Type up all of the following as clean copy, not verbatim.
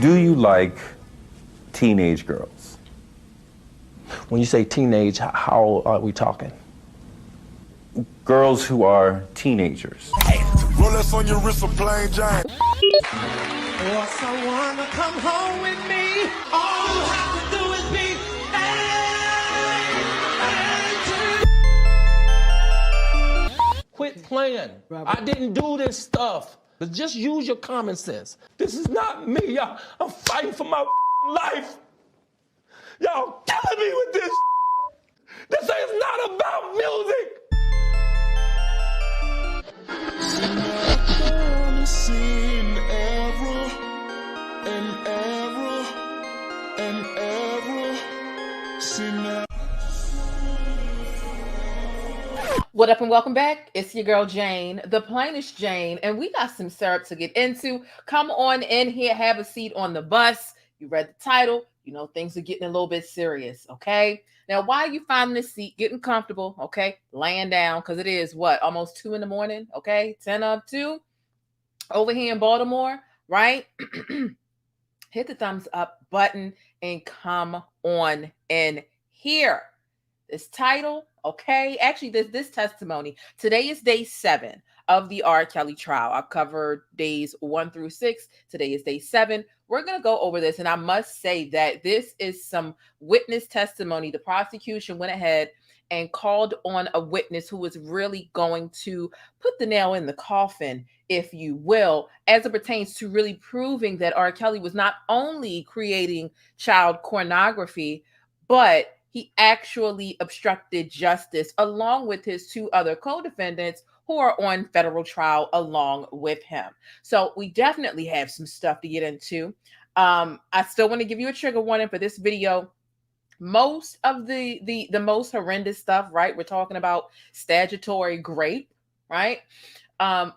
Do you like teenage girls? When you say teenage, how old are we talking? Girls who are teenagers. Rolex on your wrist, a plain giant. For someone to come home with me, all you have to do is be Quit playing. I didn't do this stuff. But just use your common sense. This is not me, y'all. I'm fighting for my life. Y'all killing me with this. This is not about music. What up and welcome back. It's your girl Jane, the plainest Jane, and we got some syrup to get into. Come on in here, have a seat on the bus. You read the title, you know things are getting a little bit serious, okay? Now, while you find this seat, getting comfortable, okay, laying down, because it is what, almost 2 in the morning, okay, 10 up 2 over here in Baltimore, right? Hit the thumbs up button and come on in here. This title, okay, actually this testimony, today is day 7 of the R. Kelly trial. I've covered days 1 through 6. Today is day 7. We're going to go over this, and I must say that this is some witness testimony. The prosecution went ahead and called on a witness who was really going to put the nail in the coffin, if you will, as it pertains to really proving that R. Kelly was not only creating child pornography, but he actually obstructed justice along with his 2 other co-defendants who are on federal trial along with him. So we definitely have some stuff to get into. I still want to give you a trigger warning for this video. Most of the most horrendous stuff, right? We're talking about statutory rape, right?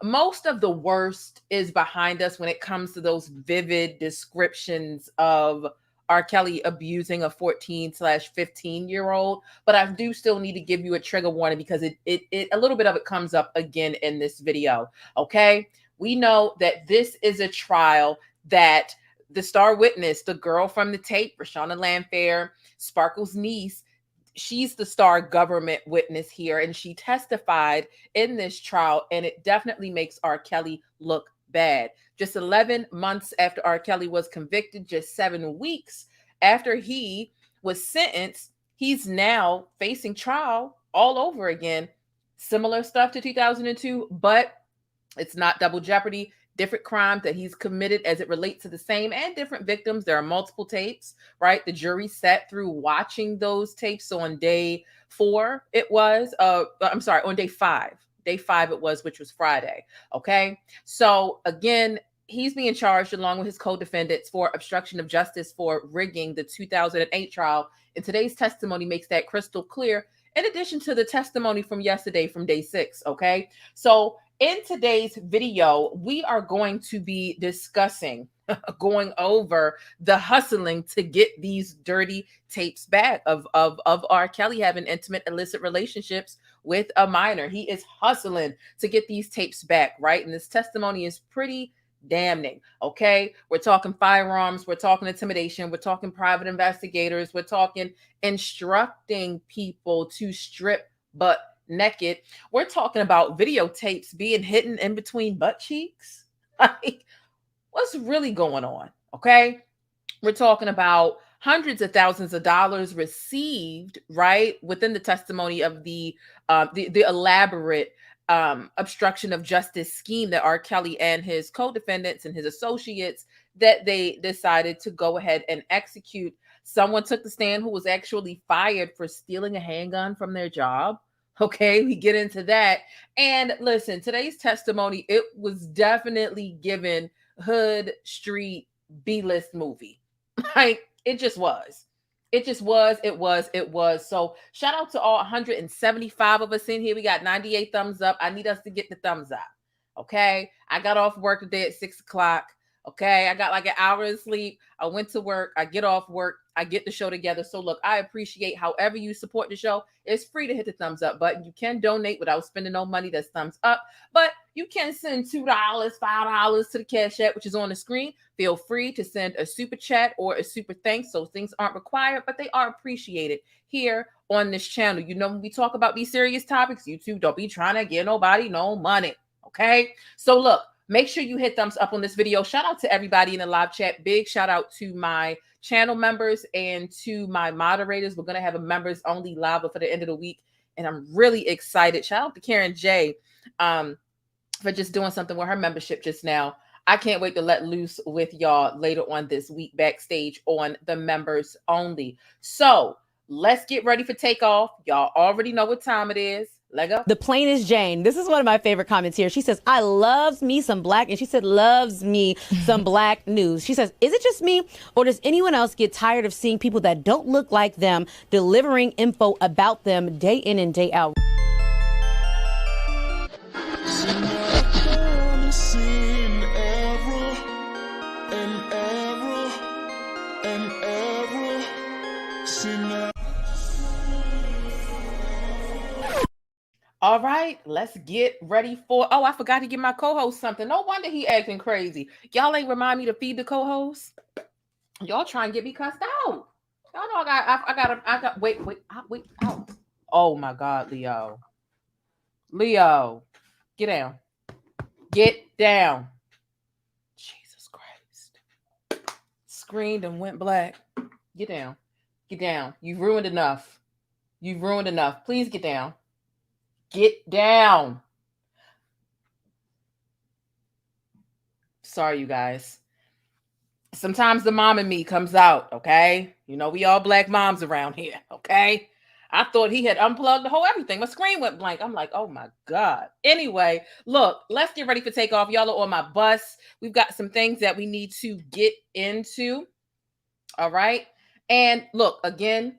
Most of the worst is behind us when it comes to those vivid descriptions of R. Kelly abusing a 14/15-year-old, but I do still need to give you a trigger warning because it a little bit of it comes up again in this video. Okay, we know that this is a trial that the star witness, the girl from the tape, Reshona Landfair, Sparkle's niece, she's the star government witness here, and she testified in this trial, and it definitely makes R. Kelly look bad. Just 11 months after R. Kelly was convicted, just 7 weeks after he was sentenced, he's now facing trial all over again. Similar stuff to 2002, but it's not double jeopardy. Different crimes that he's committed as it relates to the same and different victims. There are multiple tapes, right? The jury sat through watching those tapes. So on day 4, it was, on day 5. Day 5 it was, which was Friday. Okay. So again, he's being charged along with his co-defendants for obstruction of justice for rigging the 2008 trial. And today's testimony makes that crystal clear, in addition to the testimony from yesterday from day 6. Okay. So in today's video, we are going to be discussing, going over the hustling to get these dirty tapes back of R. Kelly having intimate, illicit relationships with a minor. He is hustling to get these tapes back, right? And this testimony is pretty damning, okay? We're talking firearms, we're talking intimidation, we're talking private investigators, we're talking instructing people to strip butt naked. We're talking about videotapes being hidden in between butt cheeks. Like, what's really going on? Okay. We're talking about hundreds of thousands of dollars received, right, within the testimony of the elaborate obstruction of justice scheme that R. Kelly and his co-defendants and his associates that they decided to go ahead and execute. Someone took the stand who was actually fired for stealing a handgun from their job. Okay, we get into that. And listen, today's testimony, it was definitely given hood, street, B-list movie. Like, it just was. It was. So shout out to all 175 of us in here. We got 98 thumbs up. I need us to get the thumbs up. Okay. I got off work today at 6 o'clock. Okay, I got like an hour of sleep. I went to work. I get off work. I get the show together. So look, I appreciate however you support the show. It's free to hit the thumbs up button. You can donate without spending no money. That's thumbs up. But you can send $2, $5 to the Cash App, which is on the screen. Feel free to send a super chat or a super thanks. So things aren't required, but they are appreciated here on this channel. You know, when we talk about these serious topics, YouTube don't be trying to give nobody no money. Okay, so look. Make sure you hit thumbs up on this video. Shout out to everybody in the live chat. Big shout out to my channel members and to my moderators. We're going to have a members only live for the end of the week. And I'm really excited. Shout out to Karen J for just doing something with her membership just now. I can't wait to let loose with y'all later on this week backstage on the members only. So let's get ready for takeoff. Y'all already know what time it is. Lego. The plainest Jane. This is one of my favorite comments here. She says, I loves me some black, and she said, loves me some black news. She says, is it just me, or does anyone else get tired of seeing people that don't look like them delivering info about them day in and day out? All right, let's get ready for... Oh, I forgot to give my co-host something. No wonder he acting crazy. Y'all ain't remind me to feed the co-host. Y'all trying to get me cussed out. Y'all know I got... Wait. Oh. Oh, my God, Leo. Leo, get down. Get down. Jesus Christ. Screamed and went black. Get down. Get down. You've ruined enough. You've ruined enough. Please get down. Get down. Sorry, you guys. Sometimes the mom in me comes out, okay? You know, we all black moms around here, okay? I thought he had unplugged the whole everything. My screen went blank. I'm like, oh my God. Anyway, look, let's get ready for takeoff. Y'all are on my bus. We've got some things that we need to get into. All right. And look, again,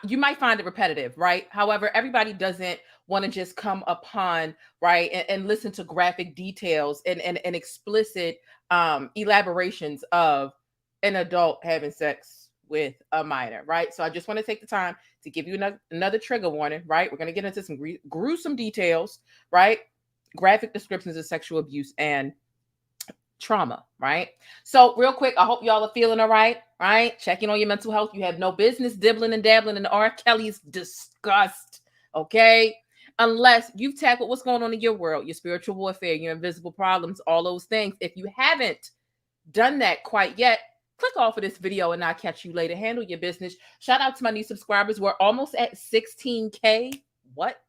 you might find it repetitive, right? However, everybody doesn't want to just come upon, right, and listen to graphic details and explicit elaborations of an adult having sex with a minor, right? So I just want to take the time to give you another trigger warning, right? We're going to get into some gruesome details, right? Graphic descriptions of sexual abuse and trauma, right? So real quick, I hope y'all are feeling all right, right? Checking on your mental health. You have no business dibbling and dabbling in R. Kelly's disgust, okay? Unless you've tackled what's going on in your world, your spiritual warfare, your invisible problems, all those things. If you haven't done that quite yet, click off of this video and I'll catch you later. Handle your business. Shout out to my new subscribers. We're almost at 16K. What?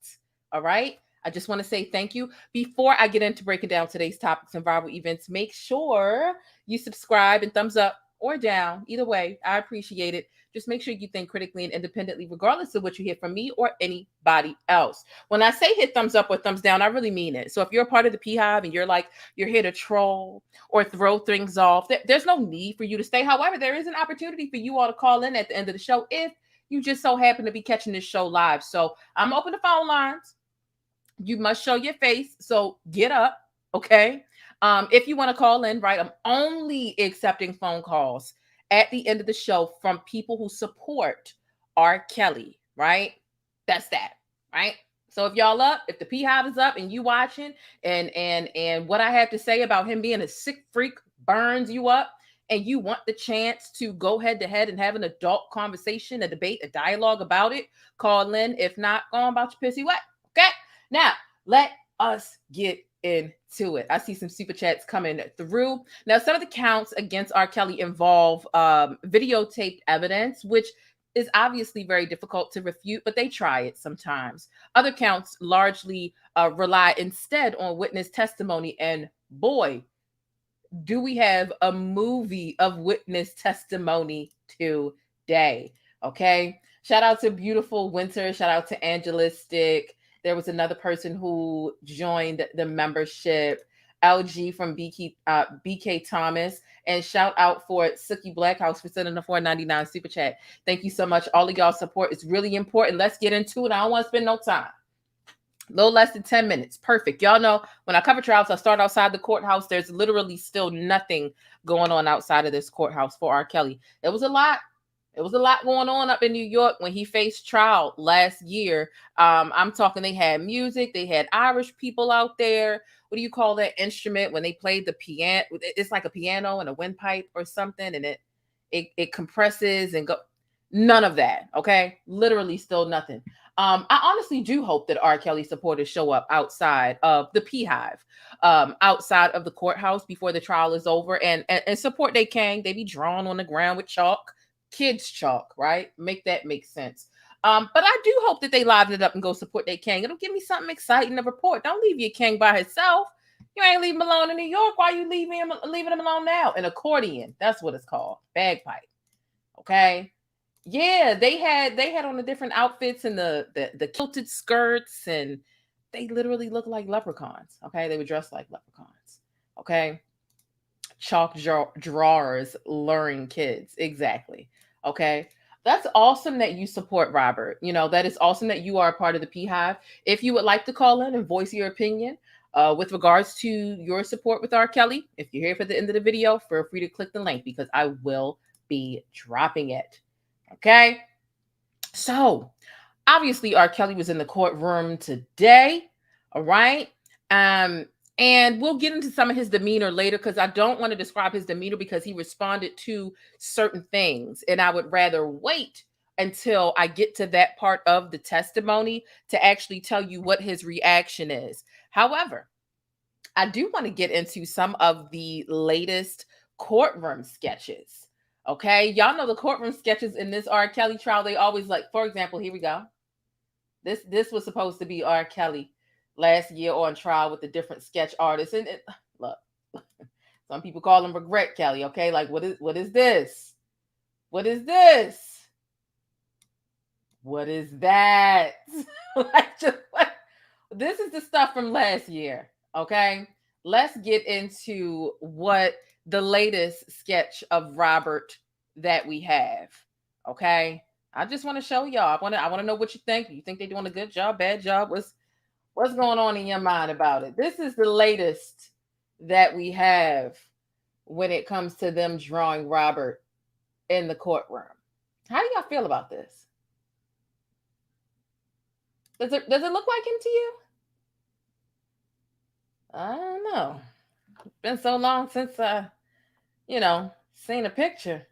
All right. I just want to say thank you. Before I get into breaking down today's topics and viral events, make sure you subscribe and thumbs up or down. Either way, I appreciate it. Just make sure you think critically and independently, regardless of what you hear from me or anybody else. When I say hit thumbs up or thumbs down, I really mean it. So if you're a part of the PeeHive and you're here to troll or throw things off, there's no need for you to stay. However, there is an opportunity for you all to call in at the end of the show if you just so happen to be catching this show live. So I'm open to phone lines. You must show your face. So get up. Okay. If you want to call in, right, I'm only accepting phone calls at the end of the show from people who support R. Kelly, right? That's that, right? So if y'all up, if the PeeHive is up and you watching and what I have to say about him being a sick freak burns you up and you want the chance to go head to head and have an adult conversation, a debate, a dialogue about it, call in. If not, go on about your pissy wet, okay? Now, let us get into it. I see some super chats coming through. Now, some of the counts against R. Kelly involve videotaped evidence, which is obviously very difficult to refute, but they try it sometimes. Other counts largely rely instead on witness testimony. And boy, do we have a movie of witness testimony today. Okay. Shout out to Beautiful Winter. Shout out to Angelistic. There was another person who joined the membership, LG from BK Thomas, and shout out for Sookie Blackhouse for sending the $4.99 super chat. Thank you so much. All of y'all support is really important. Let's get into it. I don't want to spend no time. A little less than 10 minutes. Perfect. Y'all know when I cover trials, I start outside the courthouse. There's literally still nothing going on outside of this courthouse for R. Kelly. It was a lot. It was a lot going on up in New York when he faced trial last year. I'm talking, they had music. They had Irish people out there. What do you call that instrument when they played the piano? It's like a piano and a windpipe or something. And it compresses and go. None of that. Okay. Literally still nothing. I honestly do hope that R. Kelly supporters show up outside of the PeeHive, outside of the courthouse before the trial is over and support they can. They be drawn on the ground with chalk, kids chalk, right? Make that make sense. But I do hope that they liven it up and go support their king. It'll give me something exciting to report. Don't leave your king by himself. You ain't leaving him alone in New York. Why you leaving him alone now? An accordion. That's what it's called. Bagpipe. Okay. Yeah, they had on the different outfits and the kilted skirts, and they literally look like leprechauns. Okay, they were dressed like leprechauns. Okay, chalk drawers luring kids. Exactly. Okay, that's awesome that you support Robert. You know, that is awesome that you are a part of the PeeHive. If you would like to call in and voice your opinion with regards to your support with R. Kelly, if you're here for the end of the video, feel free to click the link because I will be dropping it. Okay, so obviously R. Kelly was in the courtroom today. All right, and we'll get into some of his demeanor later because I don't want to describe his demeanor because he responded to certain things, and I would rather wait until I get to that part of the testimony to actually tell you what his reaction is. However, I do want to get into some of the latest courtroom sketches. Okay, y'all know the courtroom sketches in this R. Kelly trial. They always like, for example, here we go. This was supposed to be R. Kelly last year on trial with the different sketch artists. And look, some people call him Regret Kelly. Okay, like what is this? What is this? What is that? This is the stuff from last year. Okay, let's get into what the latest sketch of Robert that we have. Okay, I just want to show y'all. I want to know what you think. You think they're doing a good job, bad job? What's going on in your mind about it? This is the latest that we have when it comes to them drawing Robert in the courtroom. How do y'all feel about this? Does it look like him to you? I don't know. It's been so long since I, seen a picture.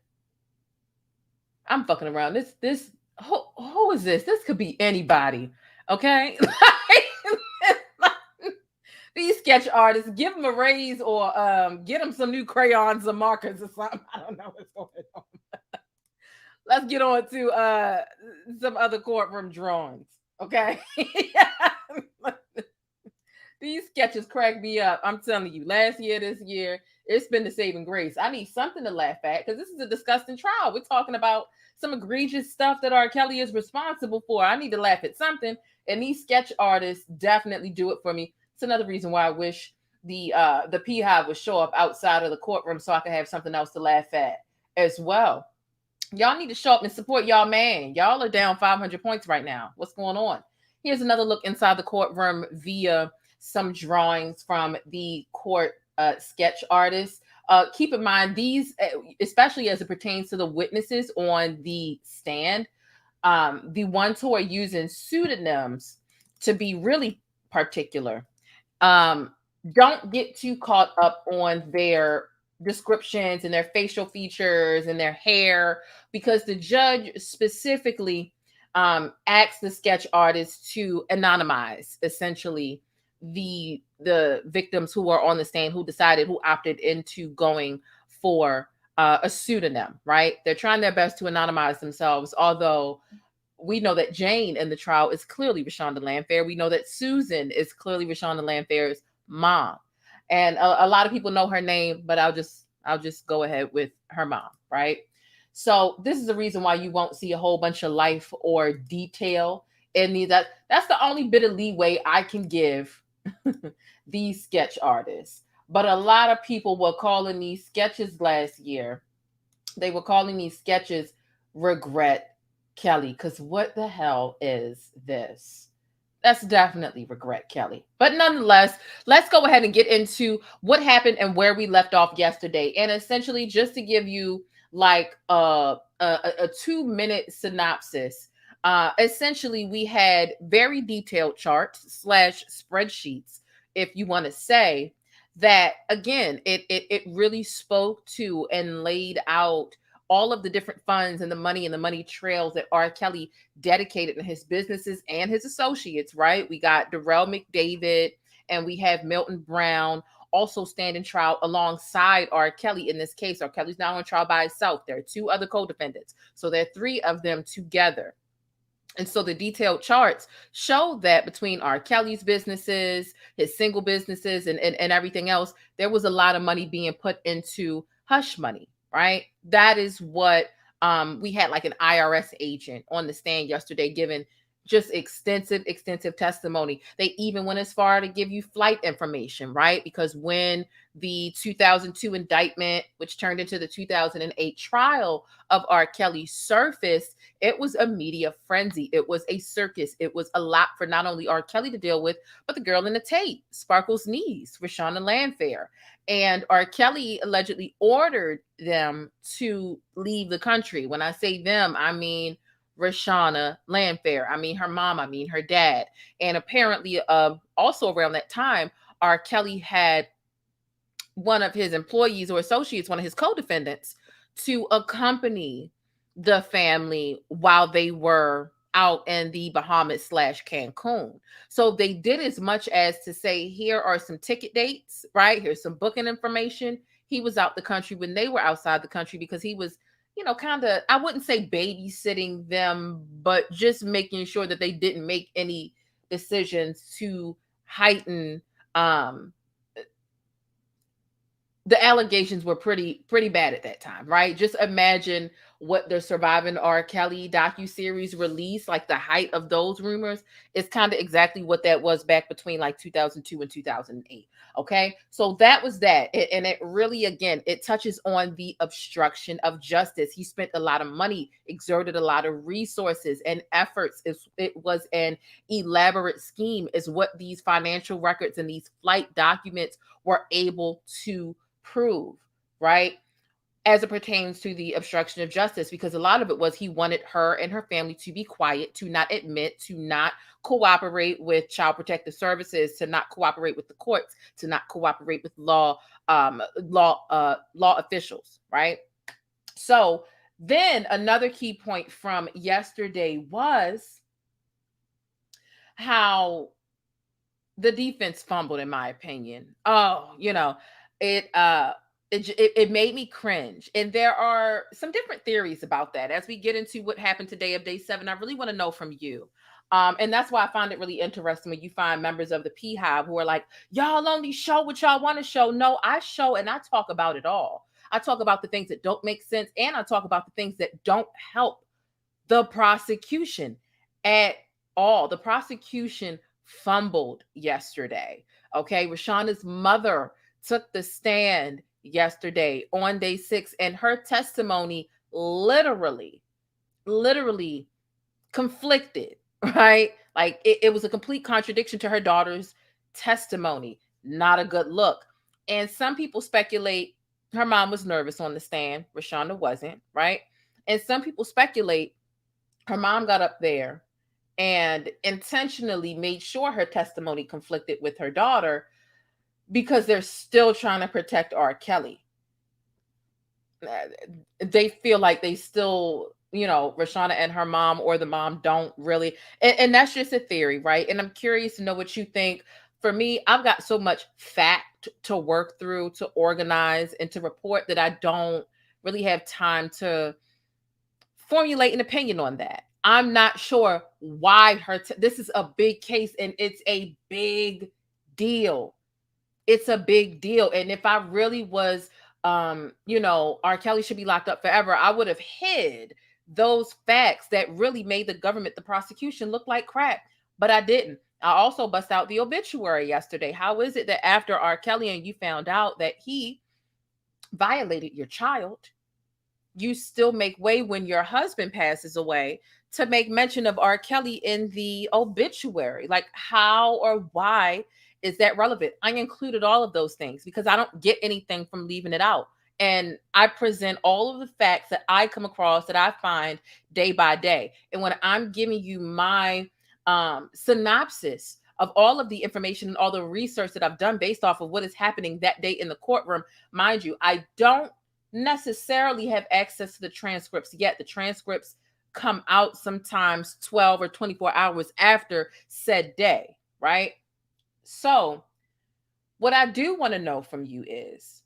I'm fucking around. Who is this? This could be anybody. Okay. These sketch artists, give them a raise or get them some new crayons or markers or something. I don't know what's going on. Let's get on to some other courtroom drawings. Okay. These sketches crack me up. I'm telling you, last year, this year, it's been the saving grace. I need something to laugh at because this is a disgusting trial. We're talking about some egregious stuff that R. Kelly is responsible for. I need to laugh at something. And these sketch artists definitely do it for me. It's another reason why I wish the PeeHive would show up outside of the courtroom so I could have something else to laugh at as well. Y'all need to show up and support y'all man. Y'all are down 500 points right now. What's going on? Here's another look inside the courtroom via some drawings from the court sketch artists. Keep in mind these, especially as it pertains to the witnesses on the stand, the ones who are using pseudonyms to be really particular. Don't get too caught up on their descriptions and their facial features and their hair, because the judge specifically asked the sketch artist to anonymize essentially the victims who are on the stand, who opted into going for a pseudonym, right? They're trying their best to anonymize themselves, although we know that Jane in the trial is clearly Reshona Landfair. We know that Susan is clearly Reshona Landfair's mom. And a lot of people know her name, but I'll just go ahead with her mom, right? So this is the reason why you won't see a whole bunch of life or detail in these. That's the only bit of leeway I can give these sketch artists. But a lot of people were calling these sketches last year. They were calling these sketches Regret Kelly, because what the hell is this? That's definitely regret, Kelly. But nonetheless, let's go ahead and get into what happened and where we left off yesterday. And essentially, just to give you like a 2-minute synopsis, essentially we had very detailed charts / spreadsheets, if you want to say that. Again, it really spoke to and laid out all of the different funds and the money trails that R. Kelly dedicated in his businesses and his associates, right? We got Darrell McDavid and we have Milton Brown also standing trial alongside R. Kelly. In this case, R. Kelly's now on trial by himself. There are 2 other co-defendants. So there are 3 of them together. And so the detailed charts show that between R. Kelly's businesses, his single businesses, and everything else, there was a lot of money being put into hush money, right? That is what we had, like an IRS agent on the stand yesterday giving just extensive testimony. They even went as far to give you flight information, right? Because when the 2002 indictment, which turned into the 2008 trial of R. Kelly, surfaced, it was a media frenzy. It was a circus. It was a lot for not only R. Kelly to deal with, but the girl in the tape, Sparkle's niece, Reshona Landfair. And R. Kelly allegedly ordered them to leave the country. When I say them, I mean Reshona Landfair. I mean her mom. I mean her dad. And apparently, also around that time, R. Kelly had one of his employees or associates, one of his co-defendants, to accompany the family while they were out in the Bahamas / Cancun. So they did as much as to say, here are some ticket dates, right? Here's some booking information. He was out the country when they were outside the country because he was, kind of, I wouldn't say babysitting them, but just making sure that they didn't make any decisions to heighten. The allegations were pretty bad at that time, right? Just imagine what the Surviving R. Kelly docuseries released, like the height of those rumors, is kind of exactly what that was back between like 2002 and 2008. Okay, so that was that. And it really, again, it touches on the obstruction of justice. He spent a lot of money, exerted a lot of resources and efforts. It was an elaborate scheme, is what these financial records and these flight documents were able to prove, right? As it pertains to the obstruction of justice, because a lot of it was he wanted her and her family to be quiet, to not admit, to not cooperate with Child Protective Services, to not cooperate with the courts, to not cooperate with law officials, right? So then another key point from yesterday was how the defense fumbled, in my opinion. It made me cringe. And there are some different theories about that. As we get into what happened today of day 7, I really want to know from you. And that's why I find it really interesting when you find members of the PeeHive who are like, y'all only show what y'all want to show. No, I show and I talk about it all. I talk about the things that don't make sense, and I talk about the things that don't help the prosecution at all. The prosecution fumbled yesterday. Okay, Reshona's mother took the stand yesterday on day 6, and her testimony literally conflicted, right? Like it was a complete contradiction to her daughter's testimony. Not a good look. And some people speculate her mom was nervous on the stand. Reshona wasn't, right? And some people speculate her mom got up there and intentionally made sure her testimony conflicted with her daughter because they're still trying to protect R. Kelly. They feel like they still, Reshona and her mom or the mom don't really, and that's just a theory, right? And I'm curious to know what you think. For me, I've got so much fact to work through, to organize, and to report that I don't really have time to formulate an opinion on that. I'm not sure why this is a big case, and it's a big deal. It's a big deal. And if I really was, R. Kelly should be locked up forever, I would have hid those facts that really made the government, the prosecution, look like crap. But I didn't. I also bust out the obituary yesterday. How is it that after R. Kelly and you found out that he violated your child, you still make way when your husband passes away to make mention of R. Kelly in the obituary. Like, how or why is that relevant? I included all of those things because I don't get anything from leaving it out. And I present all of the facts that I come across, that I find day by day. And when I'm giving you my synopsis of all of the information and all the research that I've done based off of what is happening that day in the courtroom, mind you, I don't necessarily have access to the transcripts yet. The transcripts come out sometimes 12 or 24 hours after said day, right? So what I do want to know from you is,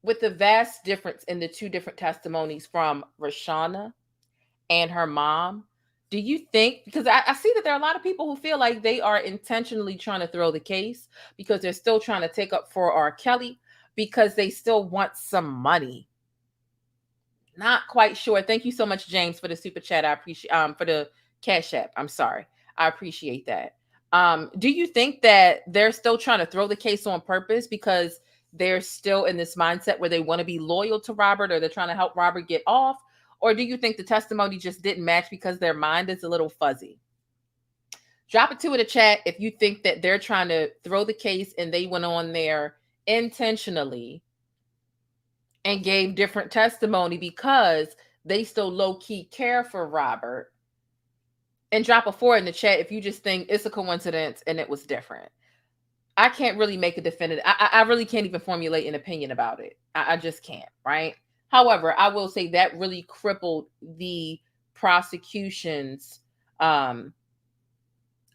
with the vast difference in the two different testimonies from Reshona and her mom, do you think, because I see that there are a lot of people who feel like they are intentionally trying to throw the case because they're still trying to take up for R. Kelly because they still want some money. Not quite sure. Thank you so much, James, for the super chat. I appreciate for the Cash App. I'm sorry. I appreciate that. Do you think that they're still trying to throw the case on purpose because they're still in this mindset where they want to be loyal to Robert, or they're trying to help Robert get off? Or do you think the testimony just didn't match because their mind is a little fuzzy? Drop it in the chat if you think that they're trying to throw the case and they went on there intentionally and gave different testimony because they still low-key care for Robert. And drop a 4 in the chat if you just think it's a coincidence and it was different. I can't really make a definitive. I really can't even formulate an opinion about it. I just can't, right? However, I will say that really crippled the prosecution's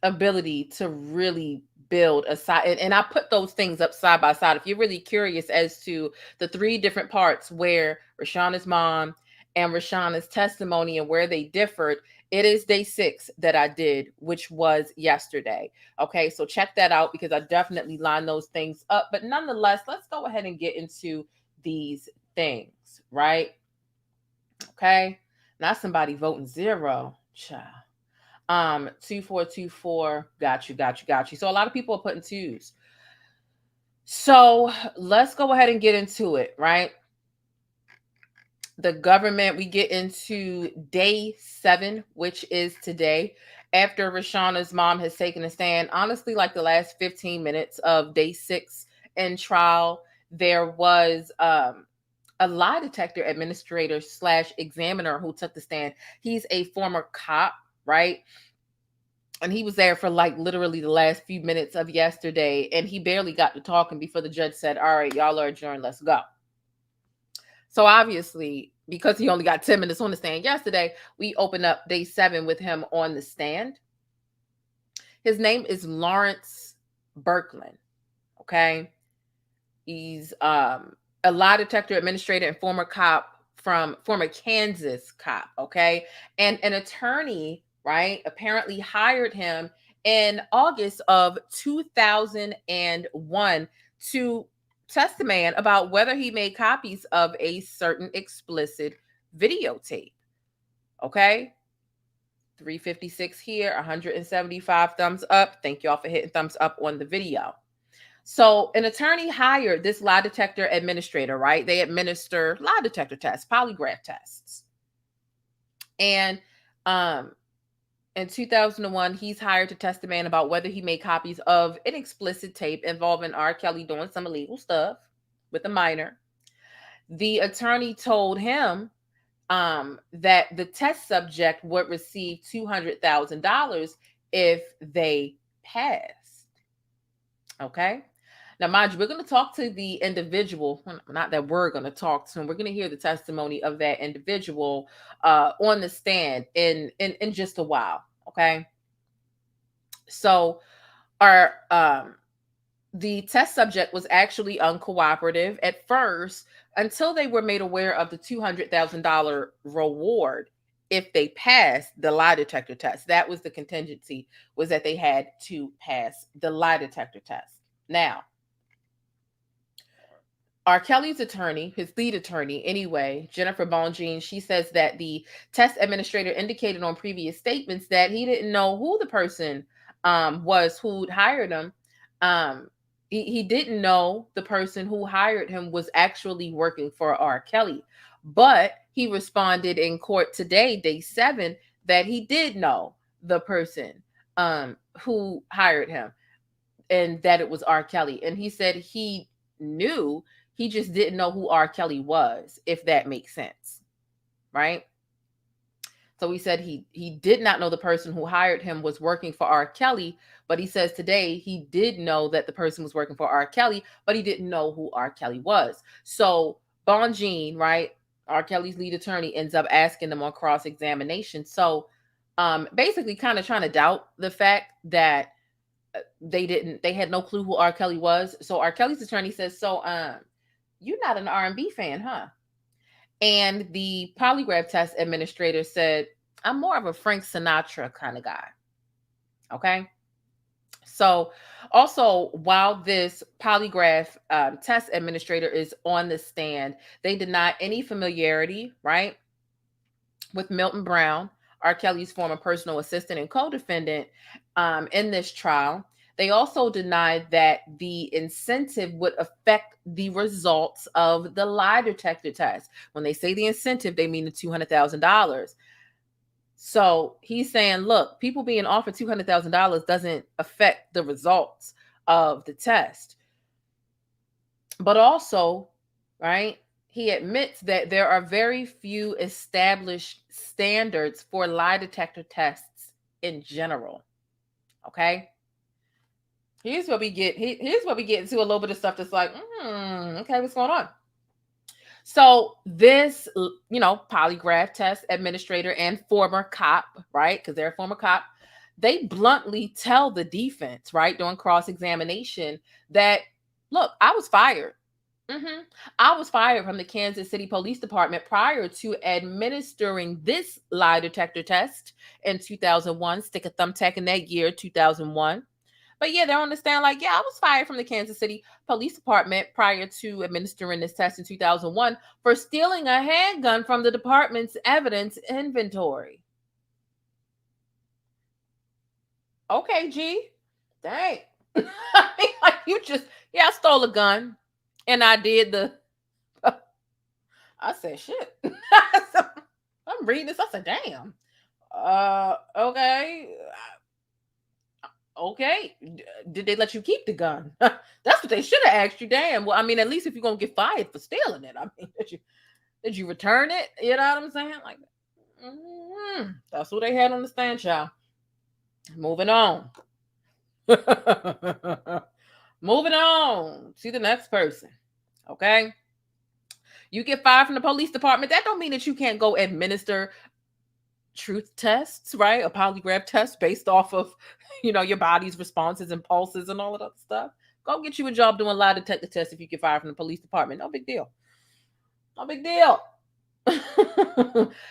ability to really build a side. And I put those things up side by side. If you're really curious as to the 3 different parts where Reshona's mom and Reshona's testimony and where they differed, it is day 6 that I did, which was yesterday. Okay, so check that out because I definitely lined those things up. But nonetheless, let's go ahead and get into these things, right? Okay, not somebody voting 0, child. 2424, got you. So a lot of people are putting 2s. So let's go ahead and get into it, right? The government, we get into day 7, which is today, after Reshona's mom has taken a stand. Honestly, like the last 15 minutes of day 6 in trial, there was a lie detector administrator / examiner who took the stand. He's a former cop, right? And he was there for like literally the last few minutes of yesterday, and he barely got to talking before the judge said, all right, y'all are adjourned, let's go. So obviously, because he only got 10 minutes on the stand yesterday, we open up day 7 with him on the stand. His name is Lawrence Birkeland, okay? He's a lie detector administrator and former Kansas cop, okay? And an attorney, right, apparently hired him in August of 2001 to test the man about whether he made copies of a certain explicit videotape. Okay? 356 here, 175 thumbs up. Thank y'all for hitting thumbs up on the video. So an attorney hired this lie detector administrator, right? They administer lie detector tests, polygraph tests. And in 2001, he's hired to test the man about whether he made copies of an explicit tape involving R. Kelly doing some illegal stuff with a minor. The attorney told him that the test subject would receive $200,000 if they passed. Okay? Now, mind you, we're going to talk to the individual. Not that we're going to talk to him. We're going to hear the testimony of that individual on the stand in just a while. Okay. So the test subject was actually uncooperative at first until they were made aware of the $200,000 reward if they passed the lie detector test. That was the contingency, was that they had to pass the lie detector test. Now, R. Kelly's attorney, his lead attorney anyway, Jennifer Bonjean, she says that the test administrator indicated on previous statements that he didn't know who the person was who'd hired him. He didn't know the person who hired him was actually working for R. Kelly. But he responded in court today, day 7, that he did know the person who hired him, and that it was R. Kelly. And he said he knew, he just didn't know who R. Kelly was, if that makes sense, right? So he said he did not know the person who hired him was working for R. Kelly, but he says today he did know that the person was working for R. Kelly, but he didn't know who R. Kelly was. So Bonjean, right, R. Kelly's lead attorney, ends up asking them on cross-examination. So basically kind of trying to doubt the fact that they had no clue who R. Kelly was. So R. Kelly's attorney says, so you're not an R&B fan, huh? And the polygraph test administrator said, I'm more of a Frank Sinatra kind of guy. Okay. So also, while this polygraph test administrator is on the stand, they deny any familiarity, right, with Milton Brown, R. Kelly's former personal assistant and co-defendant in this trial. They also denied that the incentive would affect the results of the lie detector test. When they say the incentive, they mean the $200,000. So he's saying, look, people being offered $200,000 doesn't affect the results of the test. But also, right, he admits that there are very few established standards for lie detector tests in general. Okay. Here's what we get. Here's what we get into a little bit of stuff that's like, okay, what's going on? So this, polygraph test administrator and former cop, right? Because they're a former cop. They bluntly tell the defense, right, during cross-examination that, look, I was fired. I was fired from the Kansas City Police Department prior to administering this lie detector test in 2001. Stick a thumbtack in that year, 2001. But yeah, they're on the stand like, yeah, I was fired from the Kansas City Police Department prior to administering this test in 2001 for stealing a handgun from the department's evidence inventory. Okay, G. Dang. I mean, like, I stole a gun and I did I said, shit. I'm reading this. I said, damn. Okay. Okay, did they let you keep the gun? That's what they should have asked you. Damn. Well, I mean, at least if you're gonna get fired for stealing it, I mean, did you return it? You know what I'm saying? Like, that's what they had on the stand, child. Moving on. Moving on. See the next person. Okay. You get fired from the police department. That don't mean that you can't go administer truth tests, right? A polygraph test based off of, your body's responses and pulses and all of that stuff. Go get you a job doing lie detector tests if you get fired from the police department. No big deal. No big deal.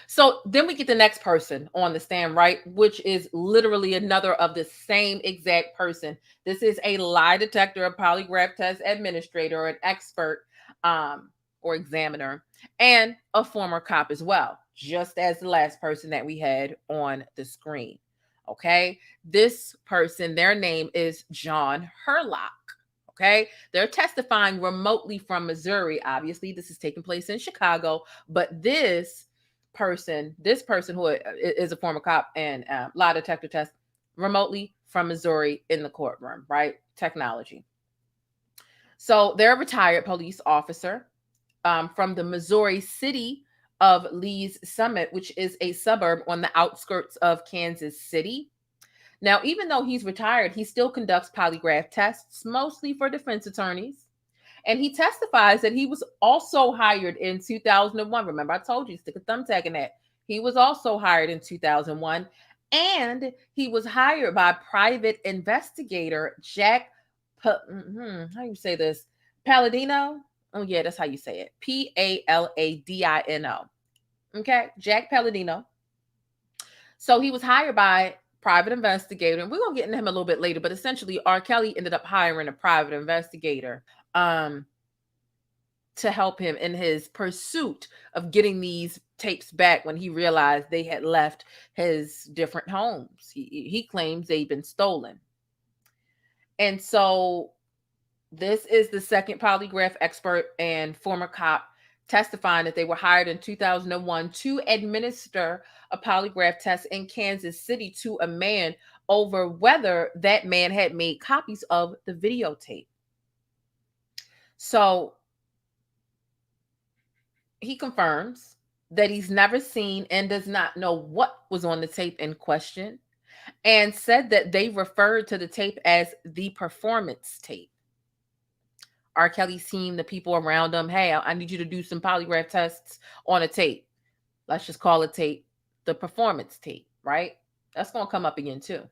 So then we get the next person on the stand, right? Which is literally another of the same exact person. This is a lie detector, a polygraph test administrator, an expert or examiner, and a former cop as well, just as the last person that we had on the screen. Okay. This person, their name is John Herlock. Okay. They're testifying remotely from Missouri. Obviously, this is taking place in Chicago, but this person who is a former cop and lie detector test remotely from Missouri in the courtroom, right? Technology. So they're a retired police officer from the Missouri city of Lee's Summit, which is a suburb on the outskirts of Kansas City. Now, even though he's retired, he still conducts polygraph tests, mostly for defense attorneys. And he testifies that he was also hired in 2001. Remember, I told you, stick a thumbtack in that. He was also hired in 2001. And he was hired by private investigator Jack, how do you say this? Palladino? Oh, yeah, that's how you say it. Palladino. Okay, Jack Palladino. So he was hired by private investigator, and we're going to get into him a little bit later, but essentially R. Kelly ended up hiring a private investigator to help him in his pursuit of getting these tapes back when he realized they had left his different homes. He claims they've been stolen. And so this is the second polygraph expert and former cop testifying that they were hired in 2001 to administer a polygraph test in Kansas City to a man over whether that man had made copies of the videotape. So he confirms that he's never seen and does not know what was on the tape in question, and said that they referred to the tape as the performance tape. R. Kelly seen the people around him, hey, I need you to do some polygraph tests on a tape. Let's just call it tape, the performance tape, right? That's going to come up again too.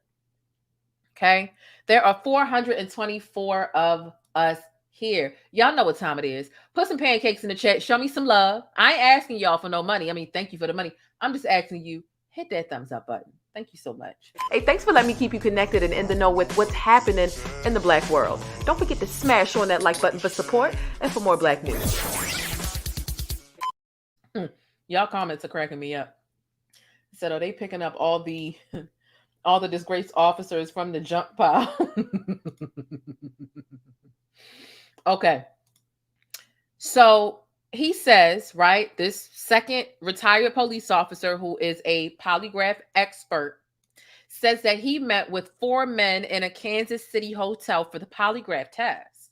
Okay. There are 424 of us here. Y'all know what time it is. Put some pancakes in the chat. Show me some love. I ain't asking y'all for no money. I mean, thank you for the money. I'm just asking you, hit that thumbs up button. Thank you so much. Hey, thanks for letting me keep you connected and in the know with what's happening in the Black world. Don't forget to smash on that like button for support and for more Black news. Y'all comments are cracking me up. Said, are they picking up all the disgraced officers from the junk pile? Okay. So he says, right, this second retired police officer who is a polygraph expert says that he met with 4 men in a Kansas City hotel for the polygraph test.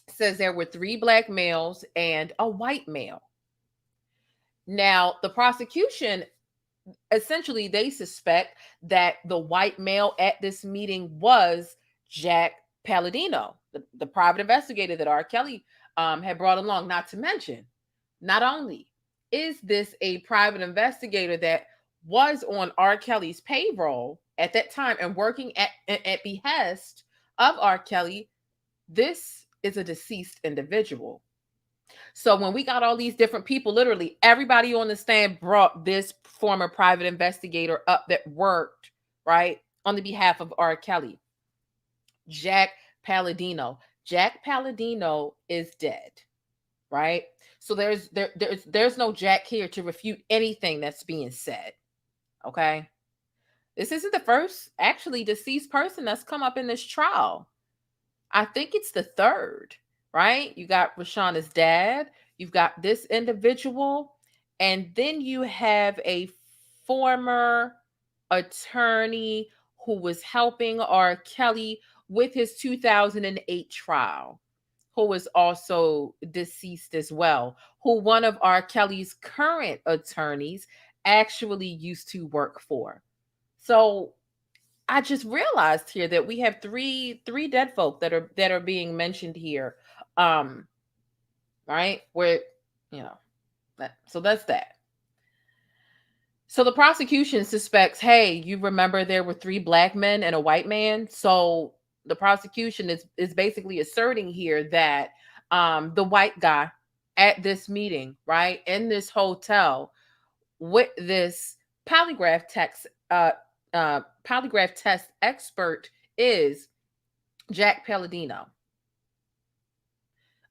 Says there were 3 Black males and a white male. Now, the prosecution, essentially, they suspect that the white male at this meeting was Jack Palladino, the private investigator that R. Kelly had brought along. Not to mention, not only is this a private investigator that was on R. Kelly's payroll at that time and working at behest of R. Kelly, this is a deceased individual. So when we got all these different people, literally everybody on the stand brought this former private investigator up that worked, right, on the behalf of R. Kelly. Jack Palladino. Jack Palladino is dead, right? So there's no Jack here to refute anything that's being said, okay? This isn't the first actually deceased person that's come up in this trial. I think it's the third, right? You got Reshona's dad, you've got this individual, and then you have a former attorney who was helping R. Kelly with his 2008 trial, who was also deceased as well, who one of R. Kelly's current attorneys actually used to work for. So I just realized here that we have three dead folk that are being mentioned here. Right? Where, so that's that. So the prosecution suspects, hey, you remember there were 3 Black men and a white man. So the prosecution is basically asserting here that the white guy at this meeting, right, in this hotel with this polygraph test expert is Jack Palladino.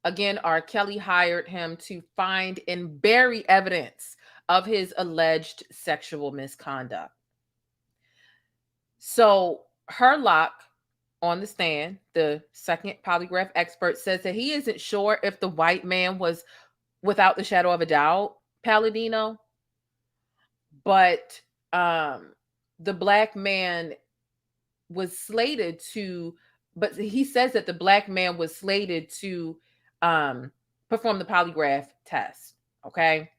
Again, R. Kelly hired him to find and bury evidence of his alleged sexual misconduct. So Herlock on the stand, the second polygraph expert, says that he isn't sure if the white man was, without the shadow of a doubt, Palladino, but the Black man was slated to, but he says that the Black man was slated to perform the polygraph test. Okay.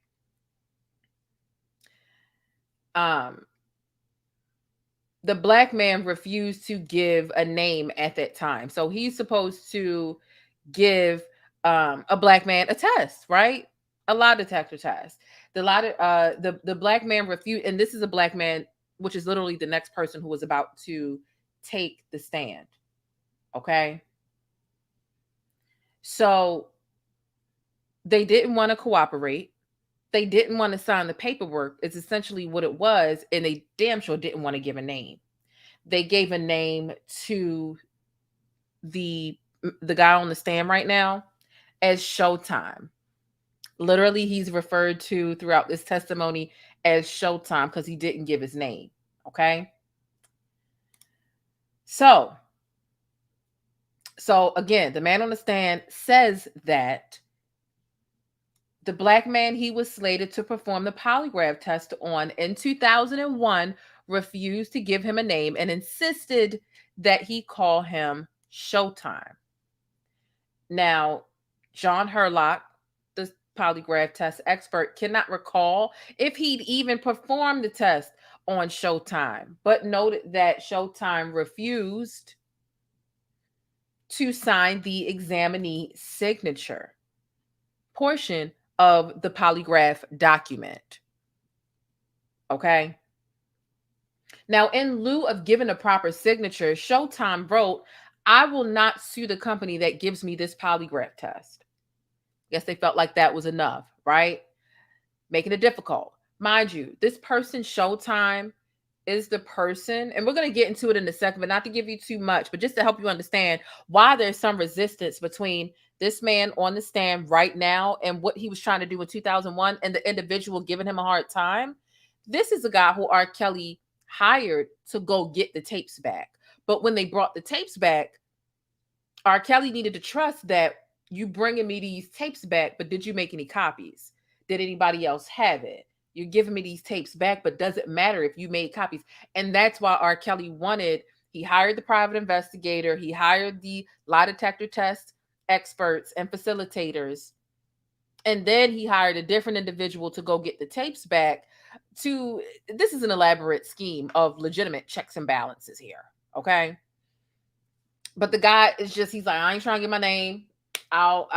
The Black man refused to give a name at that time. So he's supposed to give a Black man a test, right? A lie detector test. The Black man refused, and this is a Black man, which is literally the next person who was about to take the stand. Okay. So they didn't want to cooperate. They didn't want to sign the paperwork. It's essentially what it was. And they damn sure didn't want to give a name. They gave a name to the guy on the stand right now as Showtime. Literally, he's referred to throughout this testimony as Showtime because he didn't give his name. Okay. So again, the man on the stand says that the black man he was slated to perform the polygraph test on in 2001 refused to give him a name and insisted that he call him Showtime. Now, John Herlock, the polygraph test expert, cannot recall if he'd even performed the test on Showtime, but noted that Showtime refused to sign the examinee signature portion of the polygraph document. Okay. Now, in lieu of giving a proper signature, Showtime wrote, "I will not sue the company that gives me this polygraph test." Guess they felt like that was enough, right? Making it difficult. Mind you, this person, Showtime, is the person, and we're going to get into it in a second, but not to give you too much, but just to help you understand why there's some resistance between this man on the stand right now and what he was trying to do in 2001 and the individual giving him a hard time. This is a guy who R. Kelly hired to go get the tapes back. But when they brought the tapes back, R. Kelly needed to trust that you bringing me these tapes back, but did you make any copies? Did anybody else have it? You're giving me these tapes back, but does it matter if you made copies? And that's why R. Kelly he hired the private investigator, he hired the lie detector test experts and facilitators, and then he hired a different individual to go get the tapes back. This is an elaborate scheme of legitimate checks and balances here, okay? But the guy is he's like, I ain't trying to get my name. I'll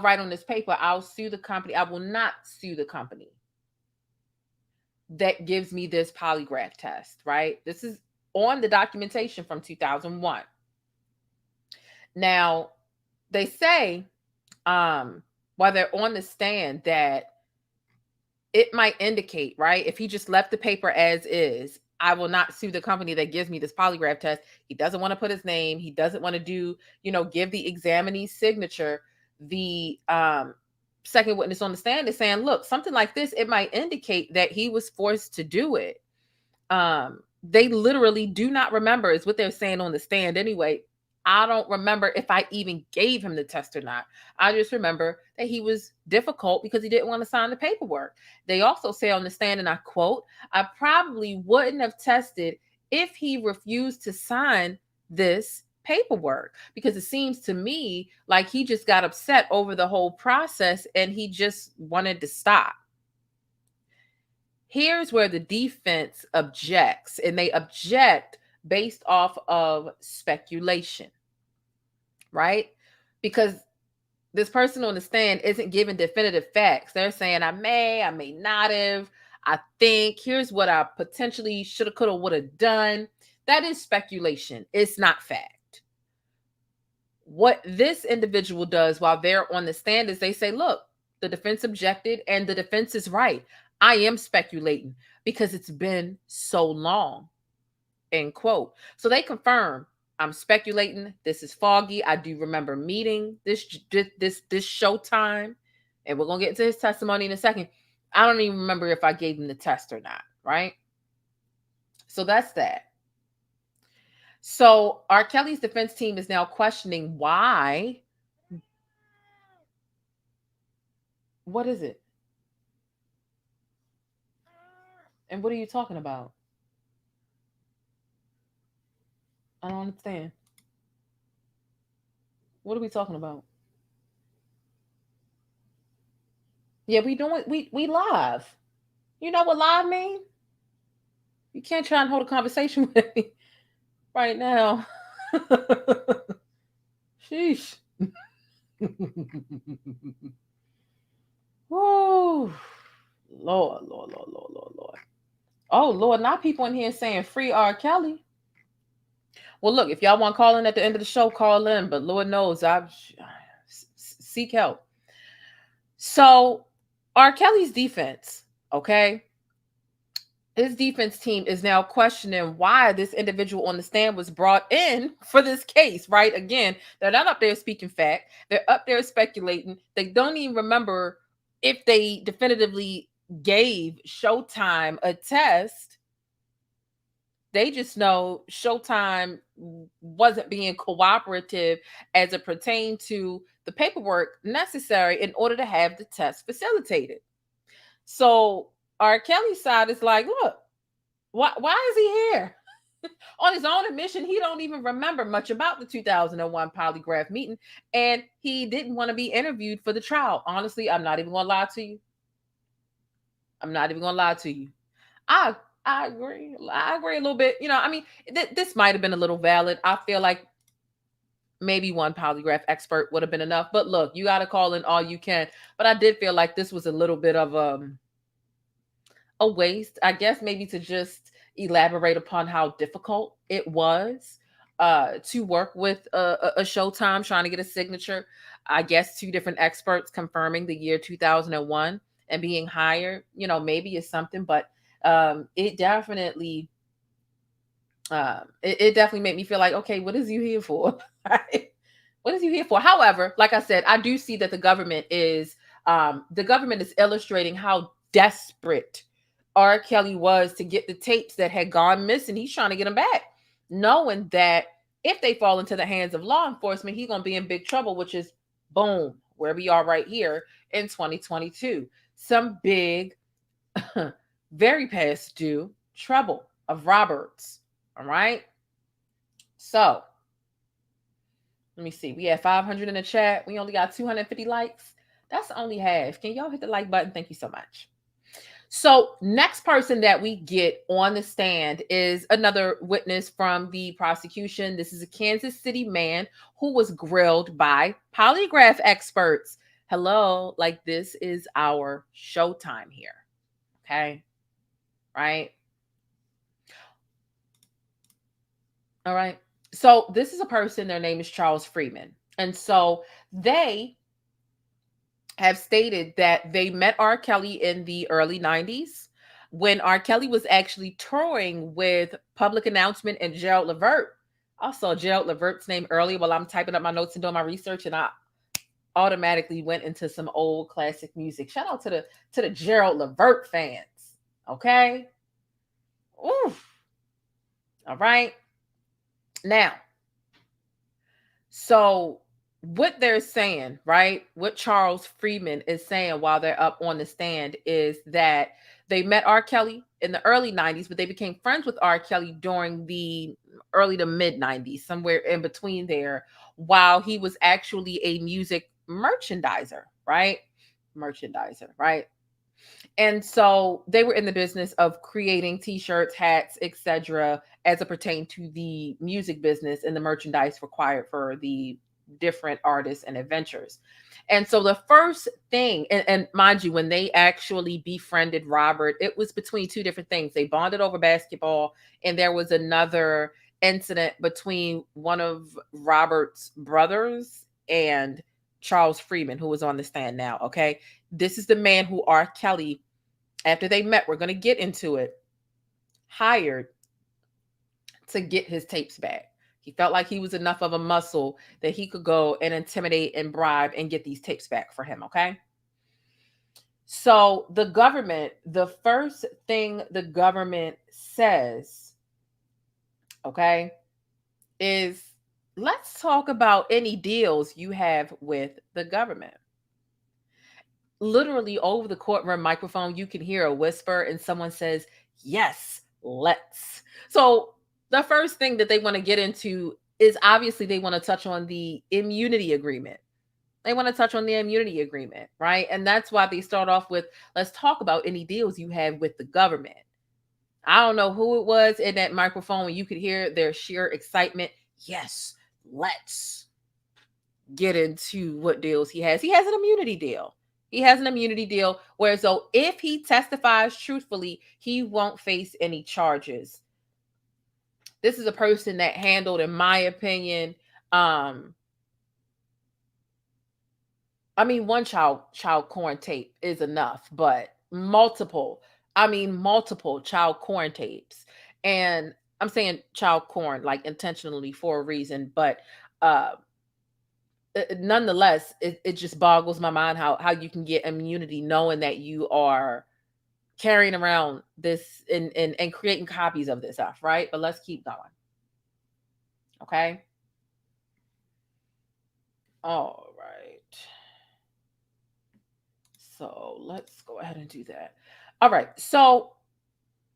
write on this paper. I'll sue the company. I will not sue the company that gives me this polygraph test, right? This is on the documentation from 2001. Now, they say, while they're on the stand, that it might indicate, right? If he just left the paper as is, I will not sue the company that gives me this polygraph test. He doesn't want to put his name. He doesn't want to give the examinee's signature. The second witness on the stand is saying, look, something like this, it might indicate that he was forced to do it. They literally do not remember, is what they're saying on the stand anyway. I don't remember if I even gave him the test or not. I just remember that he was difficult because he didn't want to sign the paperwork. They also say on the stand, and I quote, "I probably wouldn't have tested if he refused to sign this paperwork, because it seems to me like he just got upset over the whole process and he just wanted to stop." Here's where the defense objects, and they object based off of speculation, right? Because this person on the stand isn't giving definitive facts. They're saying, I may not have, I think, here's what I potentially should have, could have, would have done. That is speculation. It's not fact. What this individual does while they're on the stand is they say, look, the defense objected and the defense is right. I am speculating because it's been so long. End quote. So they confirm, I'm speculating. This is foggy. I do remember meeting this Showtime, and we're gonna get into his testimony in a second. I don't even remember if I gave him the test or not, right? So that's that. So R. Kelly's defense team is now questioning why. What is it? And what are you talking about? I don't understand. What are we talking about? Yeah, we live. You know what live mean? You can't try and hold a conversation with me right now. Sheesh. Woo. Lord. Oh, Lord, now people in here saying free R. Kelly. Well, look, if y'all want to call in at the end of the show, call in. But Lord knows, I seek help. So R. Kelly's defense, okay? His defense team is now questioning why this individual on the stand was brought in for this case, right? Again, they're not up there speaking fact. They're up there speculating. They don't even remember if they definitively gave Showtime a test. They just know Showtime wasn't being cooperative as it pertained to the paperwork necessary in order to have the test facilitated. So R. Kelly's side is like, look, why is he here? On his own admission, he don't even remember much about the 2001 polygraph meeting, and he didn't want to be interviewed for the trial. Honestly, I'm not even gonna lie to you. I'm not even gonna lie to you. I agree. I agree a little bit. You know, I mean, this might have been a little valid. I feel like maybe one polygraph expert would have been enough. But look, you got to call in all you can. But I did feel like this was a little bit of a waste, I guess, maybe to just elaborate upon how difficult it was to work with a Showtime trying to get a signature. I guess 2 different experts confirming the year 2001 and being hired, you know, maybe is something, but it definitely it definitely made me feel like, okay, what is you here for? What is you here for? However, like I said, I do see that the government is illustrating how desperate R. Kelly was to get the tapes that had gone missing. He's trying to get them back, knowing that if they fall into the hands of law enforcement, he's going to be in big trouble, which is boom, where we are right here in 2022. Some big, very past due trouble of Roberts. All right. So let me see. We have 500 in the chat. We only got 250 likes. That's only half. Can y'all hit the like button? Thank you so much. So next person that we get on the stand is another witness from the prosecution. This is a Kansas City man who was grilled by polygraph experts. Hello, like this is our Showtime here. Okay. Right. All right. So this is a person, their name is Charles Freeman. And so they have stated that they met R. Kelly in the early 90s when R. Kelly was actually touring with Public Announcement and Gerald Levert. I saw Gerald Levert's name earlier while I'm typing up my notes and doing my research, and I automatically went into some old classic music. Shout out to the Gerald Levert fans. Okay. Oof. All right. Now, so what they're saying, right? What Charles Freeman is saying while they're up on the stand is that they met R. Kelly in the early 90s, but they became friends with R. Kelly during the early to mid 90s, somewhere in between there, while he was actually a music merchandiser, right? And so they were in the business of creating t-shirts, hats, etc., as it pertained to the music business and the merchandise required for the different artists and adventures. And so the first thing, and mind you, when they actually befriended Robert, it was between 2 different things. They bonded over basketball, and there was another incident between one of Robert's brothers and Charles Freeman, who was on the stand now. Okay. This is the man who R. Kelly, after they met, we're going to get into it, hired to get his tapes back. He felt like he was enough of a muscle that he could go and intimidate and bribe and get these tapes back for him. Okay. So the government, the first thing the government says, okay, is let's talk about any deals you have with the government. Literally over the courtroom microphone, you can hear a whisper and someone says, yes, let's. So the first thing that they want to get into is obviously they want to touch on the immunity agreement. They want to touch on the immunity agreement, right? And that's why they start off with, let's talk about any deals you have with the government. I don't know who it was in that microphone when you could hear their sheer excitement. Yes, let's get into what deals he has. He has an immunity deal. He has an immunity deal where, so if he testifies truthfully, he won't face any charges. This is a person that handled, in my opinion, I mean, one child porn tape is enough, but multiple child porn tapes. And I'm saying child porn, like intentionally for a reason, but nonetheless, it just boggles my mind how you can get immunity knowing that you are carrying around this and creating copies of this stuff, right? But let's keep going. Okay. All right. So let's go ahead and do that. All right. So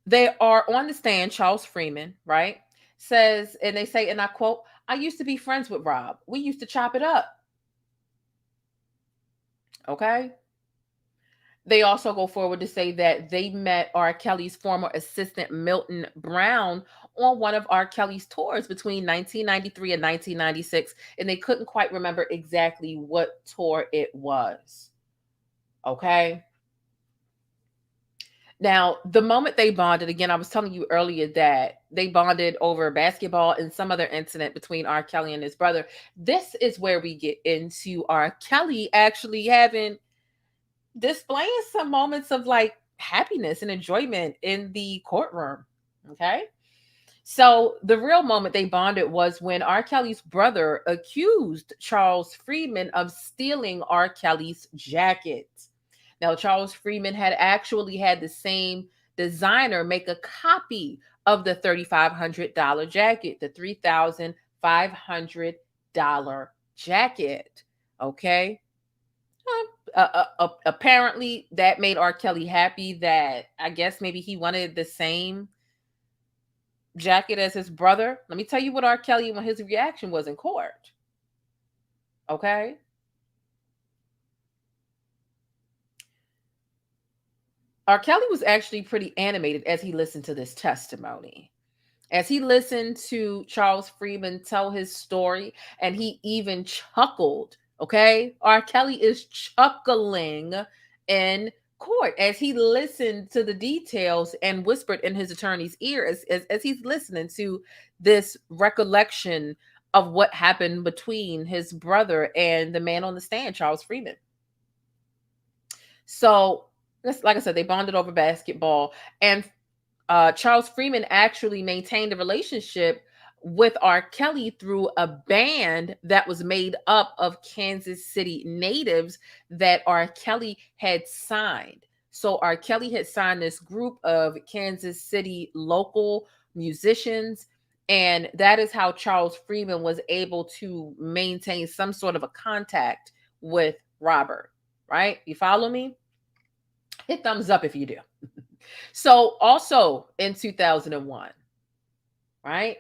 they are on the stand. Charles Freeman, right, says, and they say, and I quote, "I used to be friends with Rob. We used to chop it up." Okay. They also go forward to say that they met R. Kelly's former assistant Milton Brown on one of R. Kelly's tours between 1993 and 1996, and they couldn't quite remember exactly what tour it was. Okay. Now, the moment they bonded, again, I was telling you earlier that they bonded over basketball and some other incident between R. Kelly and his brother. This is where we get into R. Kelly actually displaying some moments of like happiness and enjoyment in the courtroom. Okay. So the real moment they bonded was when R. Kelly's brother accused Charles Freeman of stealing R. Kelly's jacket. Now, Charles Freeman had actually had the same designer make a copy of the $3,500 jacket, the $3,500 jacket. Okay. Apparently that made R. Kelly happy, that I guess maybe he wanted the same jacket as his brother. Let me tell you what R. Kelly, when his reaction was in court. Okay. R. Kelly was actually pretty animated as he listened to this testimony. As he listened to Charles Freeman tell his story, and he even chuckled. Okay. R. Kelly is chuckling in court as he listened to the details and whispered in his attorney's ear as he's listening to this recollection of what happened between his brother and the man on the stand, Charles Freeman. So, like I said, they bonded over basketball, and Charles Freeman actually maintained a relationship with R. Kelly through a band that was made up of Kansas City natives that R. Kelly had signed. So R. Kelly had signed this group of Kansas City local musicians, and that is how Charles Freeman was able to maintain some sort of a contact with Robert, right? You follow me? Hit thumbs up if you do. So also in 2001, right?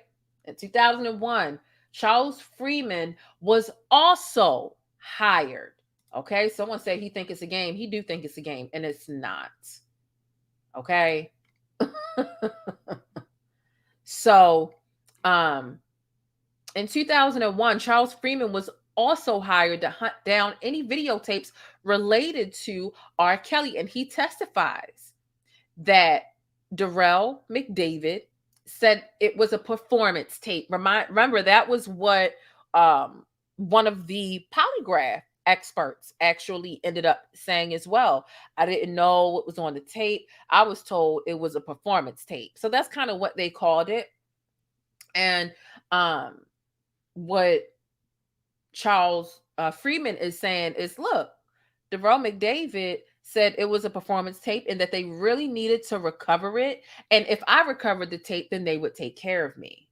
In 2001, Charles Freeman was also hired. Okay. Someone said he think it's a game. He do think it's a game, and it's not. Okay. So, in 2001, Charles Freeman was also hired to hunt down any videotapes related to R. Kelly, and he testifies that Darrell McDavid said it was a performance tape. Remember, that was what one of the polygraph experts actually ended up saying as well. I didn't know what was on the tape. I was told it was a performance tape. So that's kind of what they called it. And what Charles Freeman is saying is, look, Darrell McDavid said it was a performance tape and that they really needed to recover it. And if I recovered the tape, then they would take care of me.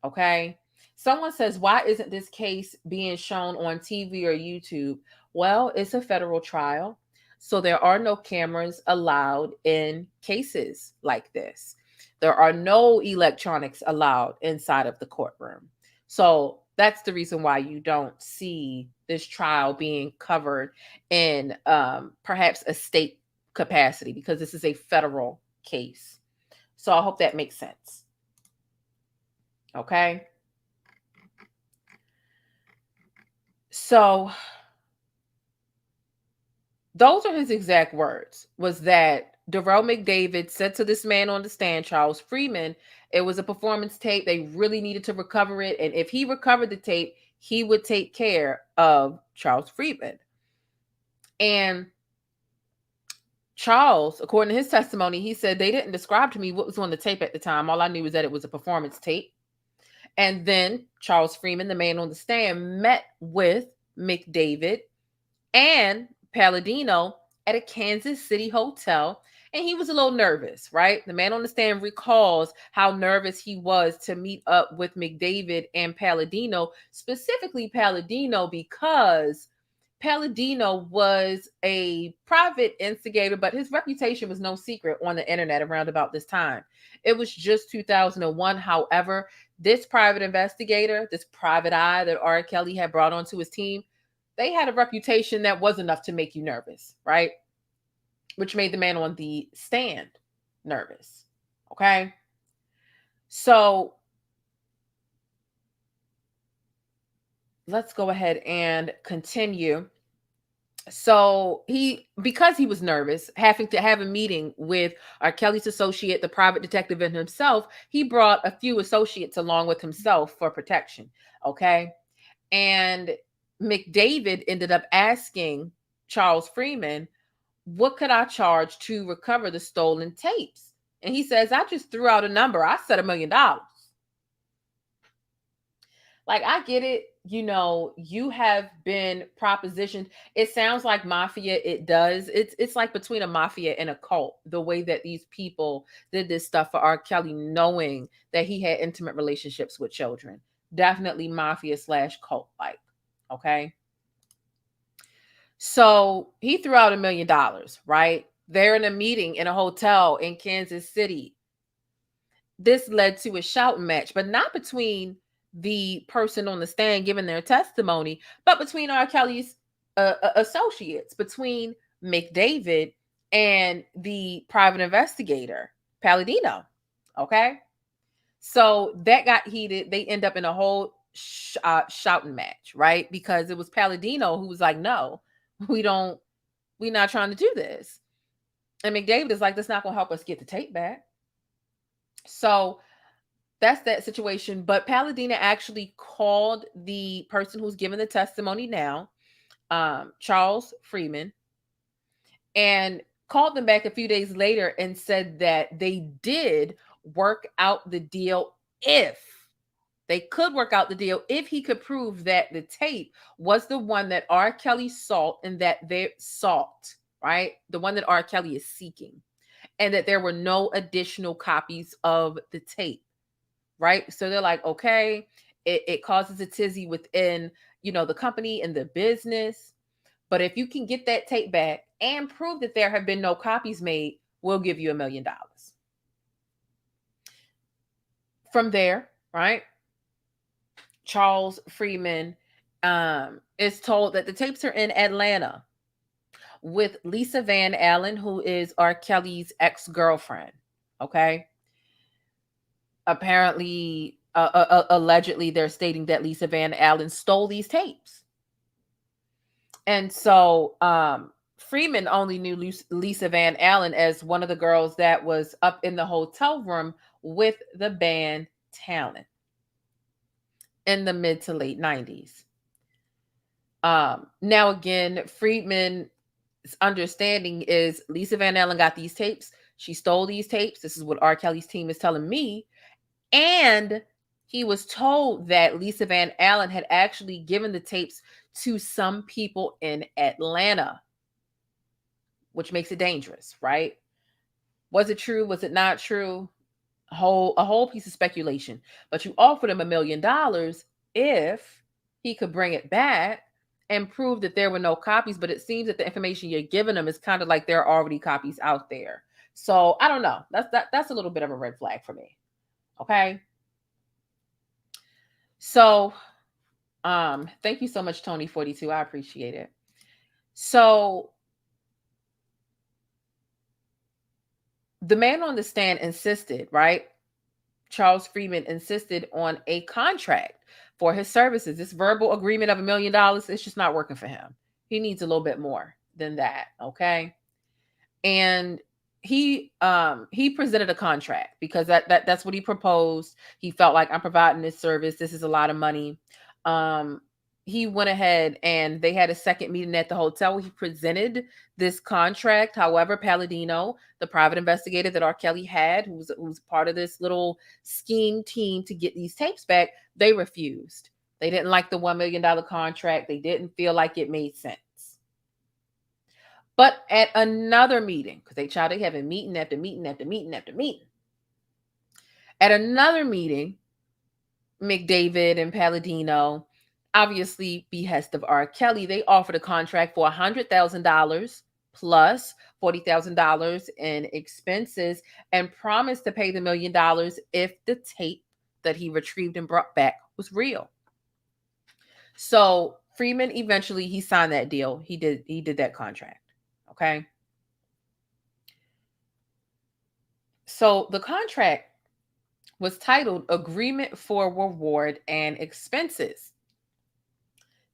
Okay. Someone says, why isn't this case being shown on TV or YouTube? Well, it's a federal trial, so there are no cameras allowed in cases like this. There are no electronics allowed inside of the courtroom. So that's the reason why you don't see this trial being covered in perhaps a state capacity, because this is a federal case. So I hope that makes sense. Okay. So those are his exact words, was that Darrell McDavid said to this man on the stand, Charles Freeman, it was a performance tape. They really needed to recover it. And if he recovered the tape, he would take care of Charles Freeman. And Charles, according to his testimony, he said they didn't describe to me what was on the tape at the time. All I knew was that it was a performance tape. And then Charles Freeman, the man on the stand, met with McDavid and Palladino at a Kansas City hotel. And he was a little nervous, right? The man on the stand recalls how nervous he was to meet up with McDavid and Palladino, specifically Palladino, because Palladino was a private instigator, but his reputation was no secret on the internet around about this time. It was just 2001. However, this private investigator, this private eye that R. Kelly had brought onto his team, they had a reputation that was enough to make you nervous, right? Which made the man on the stand nervous. Okay. So let's go ahead and continue. So because he was nervous, having to have a meeting with R. Kelly's associate, the private detective, and himself, he brought a few associates along with himself for protection. Okay. And McDavid ended up asking Charles Freeman, what could I charge to recover the stolen tapes? And he says, I just threw out a number. I said $1 million. Like, I get it. You know, you have been propositioned. It sounds like mafia. It does. It's like between a mafia and a cult, the way that these people did this stuff for R. Kelly, knowing that he had intimate relationships with children. Definitely mafia / cult like. Okay. So he threw out $1 million, right? They're in a meeting in a hotel in Kansas City. This led to a shouting match, but not between the person on the stand giving their testimony, but between R. Kelly's associates, between McDavid and the private investigator, Palladino. Okay. So that got heated. They end up in a whole shouting match, right? Because it was Palladino who was like, no, we're not trying to do this. And McDavid is like, that's not going to help us get the tape back. So that's that situation. But Palladino actually called the person who's giving the testimony now, Charles Freeman, and called them back a few days later and said that they did work out the deal if he could prove that the tape was the one that R. Kelly sought and that they sought, right? The one that R. Kelly is seeking, and that there were no additional copies of the tape, right? So they're like, okay, it causes a tizzy within, the company and the business. But if you can get that tape back and prove that there have been no copies made, we'll give you $1 million. From there, right? Charles Freeman is told that the tapes are in Atlanta with Lisa Van Allen, who is R. Kelly's ex-girlfriend. Okay. Apparently, allegedly, they're stating that Lisa Van Allen stole these tapes. And so Freeman only knew Lisa Van Allen as one of the girls that was up in the hotel room with the band Talent in the mid to late 90s. Now, again, Freeman's understanding is Lisa Van Allen got these tapes. She stole these tapes. This is what R. Kelly's team is telling me. And he was told that Lisa Van Allen had actually given the tapes to some people in Atlanta, which makes it dangerous, right? Was it true? Was it not true? A whole piece of speculation. But you offered him $1 million if he could bring it back and prove that there were no copies. But it seems that the information you're giving him is kind of like there are already copies out there. So I don't know. That's a little bit of a red flag for me. Okay. So thank you so much, Tony42. I appreciate it. So the man on the stand insisted, right? Charles Freeman insisted on a contract for his services. This verbal agreement of $1 million, it's just not working for him. He needs a little bit more than that. Okay. And he presented a contract because that's what he proposed. He felt like, I'm providing this service. This is a lot of money. He went ahead and they had a second meeting at the hotel where he presented this contract. However, Palladino, the private investigator that R. Kelly had, who's part of this little scheme team to get these tapes back, they refused. They didn't like the $1 million contract. They didn't feel like it made sense. But at another meeting, because they having meeting after meeting after meeting after meeting. At another meeting, McDavid and Palladino, obviously behest of R. Kelly, they offered a contract for $100,000 plus $40,000 in expenses and promised to pay the $1 million if the tape that he retrieved and brought back was real. So Freeman eventually he signed that deal. He did that contract. Okay. So the contract was titled Agreement for Reward and Expenses.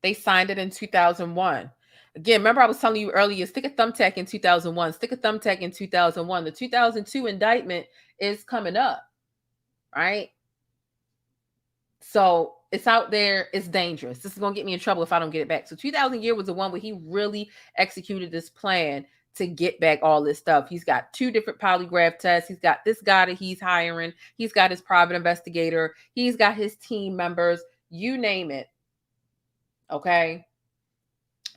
They signed it in 2001. Again, remember I was telling you earlier, stick a thumbtack in 2001, stick a thumbtack in 2001. The 2002 indictment is coming up, right? So it's out there. It's dangerous. This is going to get me in trouble if I don't get it back. So 2000 year was the one where he really executed this plan to get back all this stuff. He's got 2 different polygraph tests. He's got this guy that he's hiring. He's got his private investigator. He's got his team members. You name it. Okay.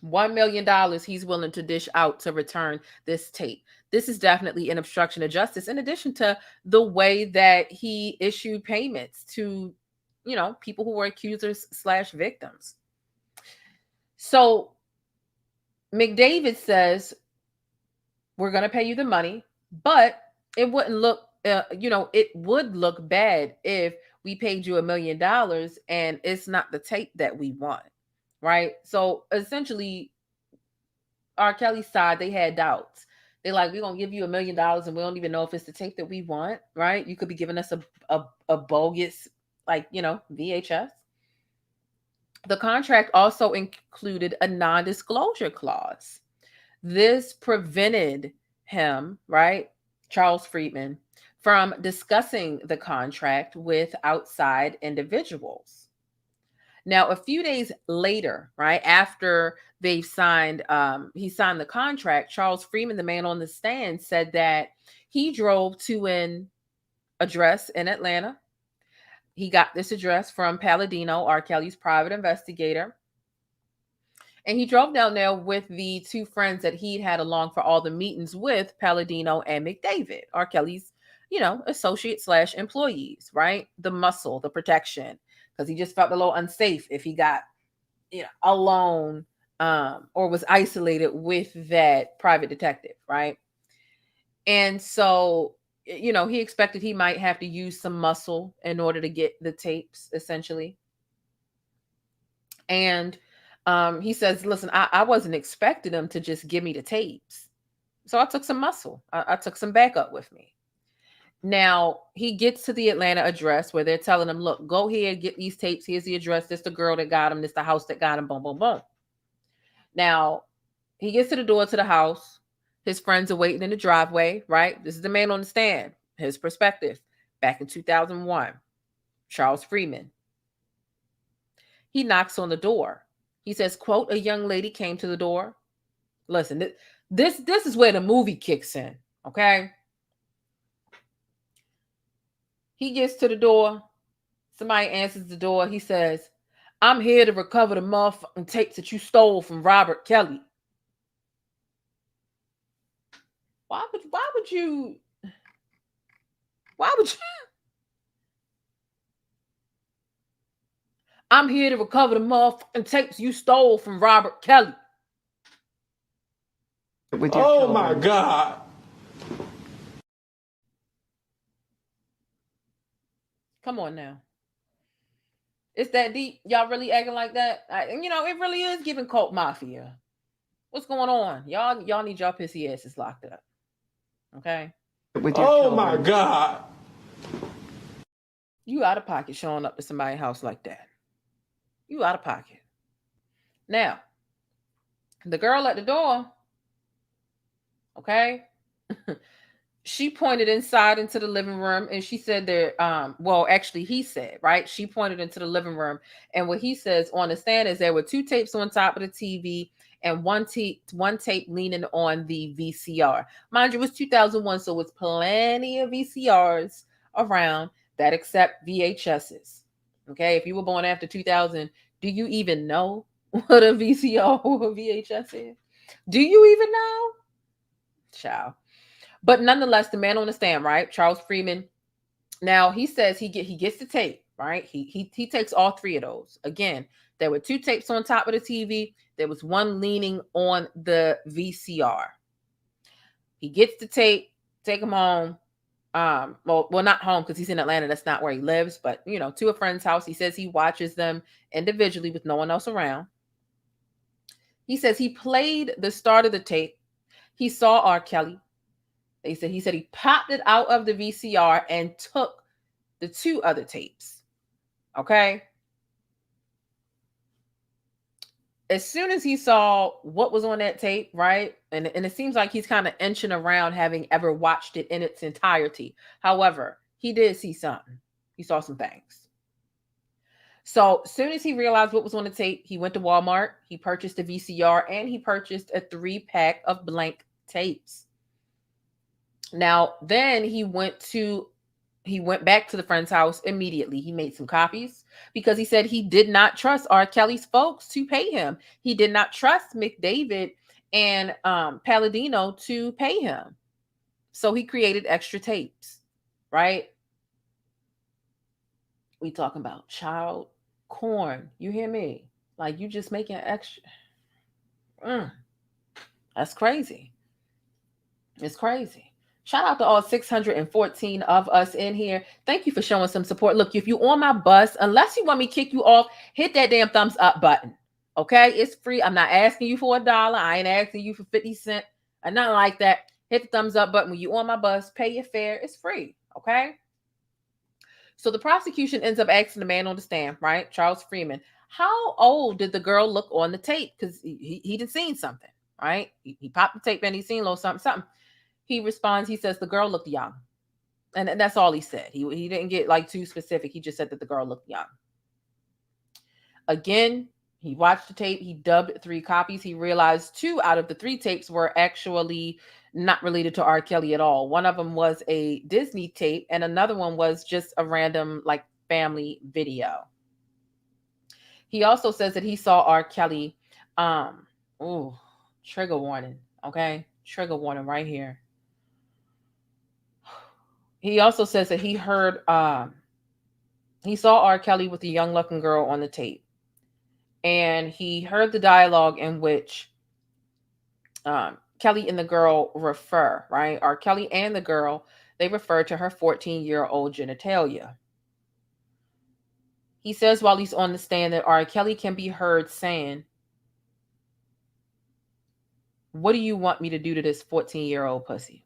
$1 million he's willing to dish out to return this tape. This is definitely an obstruction of justice, in addition to the way that he issued payments to, you know, people who were accusers / victims. So McDavid says, we're going to pay you the money, but it wouldn't look, it would look bad if we paid you $1 million and it's not the tape that we want. Right. So essentially, R. Kelly's side, they had doubts. They're like, we're going to give you $1 million and we don't even know if it's the tape that we want. Right. You could be giving us a bogus, VHS. The contract also included a non-disclosure clause. This prevented him, right, Charles Freeman, from discussing the contract with outside individuals. Now, a few days later, right, after he signed the contract, Charles Freeman, the man on the stand, said that he drove to an address in Atlanta. He got this address from Palladino, R. Kelly's private investigator. And he drove down there with the 2 friends that he'd had along for all the meetings with, Palladino and McDavid, R. Kelly's, associate / employees, right? The muscle, the protection. Because he just felt a little unsafe if he got, alone or was isolated with that private detective, right? And so, he expected he might have to use some muscle in order to get the tapes, essentially. And he says, listen, I wasn't expecting him to just give me the tapes. So I took some muscle. I took some backup with me. Now, he gets to the Atlanta address where they're telling him, look, go here, get these tapes. Here's the address. This the girl that got him. This the house that got him. Boom, boom, boom. Now, he gets to the door to the house. His friends are waiting in the driveway, right? This is the man on the stand. His perspective. Back in 2001, Charles Freeman. He knocks on the door. He says, quote, a young lady came to the door. Listen, this is where the movie kicks in, okay? He gets to the door. Somebody answers the door. He says, I'm here to recover the motherfucking tapes that you stole from Robert Kelly. Why would you? I'm here to recover the motherfucking tapes you stole from Robert Kelly. Oh my God. Come on now. It's that deep. Y'all really acting like that? It really is giving cult mafia. What's going on? Y'all need y'all pissy asses locked up. Okay? Oh my God. You out of pocket showing up to somebody's house like that. You out of pocket. Now, the girl at the door, okay? She pointed inside into the living room and she said there, he said, right? She pointed into the living room. And what he says on the stand is there were 2 tapes on top of the TV and one tape leaning on the VCR. Mind you, it was 2001, so it's plenty of VCRs around that accept VHSs. Okay, if you were born after 2000, do you even know what a VCR or a VHS is? Do you even know? Child. But nonetheless, the man on the stand, right? Charles Freeman. Now he says he gets the tape, right? He takes all three of those. Again, there were two tapes on top of the TV. There was one leaning on the VCR. He gets the tape, take him home. Well, not home because he's in Atlanta. That's not where he lives, but to a friend's house. He says he watches them individually with no one else around. He says he played the start of the tape. He saw R. Kelly. He said he popped it out of the VCR and took the two other tapes. Okay. As soon as he saw what was on that tape, right? And it seems like he's kind of inching around having ever watched it in its entirety. However, he did see something. He saw some things. So as soon as he realized what was on the tape, he went to Walmart, he purchased a VCR, and he purchased a 3-pack of blank tapes. Now, then he went back to the friend's house immediately. He made some copies because he said he did not trust R. Kelly's folks to pay him. He did not trust McDavid and Palladino to pay him. So he created extra tapes, right? We talking about child corn. You hear me? Like, you just making extra. That's crazy. It's crazy. Shout out to all 614 of us in here. Thank you for showing some support. Look, if you're on my bus, unless you want me to kick you off, hit that damn thumbs up button. Okay? It's free. I'm not asking you for $1. I ain't asking you for 50 cents or nothing like that. Hit the thumbs up button when you're on my bus. Pay your fare. It's free. Okay? So the prosecution ends up asking the man on the stand, right? Charles Freeman, how old did the girl look on the tape? Because he did seen something, right? He popped the tape and he seen a little something. He responds, he says the girl looked young. And that's all he said. He didn't get like too specific. He just said that the girl looked young. Again, he watched the tape. He dubbed 3 copies. He realized 2 out of the 3 tapes were actually not related to R. Kelly at all. One of them was a Disney tape and another one was just a random like family video. He also says that he saw R. Kelly. Trigger warning. Okay. Trigger warning right here. He also says that he heard, he saw R. Kelly with a young looking girl on the tape. And he heard the dialogue in which Kelly and the girl refer, right? R. Kelly and the girl, they refer to her 14-year-old genitalia. He says while he's on the stand that R. Kelly can be heard saying, "What do you want me to do to this 14-year-old pussy?"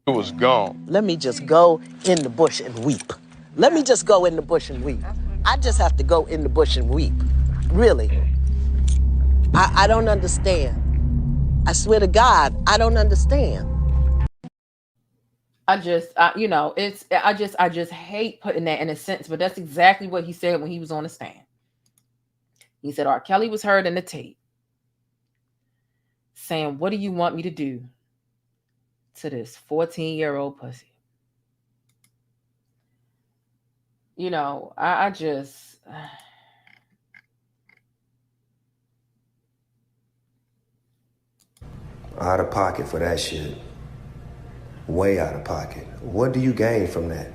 It was gone. Let me just go in the bush and weep. Let me just go in the bush and weep. I just have to go in the bush and weep. Really. I don't understand. I swear to God, I don't understand. I just hate putting that in a sentence, but that's exactly what he said when he was on the stand. He said R. Kelly was heard in the tape saying, "What do you want me to do to this 14-year-old pussy?" I just... Out of pocket for that shit. Way out of pocket. What do you gain from that?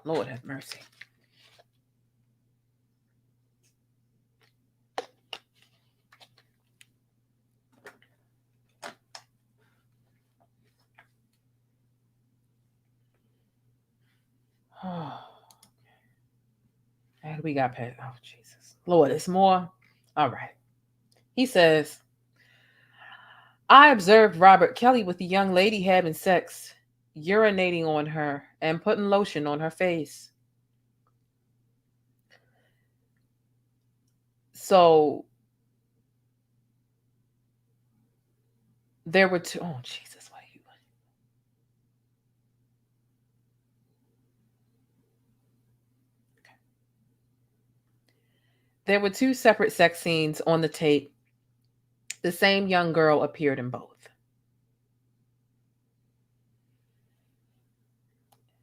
Lord have mercy. Oh, and we got past. Oh, Jesus. Lord, it's more. All right. He says, "I observed Robert Kelly with the young lady having sex, urinating on her and putting lotion on her face." So there were 2. Oh, Jesus. What are you? Okay. There were 2 separate sex scenes on the tape. The same young girl appeared in both.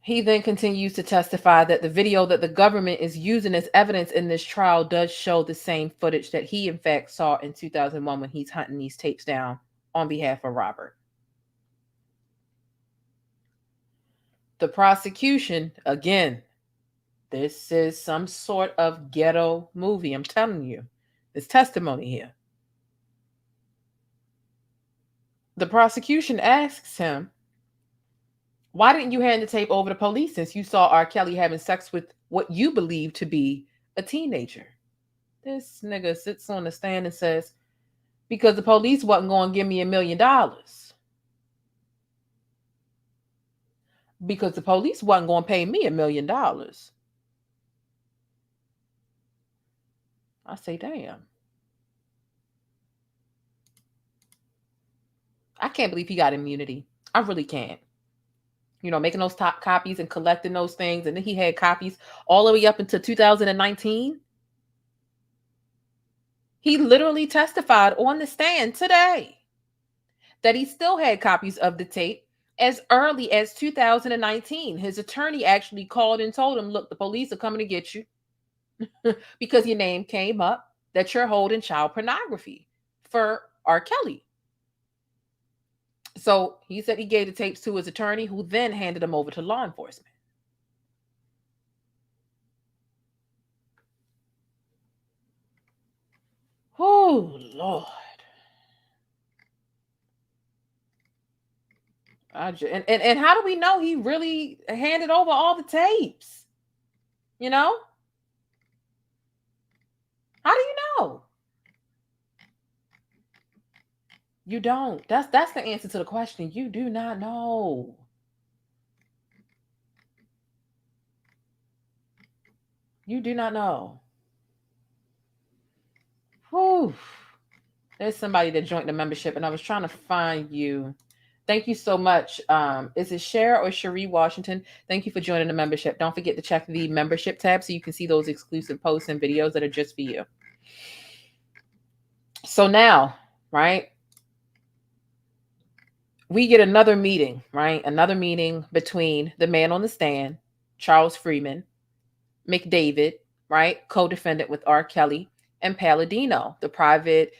He then continues to testify that the video that the government is using as evidence in this trial does show the same footage that he, in fact, saw in 2001 when he's hunting these tapes down on behalf of Robert. The prosecution, again, this is some sort of ghetto movie. I'm telling you, there's testimony here. The prosecution asks him, why didn't you hand the tape over to police since you saw R. Kelly having sex with what you believe to be a teenager? This nigga sits on the stand and says, because the police wasn't going to give me $1 million. Because the police wasn't going to pay me $1 million. I say, damn. I can't believe he got immunity. I really can't. You know, making those top copies and collecting those things. And then he had copies all the way up until 2019. He literally testified on the stand today that he still had copies of the tape as early as 2019. His attorney actually called and told him, look, the police are coming to get you because your name came up that you're holding child pornography for R. Kelly. So he said he gave the tapes to his attorney, who then handed them over to law enforcement. Oh, Lord. And how do we know he really handed over all the tapes? You know? How do you know? You don't. That's the answer to the question. You do not know. You do not know. Whew. There's somebody that joined the membership, and I was trying to find you. Thank you so much. Is it Cher or Cherie Washington? Thank you for joining the membership. Don't forget to check the membership tab so you can see those exclusive posts and videos that are just for you. So now, right? We get another meeting, right? Another meeting between the man on the stand, Charles Freeman, McDavid, right? Co-defendant with R. Kelly, and Palladino, the private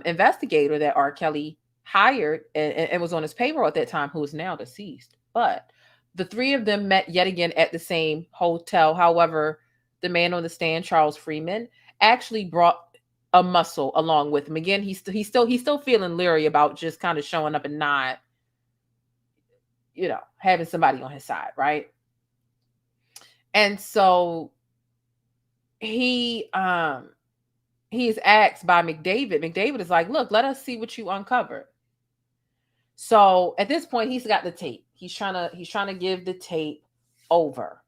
investigator that R. Kelly hired and was on his payroll at that time, who is now deceased. But the three of them met yet again at the same hotel. However, the man on the stand, Charles Freeman, actually brought a muscle along with him. Again, he's still feeling leery about just kind of showing up and not, you know, having somebody on his side, right? And so he is asked by McDavid. McDavid is like, look, let us see what you uncovered. So at this point, he's got the tape. He's trying to give the tape over.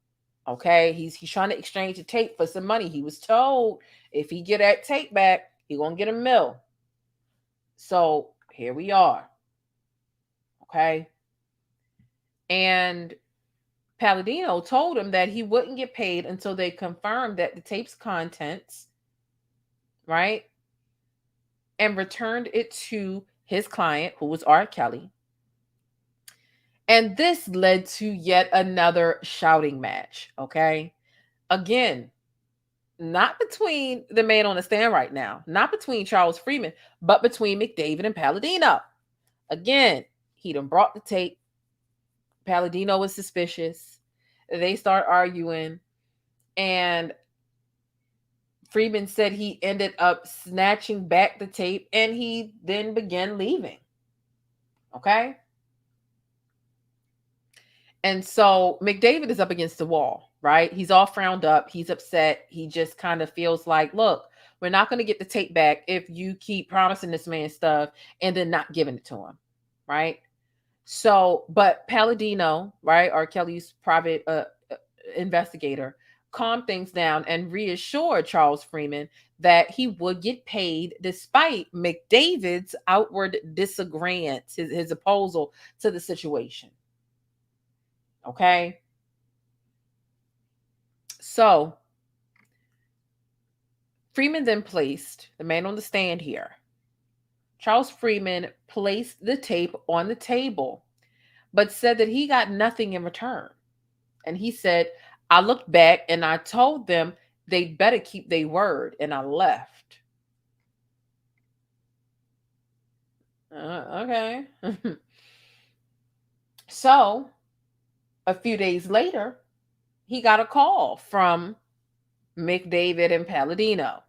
Okay, he's trying to exchange the tape for some money. He was told if he get that tape back, he gonna get $1 million. So here we are. Okay, and Palladino told him that he wouldn't get paid until they confirmed that the tape's contents, right, and returned it to his client, who was R. Kelly. And this led to yet another shouting match, okay? Again, not between the man on the stand right now, not between Charles Freeman, but between McDavid and Palladino. Again, he done brought the tape. Palladino was suspicious. They start arguing, and Freeman said he ended up snatching back the tape, and he then began leaving. Okay? And so McDavid is up against the wall, right? He's all frowned up. He's upset. He just kind of feels like, look, we're not going to get the tape back if you keep promising this man stuff and then not giving it to him, right? So, but Palladino, right, R. Kelly's private investigator, calmed things down and reassured Charles Freeman that he would get paid despite McDavid's outward disagreement, his opposal to the situation. Okay. So Freeman then placed the man on the stand here. Charles Freeman placed the tape on the table, but said that he got nothing in return. And he said, I looked back and I told them they'd better keep their word, and I left. Okay. So a few days later, he got a call from McDavid and Palladino,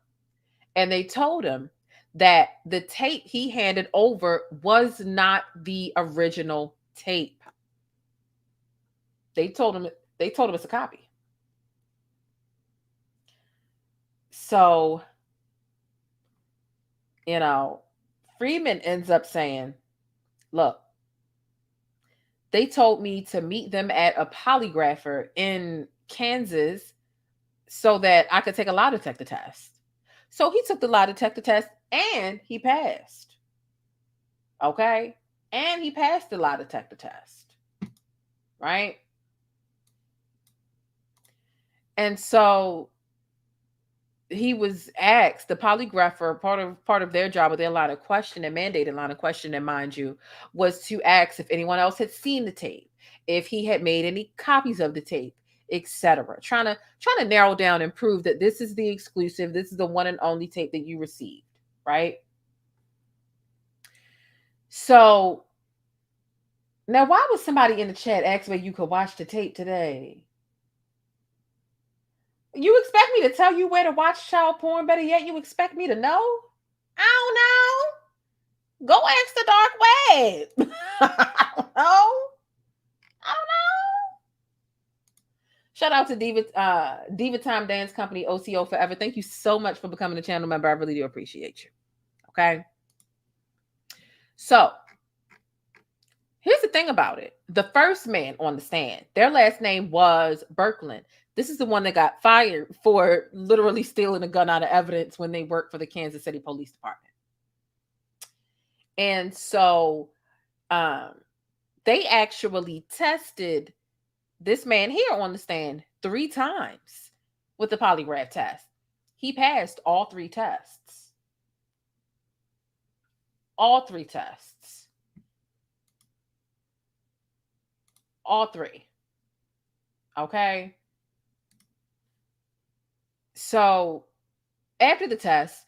and they told him that the tape he handed over was not the original tape. They told him it's a copy. So, Freeman ends up saying, look, they told me to meet them at a polygrapher in Kansas so that I could take a lie detector test. So he took the lie detector test and he passed. Okay? And he passed the lie detector test. Right? And so he was asked, the polygrapher, part of their job, or their line of questioning, mandated line of questioning, mind you, was to ask if anyone else had seen the tape, if he had made any copies of the tape, etc. Trying to narrow down and prove that this is the exclusive, this is the one and only tape that you received, right? So now, why would somebody in the chat ask where you could watch the tape today? You expect me to tell you where to watch child porn? Better yet, you expect me to know? I don't know. Go ask the dark web. I don't know. Shout out to Diva Time Dance Company, OCO Forever. Thank you so much for becoming a channel member. I really do appreciate you. Okay. So here's the thing about it. The first man on the stand, their last name was Birkeland. This is the one that got fired for literally stealing a gun out of evidence when they worked for the Kansas City Police Department. And so they actually tested this man here on the stand 3 times with the polygraph test. He passed all 3 tests. All 3 tests. All 3. Okay. So after the test,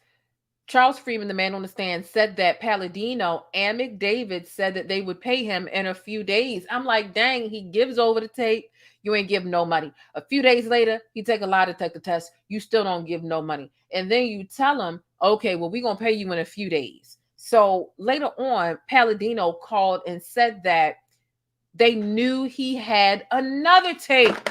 Charles Freeman, the man on the stand, said that Palladino and McDavid said that they would pay him in a few days. I'm like, dang, he gives over the tape. You ain't give no money. A few days later, he take a lie detector test. You still don't give no money. And then you tell him, okay, well, we're going to pay you in a few days. So later on, Palladino called and said that they knew he had another tape.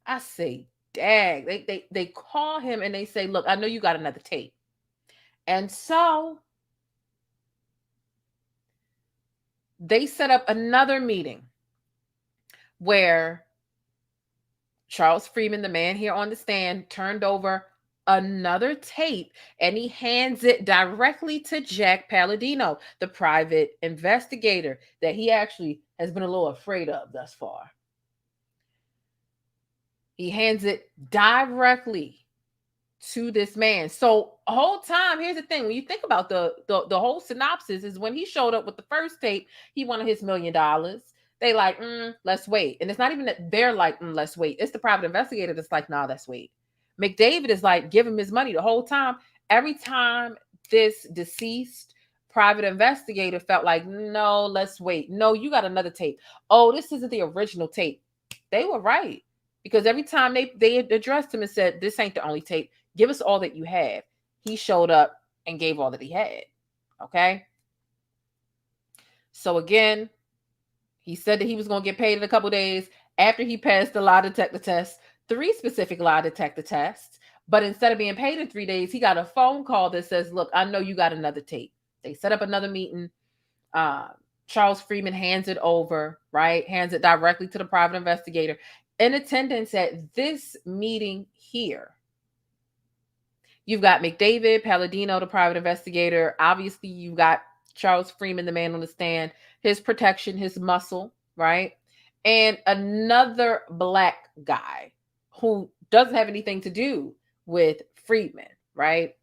I say, dang, they call him and they say, look, I know you got another tape. And so they set up another meeting where Charles Freeman, the man here on the stand, turned over another tape and he hands it directly to Jack Palladino, the private investigator that he actually has been a little afraid of thus far. He hands it directly to this man. So the whole time, here's the thing. When you think about the whole synopsis is when he showed up with the first tape, he wanted his $1 million. They like, let's wait. And it's not even that they're like, let's wait. It's the private investigator that's like, nah, let's wait. McDavid is like, give him his money the whole time. Every time this deceased private investigator felt like, no, let's wait. No, you got another tape. Oh, this isn't the original tape. They were right. Because every time they addressed him and said, this ain't the only tape. Give us all that you have. He showed up and gave all that he had. Okay? So again, he said that he was going to get paid in a couple days after he passed the lie detector test, 3 specific lie detector tests. But instead of being paid in 3 days, he got a phone call that says, look, I know you got another tape. They set up another meeting. Charles Freeman hands it over, right? Hands it directly to the private investigator. In attendance at this meeting here, you've got McDavid, Palladino, the private investigator. Obviously, you got Charles Freeman, the man on the stand, his protection, his muscle, right? And another black guy who doesn't have anything to do with Freeman, right?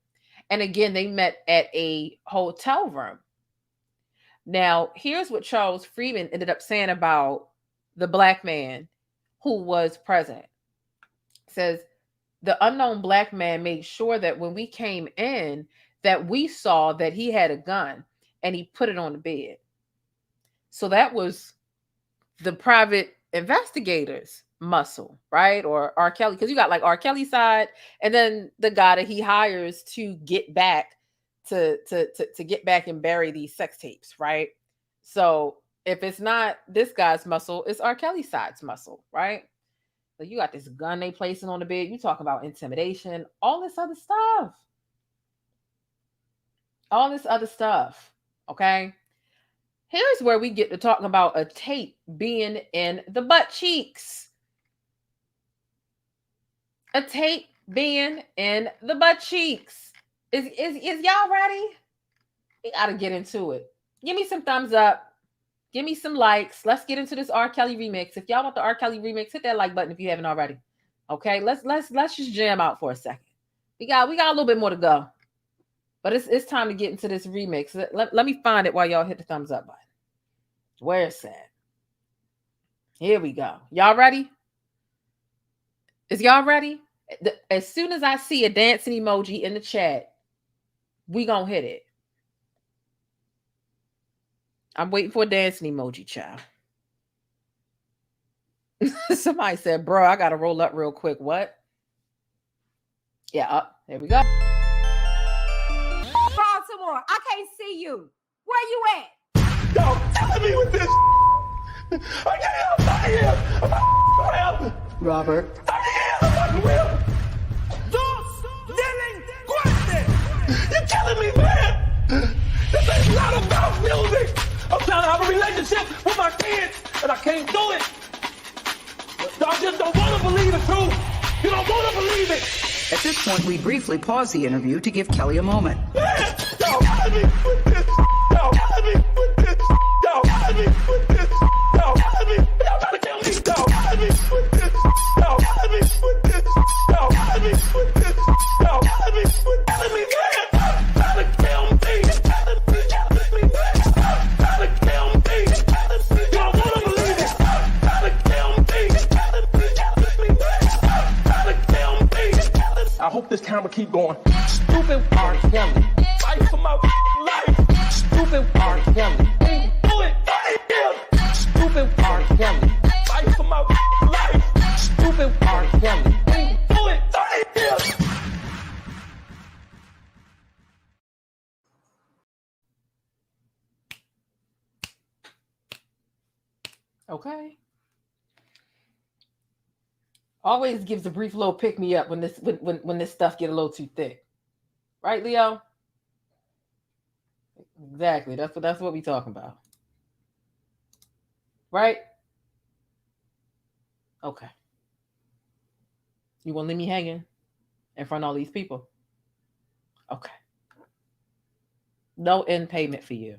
And again, they met at a hotel room. Now, here's what Charles Freeman ended up saying about the black man who was present. It says, the unknown black man made sure that when we came in, that we saw that he had a gun and he put it on the bed. So that was the private investigators muscle, right? Or R. Kelly, because you got like R. Kelly's side, and then the guy that he hires to get back to get back and bury these sex tapes, right? So if it's not this guy's muscle, it's R. Kelly's side's muscle, right? So you got this gun they placing on the bed. You talk about intimidation, all this other stuff. All this other stuff. Okay. Here's where we get to talking about a tape being in the butt cheeks. A tape being in the butt cheeks. Is y'all ready? We gotta get into it. Give me some thumbs up. Give me some likes. Let's get into this R. Kelly remix. If y'all want the R. Kelly remix, hit that like button if you haven't already. Okay, let's just jam out for a second. We got a little bit more to go. But it's time to get into this remix. Let me find it while y'all hit the thumbs up button. Where it's at. Here we go. Y'all ready? Is y'all ready? As soon as I see a dancing emoji in the chat, we gonna hit it. I'm waiting for a dancing emoji, child. Somebody said, bro, I gotta roll up real quick. What? Yeah, up. There we go. Baltimore, I can't see you. Where you at? Yo, telling me with this. I can't help here. I'm Robert. I'm real. You're telling me, man. This ain't not about music. I'm trying to have a relationship with my kids, and I can't do it. Y'all just don't want to believe the truth. You don't want to believe it. At this point, we briefly pause the interview to give Kelly a moment. Man, y'all telling me with this. Y'all telling me with this. Y'all telling me with this. Y'all telling me. Y'all trying to kill me. Y'all telling me with this. Y'all telling me with this. Y'all telling me with this. Y'all telling me with telling me, man. Trying to kill me. Telling me, man. Trying to kill me. Y'all want to believe it. Trying to kill me. Telling me, man. Trying to kill me. I hope this camera keep going. Stupid R. Kelly. Fight for my life. Stupid R. Kelly. Do it. Stupid R. Kelly. Fight for my life. Stupid R. Kelly. Do it. Okay. Always gives a brief little pick me up when this stuff get a little too thick. Right, Leo? Exactly. That's what we talking about. Right? Okay. You won't leave me hanging in front of all these people? Okay. No end payment for you.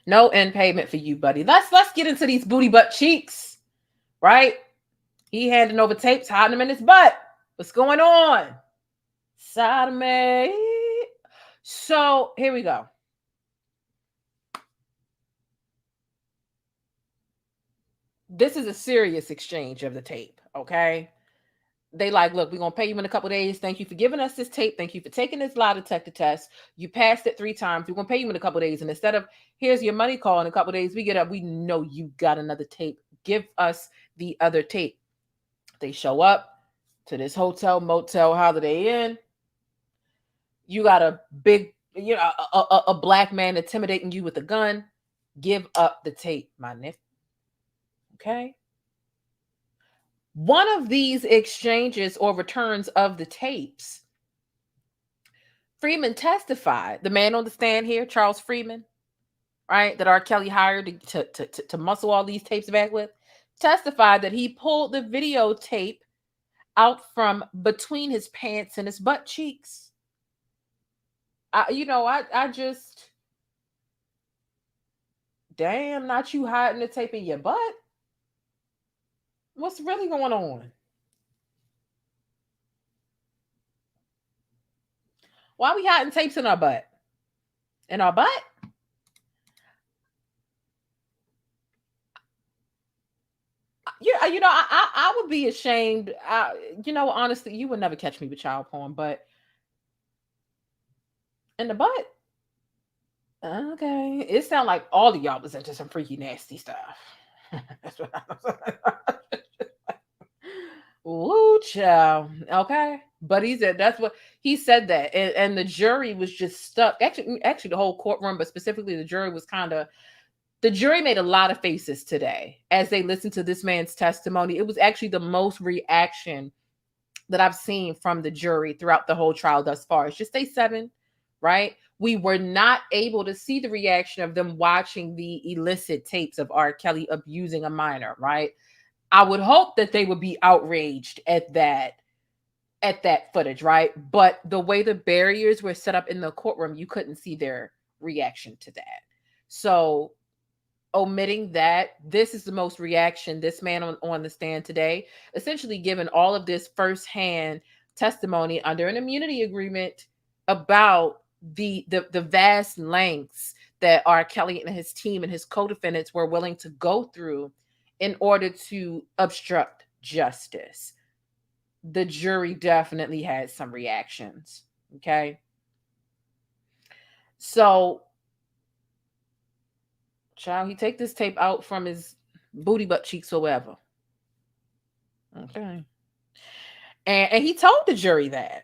No end payment for you, buddy. Let's get into these booty butt cheeks. Right? He handing over tapes, hiding them in his butt. What's going on? Sodomy. So here we go. This is a serious exchange of the tape, okay? They like, look, we're going to pay you in a couple of days. Thank you for giving us this tape. Thank you for taking this lie detector test. You passed it 3 times. We're going to pay you in a couple of days. And instead of, here's your money call in a couple of days, we get up. We know you got another tape. Give us the other tape. They show up to this hotel, motel, Holiday Inn. You got a big, a black man intimidating you with a gun. Give up the tape, my nigga. Okay. One of these exchanges or returns of the tapes, Freeman testified, the man on the stand here, Charles Freeman, right, that R. Kelly hired to muscle all these tapes back with, testified that he pulled the videotape out from between his pants and his butt cheeks. I just, damn, not you hiding the tape in your butt. What's really going on? Why are we hiding tapes in our butt? In our butt? I would be ashamed. Honestly, you would never catch me with child porn, but in the butt. Okay. It sounds like all of y'all was into some freaky, nasty stuff. That's what I was Woo, child. Okay. But he said that's what he said that. And the jury was just stuck. Actually, the whole courtroom, but specifically the jury was the jury made a lot of faces today as they listened to this man's testimony. It was actually the most reaction that I've seen from the jury throughout the whole trial thus far. It's just day 7, right? We were not able to see the reaction of them watching the illicit tapes of R. Kelly abusing a minor, right? I would hope that they would be outraged at that footage, right? But the way the barriers were set up in the courtroom, you couldn't see their reaction to that. So omitting that, this is the most reaction this man on the stand today, essentially given all of this firsthand testimony under an immunity agreement about the vast lengths that R. Kelly and his team and his co-defendants were willing to go through in order to obstruct justice. The jury definitely had some reactions. Okay. So, child, he take this tape out from his booty butt cheeks or whatever. Okay. And he told the jury that.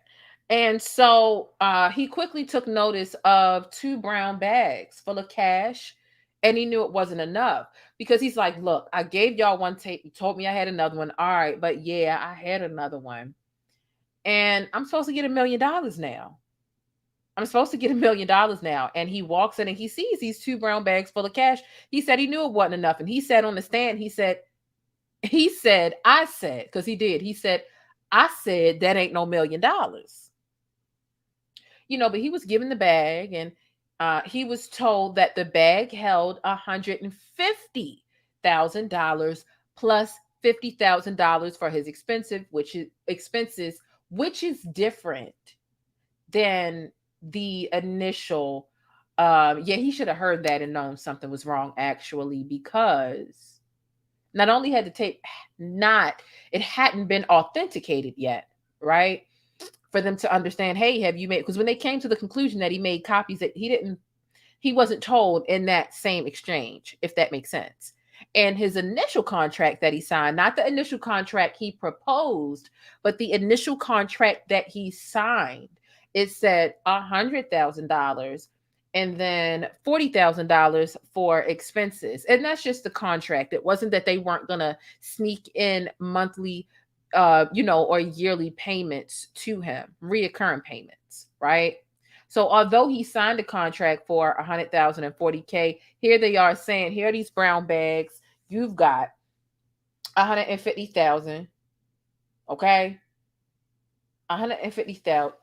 And so he quickly took notice of 2 brown bags full of cash, and he knew it wasn't enough because he's like, look, I gave y'all one tape. You told me I had another one. All right, but yeah, I had another one. And I'm supposed to get $1 million now. I'm supposed to get $1 million now. And he walks in and he sees these 2 brown bags full of cash. He said he knew it wasn't enough. And he said on the stand, he said, I said, because he did. He said, I said that ain't no $1 million. But he was given the bag, and he was told that the bag held $150,000 plus $50,000 for his expenses, which is different than the initial. He should have heard that and known something was wrong, actually, because not only had the tape it hadn't been authenticated yet, right? For them to understand, hey, have you made, because when they came to the conclusion that he made copies, that he wasn't told in that same exchange, if that makes sense. And his initial contract that he signed, not the initial contract he proposed, but the initial contract that he signed, it said $100,000 and then $40,000 for expenses. And that's just the contract. It wasn't that they weren't going to sneak in monthly or yearly payments to him, reoccurring payments, right? So although he signed a contract for $100,000 and $40K, here they are saying, here are these brown bags. You've got $150,000, okay? $150,000.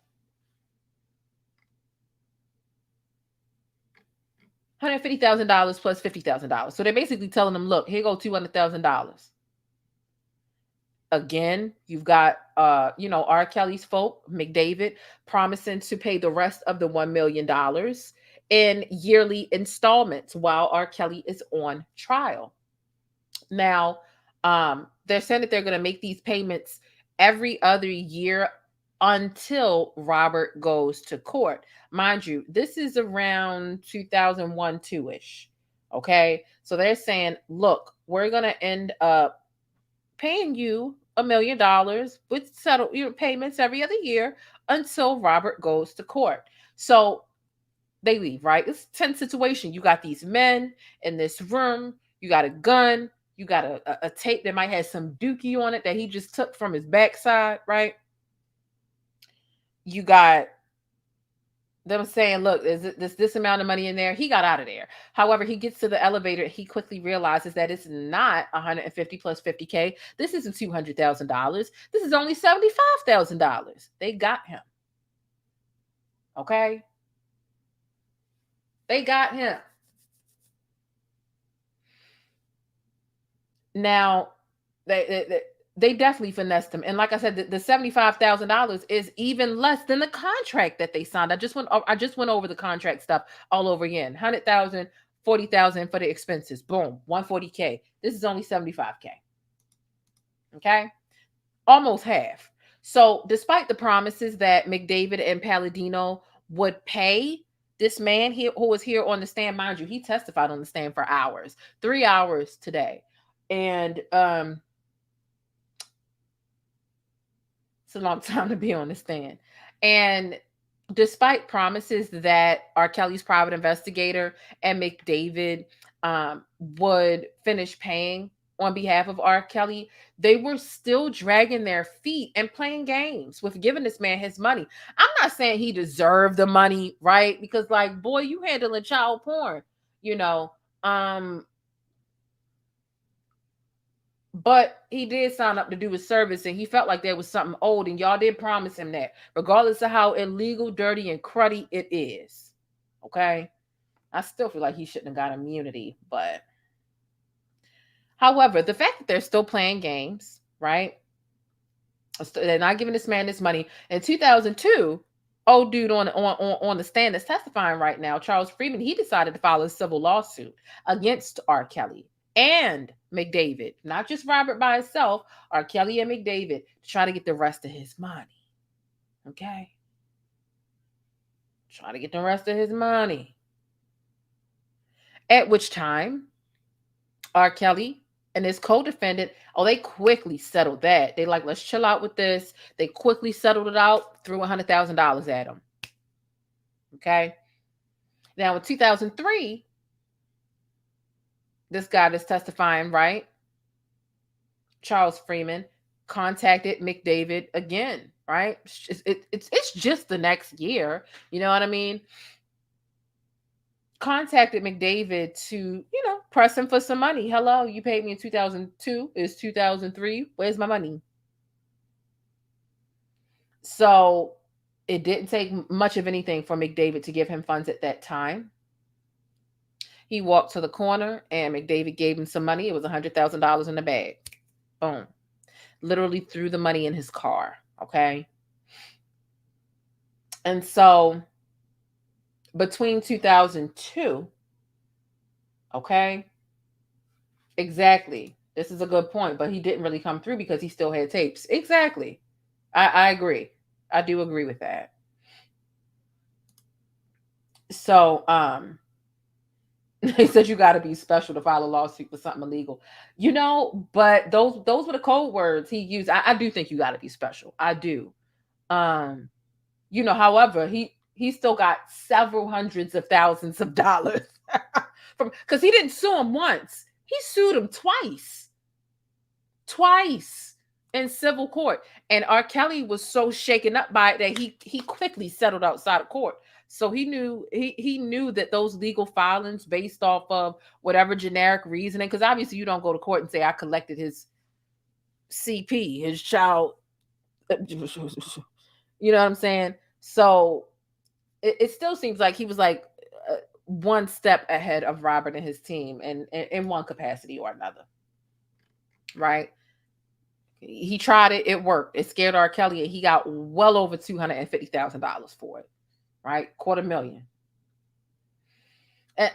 $150,000 plus $50,000. So they're basically telling them, look, here go $200,000. Again, you've got, R. Kelly's folk, McDavid, promising to pay the rest of the $1 million in yearly installments while R. Kelly is on trial. Now, they're saying that they're going to make these payments every other year until Robert goes to court. Mind you, this is around 2001, 2-ish. Okay. So they're saying, look, we're going to end up paying you $1 million with settled payments every other year until Robert goes to court. So they leave, right? It's a tense situation. You got these men in this room. You got a gun. You got a tape that might have some dookie on it that he just took from his backside, right? You got them saying, look, there's this amount of money in there. He got out of there. However, he gets to the elevator. He quickly realizes that it's not $150 plus $50K. This isn't $200,000. This is only $75,000. They got him. Okay? They got him. Now, they definitely finessed him. And like I said, the $75,000 is even less than the contract that they signed. I just went over the contract stuff all over again. $100,000, $40,000 for the expenses. Boom, $140K. This is only $75K. Okay. Almost half. So despite the promises that McDavid and Palladino would pay this man here who was here on the stand, mind you, he testified on the stand for hours, 3 hours today. And it's a long time to be on the stand. And despite promises that R. Kelly's private investigator and McDavid would finish paying on behalf of R. Kelly, they were still dragging their feet and playing games with giving this man his money. I'm not saying he deserved the money, right? Because, like, boy, you handling child porn, you know. But he did sign up to do his service, and he felt like there was something owed, and y'all did promise him that, regardless of how illegal, dirty, and cruddy it is. Okay? I still feel like he shouldn't have got immunity, but however, the fact that they're still playing games, right? They're not giving this man this money. In 2002, old dude on the stand that's testifying right now, Charles Freeman, he decided to file a civil lawsuit against R. Kelly and McDavid, not just Robert by himself, R. Kelly and McDavid, to try to get the rest of his money. Okay? Try to get the rest of his money. At which time, R. Kelly and his co-defendant, they quickly settled that. They like, let's chill out with this. They quickly settled it out, threw $100,000 at him. Okay? Now, in 2003, this guy that's testifying, right? Charles Freeman contacted McDavid again, right? It's just the next year. You know what I mean? Contacted McDavid to, press him for some money. Hello, you paid me in 2002. It's 2003. Where's my money? So it didn't take much of anything for McDavid to give him funds at that time. He walked to the corner and McDavid gave him some money. It was $100,000 in the bag. Boom. Literally threw the money in his car. Okay. And so between 2002, okay, exactly. This is a good point, but he didn't really come through because he still had tapes. Exactly. I agree. I do agree with that. So, he said you got to be special to file a lawsuit for something illegal, but those were the code words he used. I do think you got to be special. I do. However, he still got several hundreds of thousands of dollars because he didn't sue him once. He sued him twice in civil court. And R. Kelly was so shaken up by it that he quickly settled outside of court. So he knew that those legal filings based off of whatever generic reasoning, because obviously you don't go to court and say I collected his CP, his child. You know what I'm saying? So it still seems like he was like one step ahead of Robert and his team in one capacity or another. Right? He tried it. It worked. It scared R. Kelly, and he got well over $250,000 for it. Right? $250,000.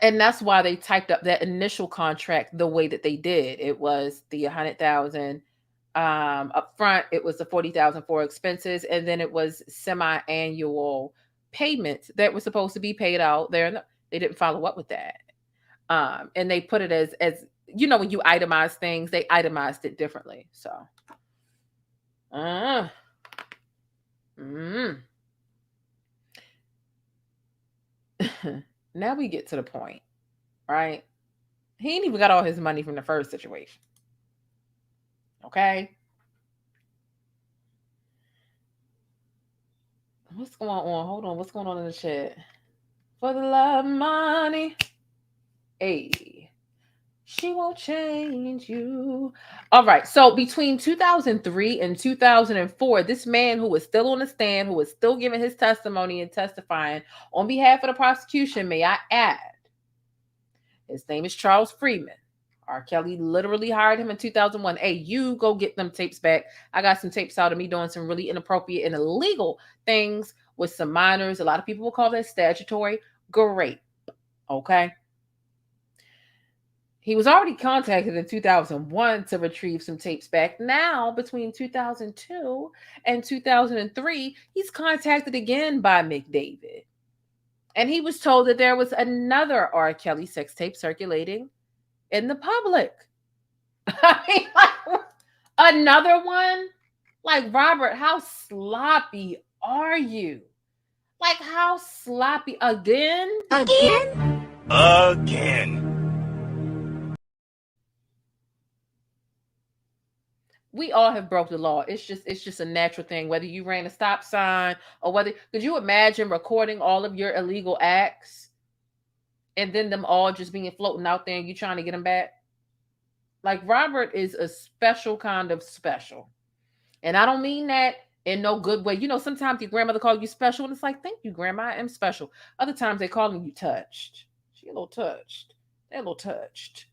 And that's why they typed up that initial contract the way that they did. It was the $100,000 up front. It was the $40,000 for expenses, and then it was semi-annual payments that were supposed to be paid out there. They didn't follow up with that. And they put it as when you itemize things, they itemized it differently. So now we get to the point, right? He ain't even got all his money from the first situation. Okay? What's going on? Hold on. What's going on in the chat? For the love of money. Hey. She won't change you. All right. So between 2003 and 2004, this man who was still on the stand, who was still giving his testimony and testifying on behalf of the prosecution, may I add, his name is Charles Freeman. R. Kelly literally hired him in 2001. Hey, you go get them tapes back. I got some tapes out of me doing some really inappropriate and illegal things with some minors. A lot of people will call that statutory rape. Okay. He was already contacted in 2001 to retrieve some tapes back. Now, between 2002 and 2003, he's contacted again by McDavid. And he was told that there was another R. Kelly sex tape circulating in the public. I mean, like, another one? Like, Robert, how sloppy are you? Like, how sloppy? Again? Again. We all have broke the law. It's just a natural thing. Whether you ran a stop sign or whether, could you imagine recording all of your illegal acts and then them all just being floating out there and you trying to get them back? Like, Robert is a special kind of special. And I don't mean that in no good way. You know, sometimes your grandmother calls you special and it's like, thank you, Grandma, I am special. Other times they calling you touched. She a little touched. They're a little touched.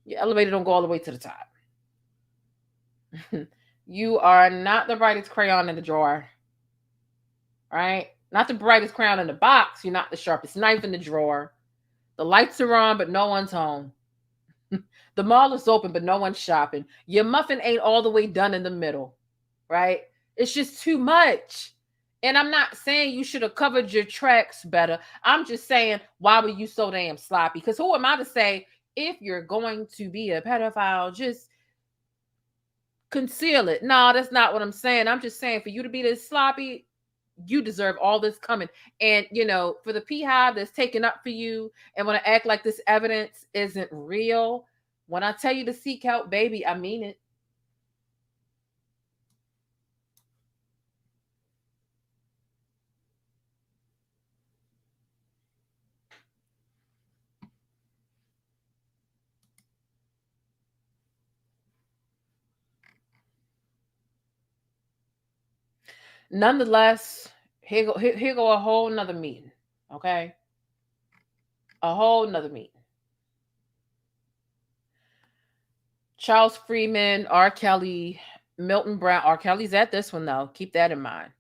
Your elevator don't go all the way to the top. You are not the brightest crayon in the drawer, right? Not the brightest crayon in the box. You're not the sharpest knife in the drawer. The lights are on, but no one's home. The mall is open, but no one's shopping. Your muffin ain't all the way done in the middle, right? It's just too much. And I'm not saying you should have covered your tracks better. I'm just saying, why were you so damn sloppy? Because who am I to say, if you're going to be a pedophile, just conceal it? No, that's not what I'm saying. I'm just saying, for you to be this sloppy, you deserve all this coming. And, you know, for the PeeHive that's taken up for you and want to act like this evidence isn't real, when I tell you to seek help, baby, I mean it. Nonetheless, here go a whole nother meeting, okay? A whole nother meeting. Charles Freeman, R. Kelly, Milton Brown. R. Kelly's at this one, though. Keep that in mind.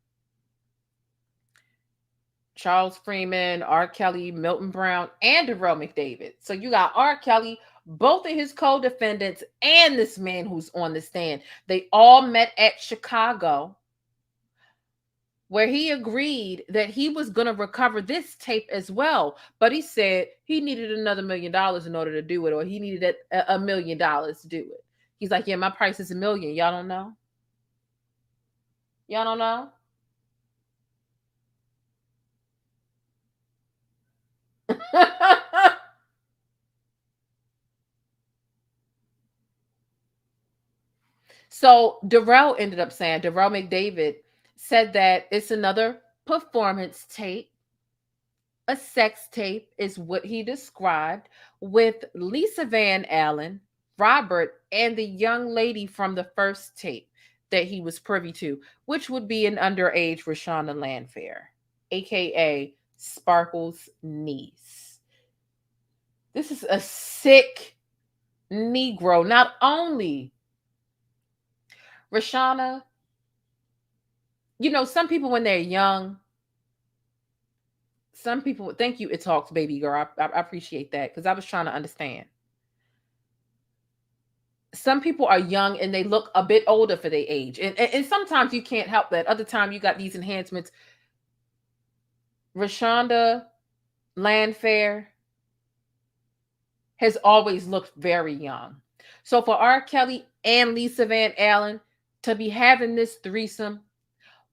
Charles Freeman, R. Kelly, Milton Brown, and Darrell McDavid. So you got R. Kelly, both of his co-defendants, and this man who's on the stand. They all met at Chicago, where he agreed that he was going to recover this tape as well. But he said he needed another $1 million in order to do it, or he needed $1 million to do it. He's like, yeah, my price is $1 million. Y'all don't know? Y'all don't know? So Darrell ended up saying, Darrell McDavid said that it's another performance tape. A sex tape is what he described, with Lisa Van Allen, Robert, and the young lady from the first tape that he was privy to, which would be an underage Reshona Landfair, aka Sparkle's niece. This is a sick Negro. Not only Reshona, you know, some people when they're young, some people, thank you, It Talks, baby girl. I appreciate that, because I was trying to understand. Some people are young and they look a bit older for their age. And sometimes you can't help that. Other time you got these enhancements. Reshona Landfair has always looked very young. So for R. Kelly and Lisa Van Allen to be having this threesome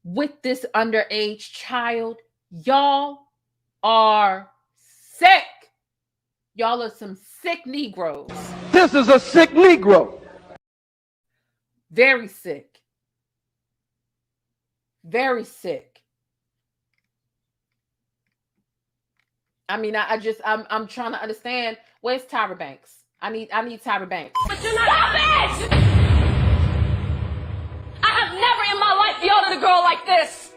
with this underage child, y'all are sick. Y'all are some sick Negroes. This is a sick Negro. Very sick. Very sick. I mean, I'm trying to understand. Where's Tyra Banks? I need Tyra Banks. But you're not. Stop it! I have never in my life yelled at a girl like this.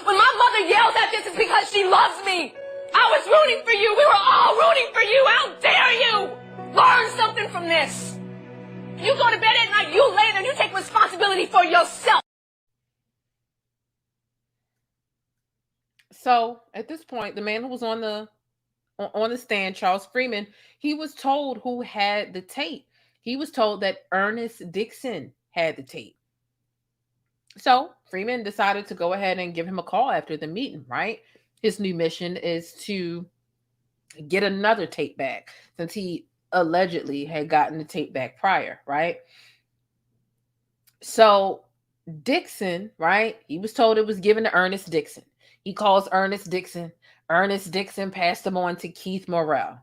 When my mother yells at this, it's because she loves me. I was rooting for you. We were all rooting for you. How dare you? Learn something from this. You go to bed at night, you lay there, and you take responsibility for yourself. So at this point, the man who was on on the stand, Charles Freeman, he was told who had the tape. He was told that Ernest Dixon had the tape. So Freeman decided to go ahead and give him a call after the meeting, right? His new mission is to get another tape back since he allegedly had gotten the tape back prior, right? So Dixon, right? He was told it was given to Ernest Dixon. He calls Ernest Dixon. Ernest Dixon passed him on to Keith Morrell.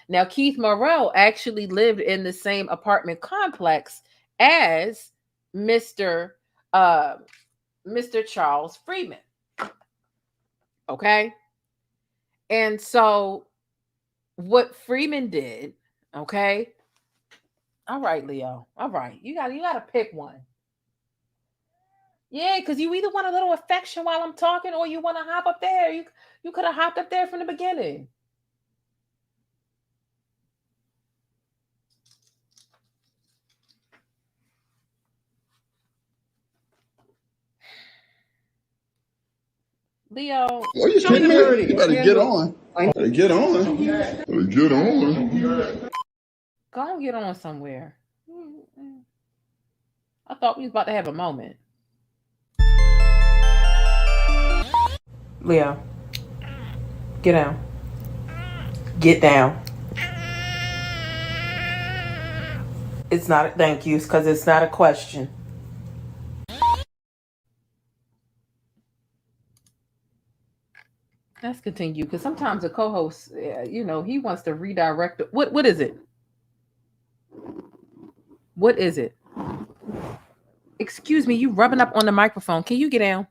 Now, Keith Morrell actually lived in the same apartment complex as Mr. Charles Freeman. Okay. And so what Freeman did, okay. All right, Leo. All right. You gotta pick one. Yeah, because you either want a little affection while I'm talking or you want to hop up there. You could have hopped up there from the beginning. Leo. Well, you kidding me? You better get on. Better get on. Better get on. Go and get on somewhere. I thought we was about to have a moment. Leo. Get down. Get down. It's not a thank you, because it's not a question. Let's continue, because sometimes the co-host, he wants to redirect it. What is it? What is it? Excuse me, you rubbing up on the microphone. Can you get down?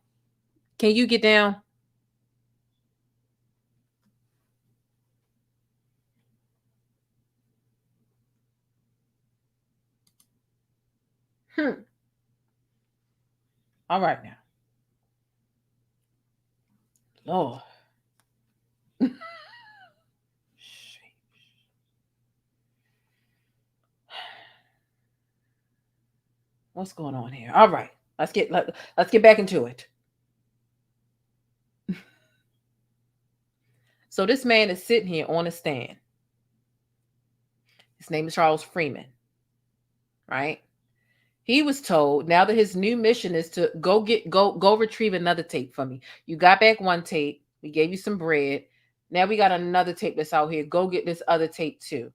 Can you get down? All right now. Lord. What's going on here? All right. Let's get back into it. So this man is sitting here on a stand. His name is Charles Freeman. Right? He was told now that his new mission is to go retrieve another tape for me. You got back one tape. We gave you some bread. Now we got another tape that's out here. Go get this other tape too.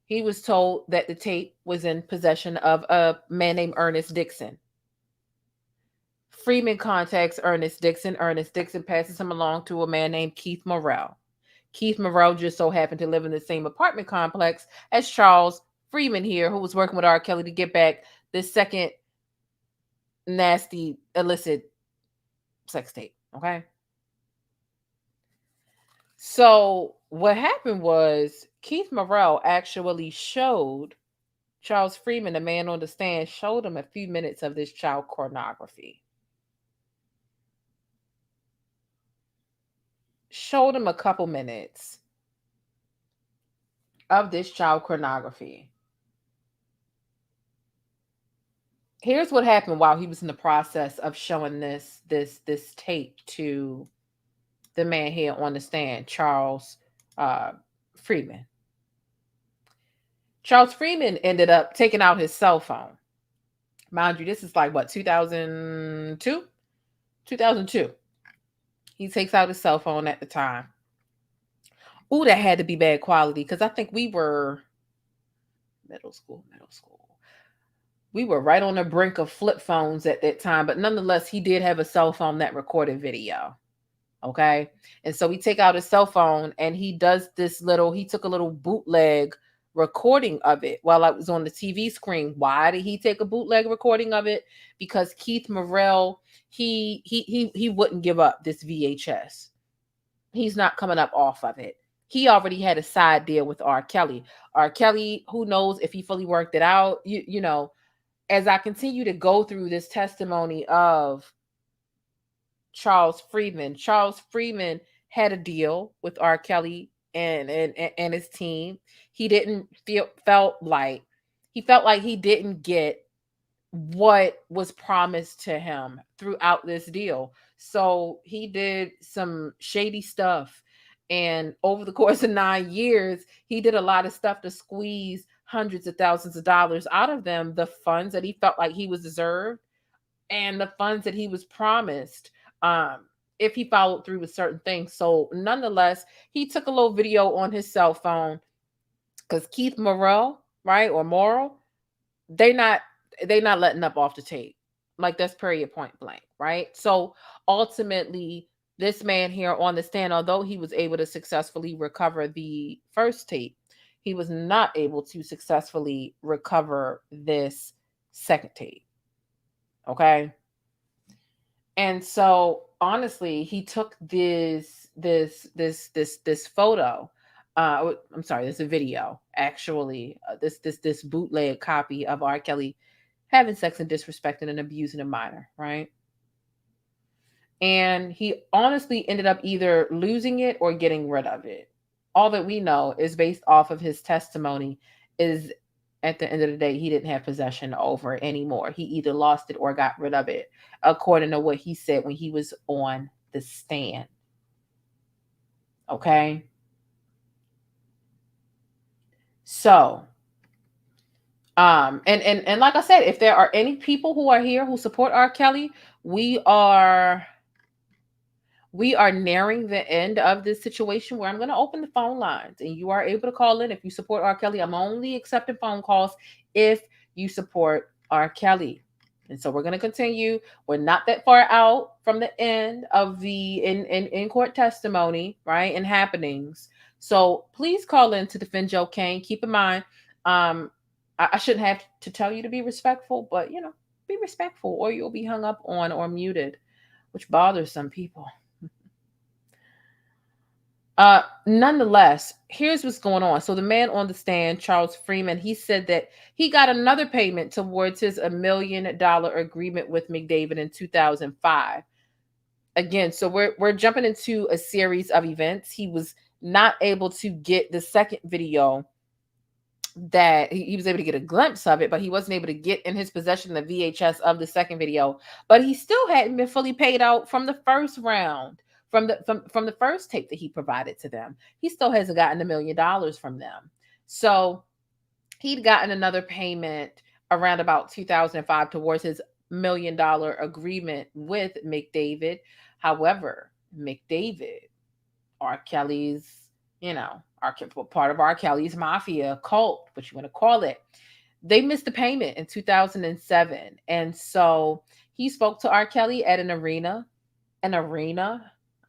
He was told that the tape was in possession of a man named Ernest Dixon. Freeman contacts Ernest Dixon. Ernest Dixon passes him along to a man named Keith Morrell. Keith Morrell just so happened to live in the same apartment complex as Charles Freeman here, who was working with R. Kelly to get back this second nasty, illicit sex tape. Okay. So what happened was Keith Morrell actually showed Charles Freeman, the man on the stand, showed him a few minutes of this child pornography. Showed him a couple minutes of this child pornography. Here's what happened while he was in the process of showing this tape to the man here on the stand, Charles Freeman. Charles Freeman ended up taking out his cell phone. Mind you, this is like what, 2002? 2002. He takes out his cell phone at the time. Ooh, that had to be bad quality because I think we were middle school. We were right on the brink of flip phones at that time, but nonetheless, he did have a cell phone that recorded video. Okay. And so we take out his cell phone and he does he took a little bootleg recording of it while I was on the TV screen. Why did he take a bootleg recording of it? Because Keith Morrell, he wouldn't give up this VHS. He's not coming up off of it. He already had a side deal with R. Kelly. R. Kelly, who knows if he fully worked it out? You know, as I continue to go through this testimony of Charles Freeman had a deal with R. Kelly and his team. He felt like he didn't get what was promised to him throughout this deal. So he did some shady stuff And over the course of 9 years, he did a lot of stuff to squeeze hundreds of thousands of dollars out of them, the funds that he felt like he was deserved and the funds that he was promised if he followed through with certain things. So nonetheless, he took a little video on his cell phone because Keith Morrell, right, or Morrell, they not letting up off the tape. Like, that's period, point blank, right? So ultimately, this man here on the stand, although he was able to successfully recover the first tape, he was not able to successfully recover this second tape. Okay. And so honestly, he took this photo. I'm sorry, there's a video actually. This bootleg copy of R. Kelly having sex and disrespecting and abusing a minor, right? And he honestly ended up either losing it or getting rid of it. All that we know is based off of his testimony is at the end of the day, he didn't have possession over it anymore. He either lost it or got rid of it, according to what he said when he was on the stand. Okay. So, and like I said, if there are any people who are here who support R. Kelly, we are nearing the end of this situation where I'm going to open the phone lines and you are able to call in if you support R. Kelly. I'm only accepting phone calls if you support R. Kelly. And so we're going to continue. We're not that far out from the end of the in court testimony, right, and happenings. So please call in to defend Joe Kane. Keep in mind, I shouldn't have to tell you to be respectful, but, you know, be respectful or you'll be hung up on or muted, which bothers some people. Nonetheless, here's what's going on. So the man on the stand, Charles Freeman, he said that he got another payment towards his $1 million agreement with McDavid in 2005. Again, so we're jumping into a series of events. He was not able to get the second video that he was able to get a glimpse of it, but he wasn't able to get in his possession the VHS of the second video. But he still hadn't been fully paid out from the first round. From the first tape that he provided to them. He still hasn't gotten $1 million from them. So he'd gotten another payment around about 2005 towards his $1 million agreement with McDavid. However, McDavid, R. Kelly's, part of R. Kelly's mafia cult, what you want to call it, they missed the payment in 2007. And so he spoke to R. Kelly at an arena.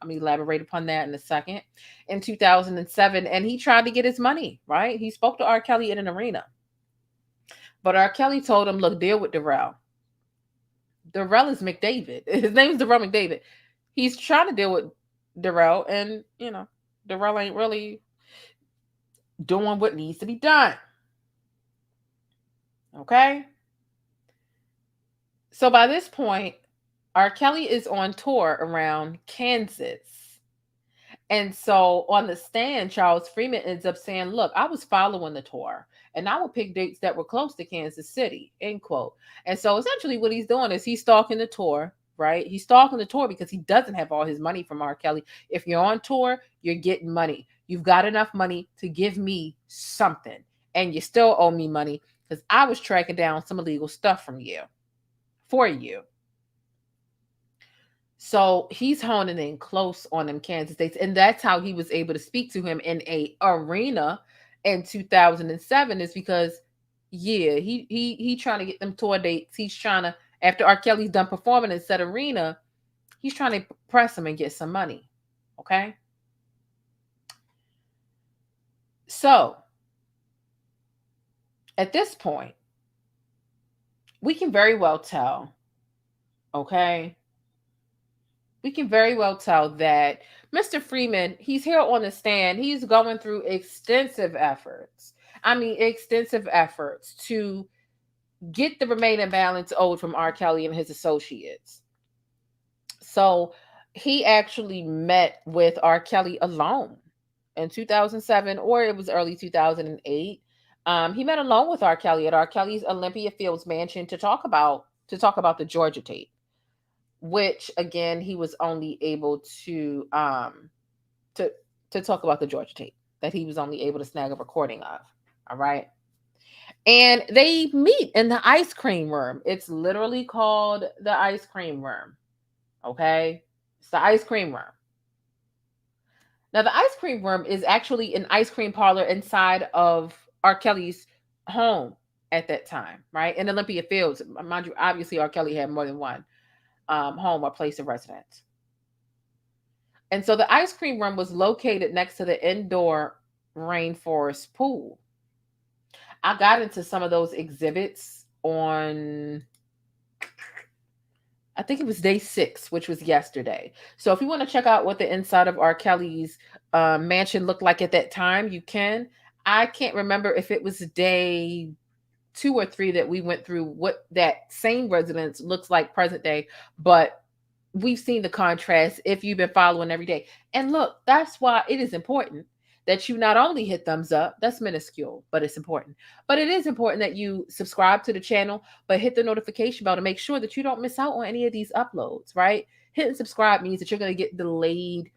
I'm going to elaborate upon that in a second. In 2007, and he tried to get his money, right? He spoke to R. Kelly in an arena. But R. Kelly told him, look, deal with Darrell. Darrell is McDavid. His name is Darrell McDavid. He's trying to deal with Darrell, and, Darrell ain't really doing what needs to be done. Okay? So by this point, R. Kelly is on tour around Kansas. And so on the stand, Charles Freeman ends up saying, look, I was following the tour and I would pick dates that were close to Kansas City, end quote. And so essentially what he's doing is he's stalking the tour, right? He's stalking the tour because he doesn't have all his money from R. Kelly. If you're on tour, you're getting money. You've got enough money to give me something. And you still owe me money because I was tracking down some illegal stuff for you. So he's honing in close on them Kansas dates. And that's how he was able to speak to him in a arena in 2007 is because, he trying to get them tour dates. He's trying to, after R. Kelly's done performing in said arena, he's trying to press him and get some money. Okay. So at this point, we can very well tell, okay, we can very well tell that Mr. Freeman, he's here on the stand. He's going through extensive efforts to get the remaining balance owed from R. Kelly and his associates. So he actually met with R. Kelly alone in 2007, or it was early 2008. He met alone with R. Kelly at R. Kelly's Olympia Fields mansion to talk about the Georgia tape, which again he was only able to to talk about the Georgia tape that he was only able to snag a recording of. All right. And they meet in the ice cream room. It's literally called the ice cream room. Okay. It's the ice cream room. Now, the ice cream room is actually an ice cream parlor inside of R. Kelly's home at that time, right? In Olympia Fields. Mind you, obviously, R. Kelly had more than one home or place of residence. And so the ice cream room was located next to the indoor rainforest pool. I got into some of those exhibits on, I think it was day 6, which was yesterday. So if you want to check out what the inside of R. Kelly's mansion looked like at that time, you can. I can't remember if it was day 2 or 3 that we went through what that same residence looks like present day, but we've seen the contrast if you've been following every day. And look, that's why it is important that you not only hit thumbs up, that's minuscule, but it's important. But it is important that you subscribe to the channel, but hit the notification bell to make sure that you don't miss out on any of these uploads, right? Hitting subscribe means that you're going to get delayed.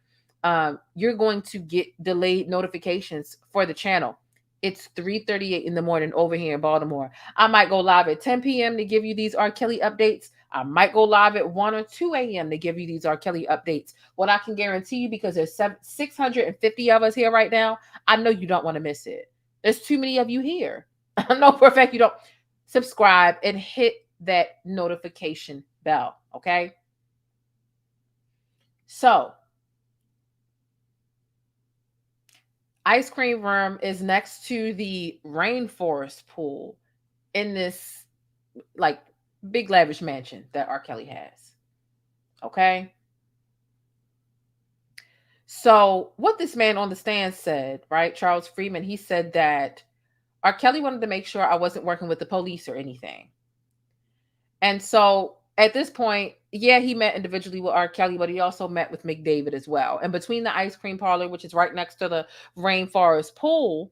You're going to get delayed notifications for the channel. It's 3:38 in the morning over here in Baltimore. I might go live at 10 p.m. to give you these R. Kelly updates. I might go live at 1 or 2 a.m. to give you these R. Kelly updates. What I can guarantee you, because there's 650 of us here right now, I know you don't want to miss it. There's too many of you here. I know for a fact you don't. Subscribe and hit that notification bell, okay? So, ice cream room is next to the rainforest pool in this like big lavish mansion that R. Kelly has. Okay. So what this man on the stand said, right? Charles Freeman, he said that R. Kelly wanted to make sure I wasn't working with the police or anything. And so at this point, yeah, he met individually with R. Kelly, but he also met with McDavid as well. And between the ice cream parlor, which is right next to the rainforest pool,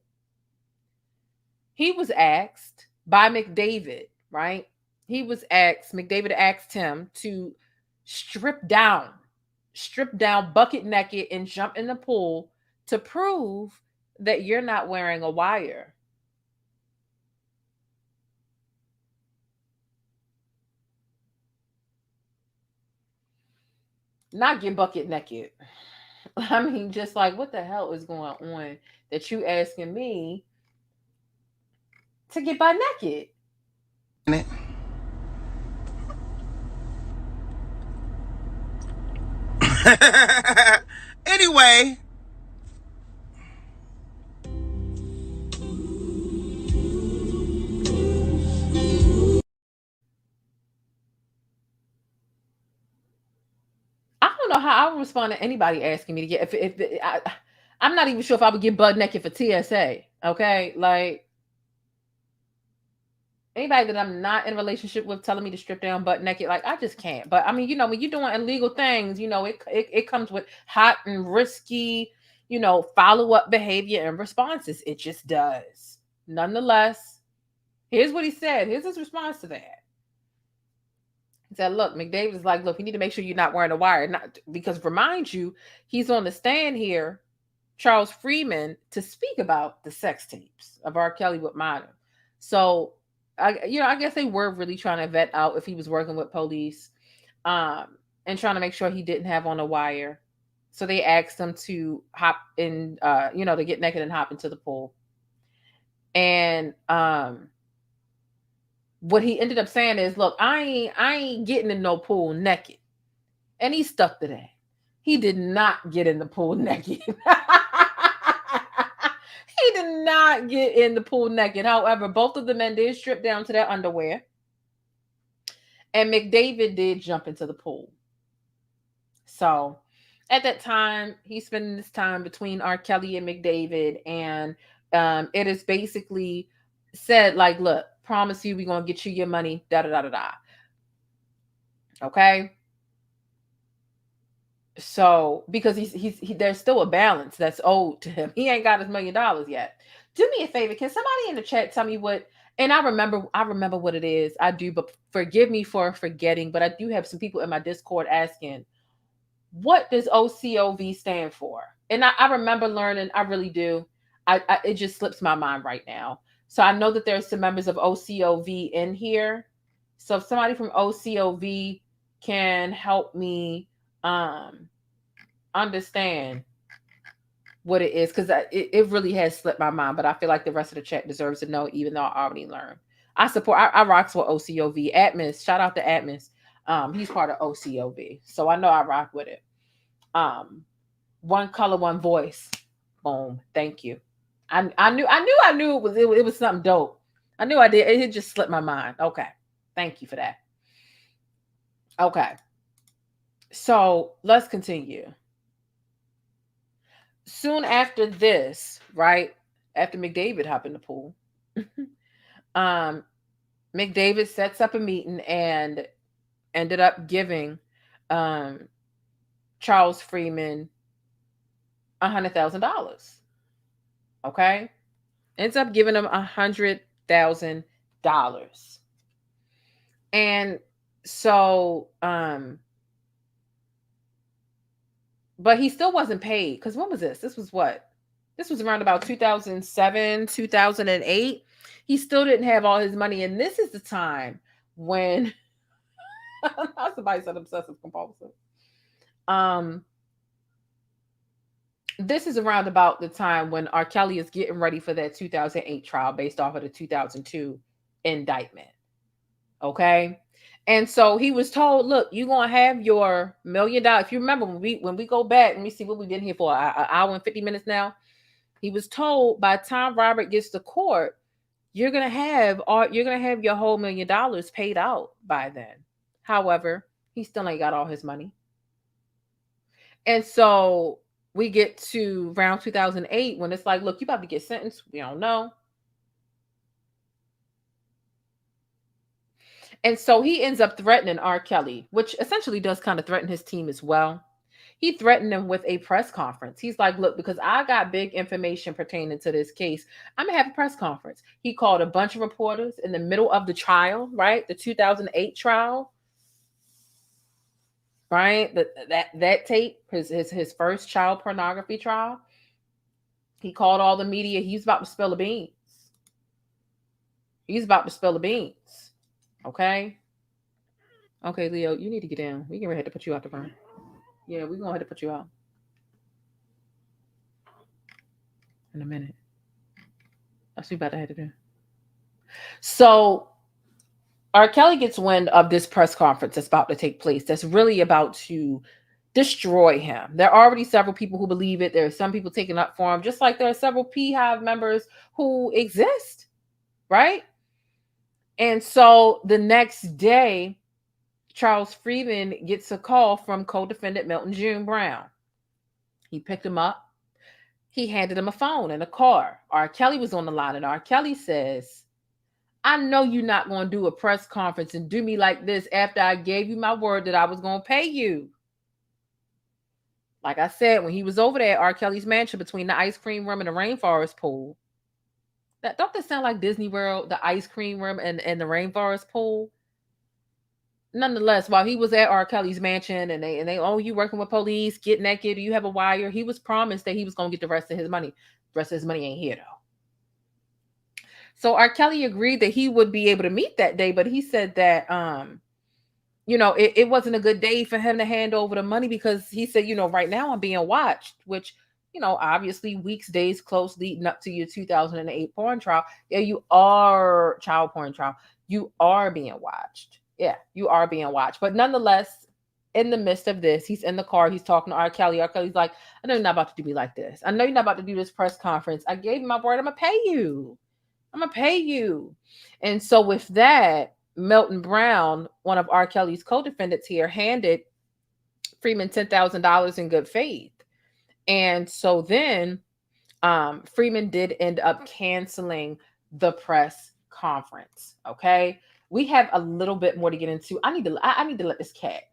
he was asked by McDavid, right? McDavid asked him to strip down bucket naked and jump in the pool to prove that you're not wearing a wire. Not get bucket naked. I mean, just like, what the hell is going on that you asking me to get butt naked? Anyway. I don't know how I would respond to anybody asking me to get, I'm not even sure if I would get butt naked for TSA. Okay. Like, anybody that I'm not in a relationship with telling me to strip down butt naked, like, I just can't. But I mean, you know, when you're doing illegal things, you know, it comes with hot and risky, you know, follow-up behavior and responses. It just does. Nonetheless, here's what he said. Here's his response to that. He said, look, McDavid is like, look, you need to make sure you're not wearing a wire. Not because, remind you, he's on the stand here, Charles Freeman, to speak about the sex tapes of R. Kelly with minor. So, I guess they were really trying to vet out if he was working with police, and trying to make sure he didn't have on a wire. So they asked him to hop in, to get naked and hop into the pool. And what he ended up saying is, look, I ain't getting in no pool naked. And he stuck to that. He did not get in the pool naked. He did not get in the pool naked. However, both of the men did strip down to their underwear. And McDavid did jump into the pool. So at that time, he's spending this time between R. Kelly and McDavid. And it is basically said, like, look, promise you we're going to get you your money, da-da-da-da-da. Okay? So, because there's still a balance that's owed to him. He ain't got his $1 million yet. Do me a favor. Can somebody in the chat tell me what, and I remember what it is. I do, but forgive me for forgetting, but I do have some people in my Discord asking, what does OCOV stand for? and I remember learning, I really do. It just slips my mind right now. So I know that there's some members of OCOV in here. So if somebody from OCOV can help me understand what it is, because it really has slipped my mind, but I feel like the rest of the chat deserves to know, even though I already learned. I rocks with OCOV. Atmos, shout out to Atmos. He's part of OCOV, so I know I rock with it. One color, one voice. Boom. Thank you. I knew it was something dope. I knew I did. It just slipped my mind. Okay. Thank you for that. Okay. So let's continue. Soon after this, right after McDavid hopped in the pool, McDavid sets up a meeting and ended up giving Charles Freeman $100,000. Okay, ends up giving him $100,000, and so but he still wasn't paid, because when was this? This was what? This was around about 2007, 2008. He still didn't have all his money, and this is the time when somebody said obsessive compulsive. This is around about the time when R. Kelly is getting ready for that 2008 trial based off of the 2002 indictment. Okay. And so he was told, look, you're going to have your $1 million. If you remember, when we go back, let me see what we've been here for, an hour and 50 minutes now. He was told by the time Robert gets to court, you're going to have your whole $1 million paid out by then. However, he still ain't got all his money. And so we get to around 2008 when it's like, look, you about to get sentenced. We don't know. And so he ends up threatening R. Kelly, which essentially does kind of threaten his team as well. He threatened them with a press conference. He's like, look, because I got big information pertaining to this case, I'm going to have a press conference. He called a bunch of reporters in the middle of the trial, right? The 2008 trial. Right? That tape, his first child pornography trial. He called all the media. He's about to spill the beans. Okay? Okay, Leo, you need to get down. We're going to have to put you out the room. Yeah, we're going to have to put you out. In a minute. That's what we about to have to do. So R. Kelly gets wind of this press conference that's about to take place that's really about to destroy him. There are already several people who believe it. There are some people taking up for him, just like there are several PeeHive members who exist, right? And so the next day, Charles Freeman gets a call from co-defendant Milton June Brown. He picked him up. He handed him a phone and a car. R. Kelly was on the line, and R. Kelly says, I know you're not going to do a press conference and do me like this after I gave you my word that I was going to pay you. Like I said, when he was over there at R. Kelly's mansion between the ice cream room and the rainforest pool, don't that sound like Disney World, the ice cream room and the rainforest pool? Nonetheless, while he was at R. Kelly's mansion and they, oh, you working with police, get naked, you have a wire, he was promised that he was going to get the rest of his money. The rest of his money ain't here, though. So R. Kelly agreed that he would be able to meet that day, but he said that, it wasn't a good day for him to hand over the money because he said, right now I'm being watched, which, obviously weeks, days close leading up to your 2008 porn trial. Yeah, child porn trial. You are being watched. Yeah, you are being watched. But nonetheless, in the midst of this, he's in the car. He's talking to R. Kelly. R. Kelly's like, I know you're not about to do me like this. I know you're not about to do this press conference. I gave you my word. I'm going to pay you. And so with that, Milton Brown, one of R. Kelly's co-defendants here, handed Freeman $10,000 in good faith. And so then Freeman did end up canceling the press conference. Okay. We have a little bit more to get into. I need to let this cat.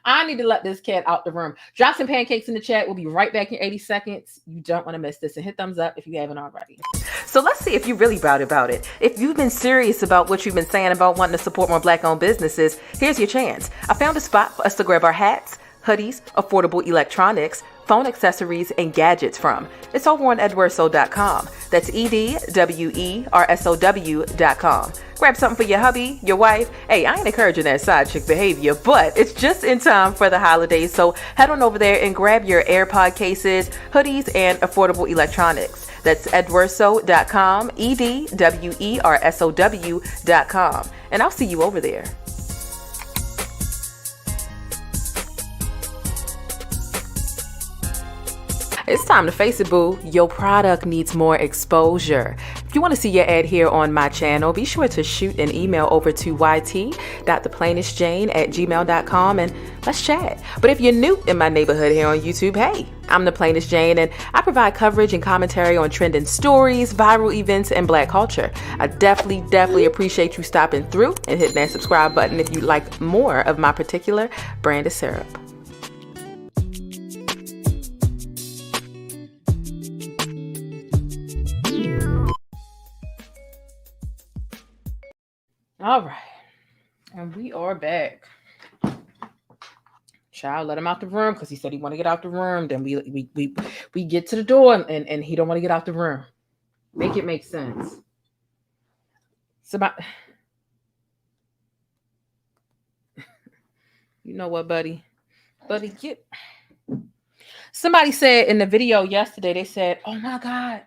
I need to let this cat out the room. Drop some pancakes in the chat. We'll be right back in 80 seconds. You don't want to miss this, and hit thumbs up if you haven't already. So let's see if you're really proud about it. If you've been serious about what you've been saying about wanting to support more Black-owned businesses, here's your chance. I found a spot for us to grab our hats, hoodies, affordable electronics, phone accessories, and gadgets from. It's over on edwerso.com. That's EDWERSOW.com. Grab something for your hubby, your wife. Hey, I ain't encouraging that side chick behavior, but it's just in time for the holidays. So head on over there and grab your AirPod cases, hoodies, and affordable electronics. That's edwerso.com, EDWERSOW.com. And I'll see you over there. It's time to face it, boo. Your product needs more exposure. If you want to see your ad here on my channel, be sure to shoot an email over to yt.theplainestjane@gmail.com and let's chat. But if you're new in my neighborhood here on YouTube, hey, I'm the Plainest Jane, and I provide coverage and commentary on trending stories, viral events, and Black culture. I definitely appreciate you stopping through and hitting that subscribe button if you like more of my particular brand of syrup. All right, and we are back. Child, let him out the room because he said he want to get out the room. Then we get to the door and he don't want to get out the room. Make it make sense. You know what, buddy? Get. Somebody said in the video yesterday, they said, "Oh my God,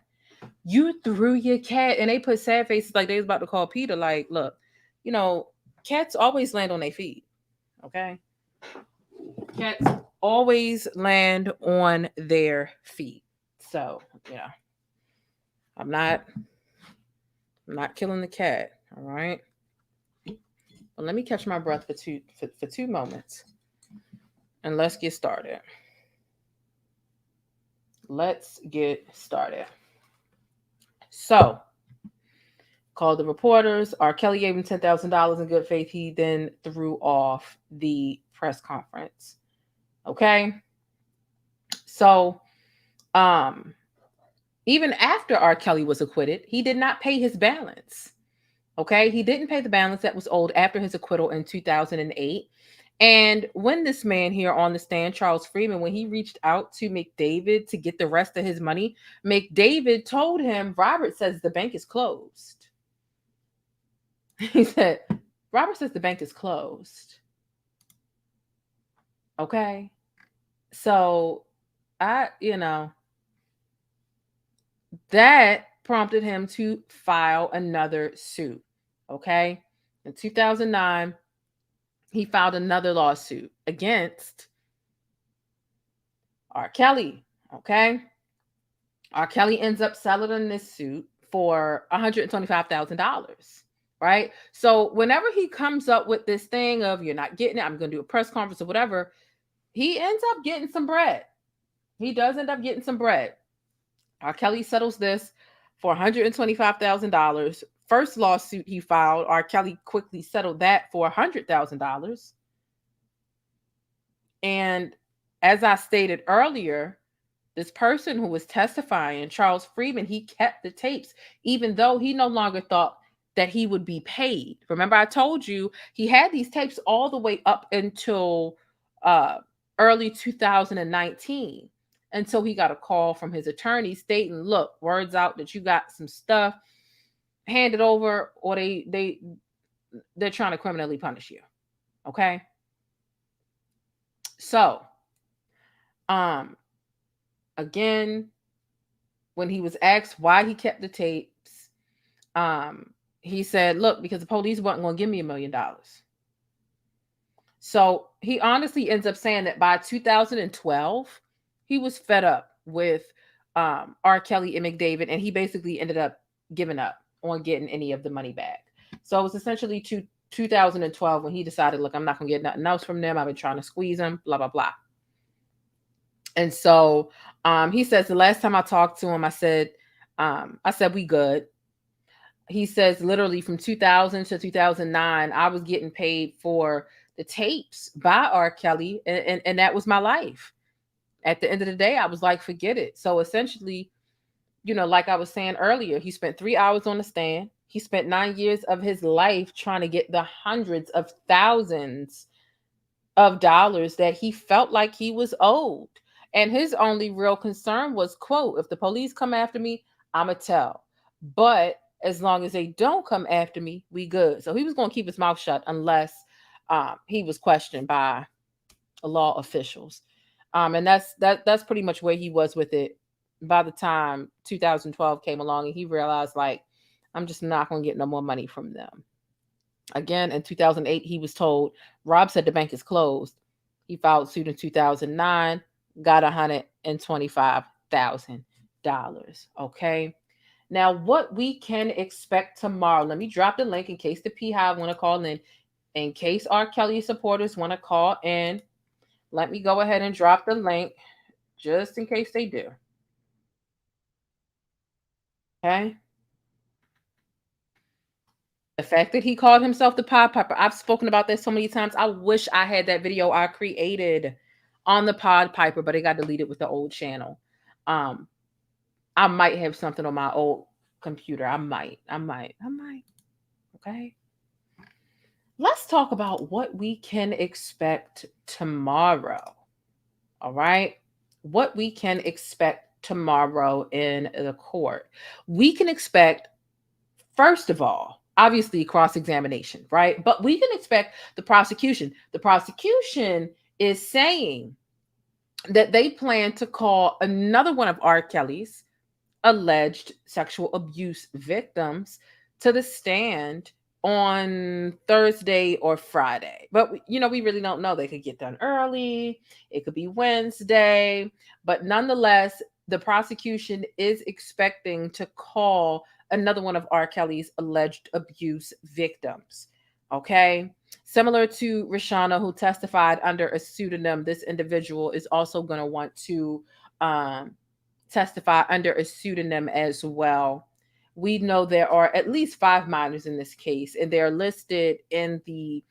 you threw your cat," and they put sad faces like they was about to call Peter. Like, look. You know, cats always land on their feet, okay? Cats always land on their feet. So, yeah. I'm not killing the cat, all right? Well, let me catch my breath for two moments. And let's get started. So, called the reporters. R. Kelly gave him $10,000 in good faith. He then threw off the press conference. Okay. So, even after R. Kelly was acquitted, he did not pay his balance. Okay. He didn't pay the balance that was owed after his acquittal in 2008. And when this man here on the stand, Charles Freeman, when he reached out to McDavid to get the rest of his money, McDavid told him, Robert says the bank is closed. He said, Robert says the bank is closed. Okay. So that prompted him to file another suit. Okay. In 2009, he filed another lawsuit against R. Kelly. Okay. R. Kelly ends up settling this suit for $125,000. Right. So whenever he comes up with this thing of you're not getting it, I'm going to do a press conference or whatever, he ends up getting some bread. He does end up getting some bread. R. Kelly settles this for $125,000. First lawsuit he filed, R. Kelly quickly settled that for $100,000. And as I stated earlier, this person who was testifying, Charles Freeman, he kept the tapes, even though he no longer thought that he would be paid. Remember, I told you he had these tapes all the way up until early 2019. Until he got a call from his attorney stating, look, words out that you got some stuff, hand it over, or they're trying to criminally punish you. Okay. So, again, when he was asked why he kept the tapes, he said, look, because the police weren't going to give me $1 million. So he honestly ends up saying that by 2012, he was fed up with R. Kelly and McDavid, and he basically ended up giving up on getting any of the money back. So it was essentially 2012 when he decided, look, I'm not going to get nothing else from them. I've been trying to squeeze them, blah, blah, blah. And so he says the last time I talked to him, I said, we good. He says literally from 2000 to 2009, I was getting paid for the tapes by R. Kelly, and that was my life. At the end of the day, I was like, forget it. So essentially, like I was saying earlier, he spent 3 hours on the stand. He spent 9 years of his life trying to get the hundreds of thousands of dollars that he felt like he was owed. And his only real concern was, quote, if the police come after me, I'ma tell. But as long as they don't come after me, we good. So he was going to keep his mouth shut unless he was questioned by law officials. And that's pretty much where he was with it by the time 2012 came along, and he realized, like, I'm just not going to get no more money from them. Again, in 2008, he was told, Rob said the bank is closed. He filed suit in 2009, got $125,000. Okay. Now, what we can expect tomorrow, let me drop the link in case the PeeHive want to call in case R. Kelly supporters want to call in. Let me go ahead and drop the link just in case they do. Okay. The fact that he called himself the Pied Piper, I've spoken about this so many times. I wish I had that video I created on the Pied Piper, but it got deleted with the old channel. I might have something on my old computer. I might. Okay. Let's talk about what we can expect tomorrow. All right. What we can expect tomorrow in the court. We can expect, first of all, obviously cross-examination, right? But we can expect the prosecution. The prosecution is saying that they plan to call another one of R. Kelly's alleged sexual abuse victims to the stand on Thursday or Friday. But, we really don't know. They could get done early. It could be Wednesday. But nonetheless, the prosecution is expecting to call another one of R. Kelly's alleged abuse victims. Okay. Similar to Reshona, who testified under a pseudonym, this individual is also going to want to testify under a pseudonym as well. We know there are at least 5 minors in this case, and they're listed in the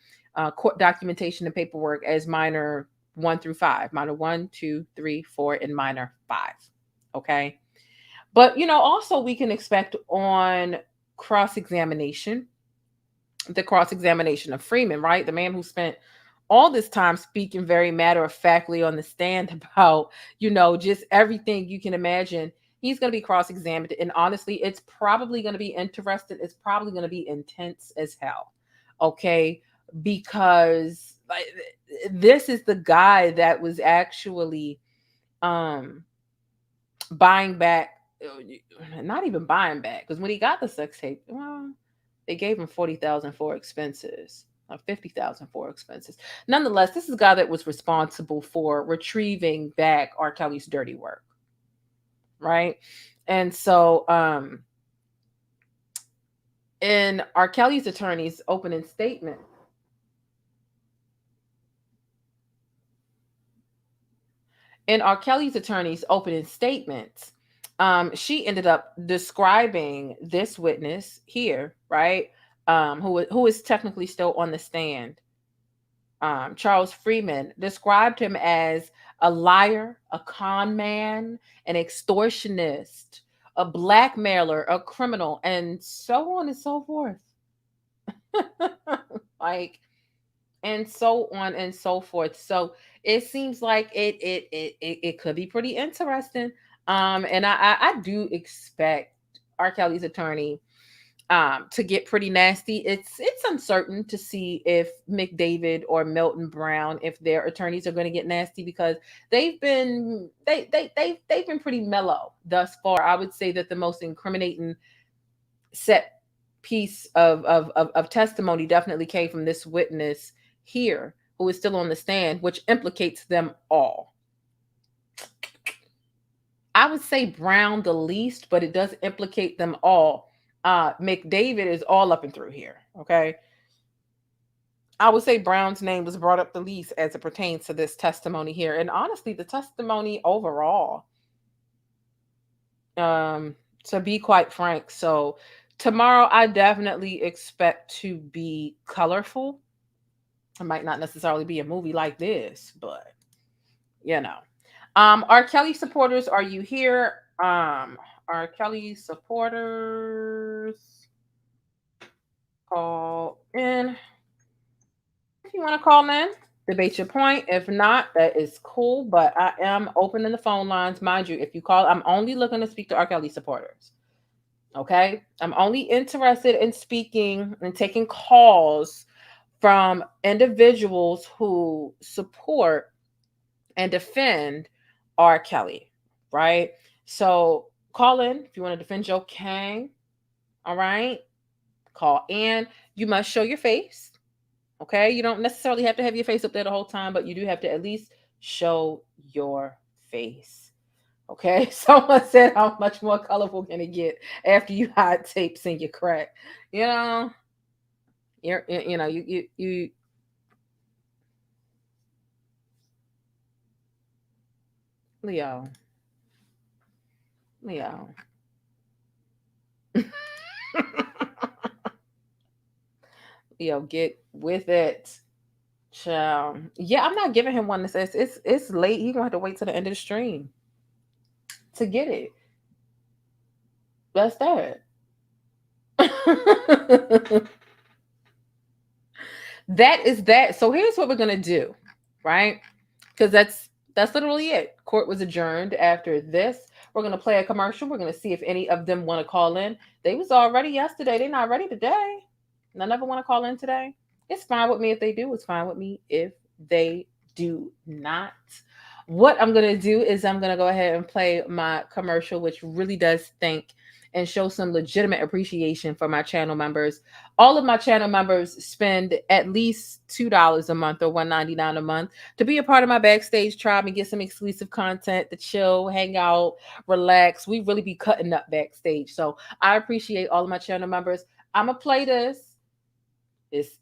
court documentation and paperwork as minor 1 through 5, minor 1, 2, 3, 4, and minor 5. Okay. But, also we can expect on cross-examination, the cross-examination of Freeman, right? The man who spent all this time speaking very matter-of-factly on the stand about, just everything you can imagine. He's going to be cross-examined. And honestly, it's probably going to be interesting. It's probably going to be intense as hell. Okay. Because this is the guy that was actually buying back, not even buying back, because when he got the sex tape, well, they gave him $40,000 for expenses, or $50,000 for expenses. Nonetheless, this is a guy that was responsible for retrieving back R. Kelly's dirty work. Right. And so in R. Kelly's attorney's opening statement, she ended up describing this witness here, right? Who is technically still on the stand. Charles Freeman described him as a liar, a con man, an extortionist, a blackmailer, a criminal, and so on and so forth. And so on and so forth. So it seems like it could be pretty interesting. And I do expect R. Kelly's attorney to get pretty nasty. It's uncertain to see if McDavid or Milton Brown, if their attorneys are going to get nasty, because they've been pretty mellow thus far. I would say that the most incriminating set piece of testimony definitely came from this witness here, who is still on the stand, which implicates them all. I would say Brown the least, but it does implicate them all. McDavid is all up and through here. Okay. I would say Brown's name was brought up the least as it pertains to this testimony here. And honestly, the testimony overall, to be quite frank. So tomorrow, I definitely expect to be colorful. It might not necessarily be a movie like this, but R. Kelly supporters, are you here? R. Kelly supporters, call in. If you want to call in, debate your point. If not, that is cool. But I am opening the phone lines. Mind you, if you call, I'm only looking to speak to R. Kelly supporters. Okay? I'm only interested in speaking and taking calls from individuals who support and defend R. Kelly, right? So call in if you want to defend Joe Kang. All right? Call in. You must show your face. Okay? You don't necessarily have to have your face up there the whole time, but you do have to at least show your face. Okay? Someone said, how much more colorful can it get after you hide tapes in your crack? You know, you Leo. Leo, get with it. Child. Yeah, I'm not giving him one that says it's late. He's gonna have to wait till the end of the stream to get it. That's that. That is that. So here's what we're gonna do, right? Because that's literally it. Court was adjourned after this. We're gonna play a commercial. We're gonna see if any of them want to call in. They was all ready yesterday. They're not ready today. None of them want to call in today. It's fine with me if they do. It's fine with me if they do not. What I'm going to do is I'm going to go ahead and play my commercial, which really does thank and show some legitimate appreciation for my channel members. All of my channel members spend at least $2 a month or $1.99 a month to be a part of my backstage tribe and get some exclusive content to chill, hang out, relax. We really be cutting up backstage. So I appreciate all of my channel members. I'm going to play this. It's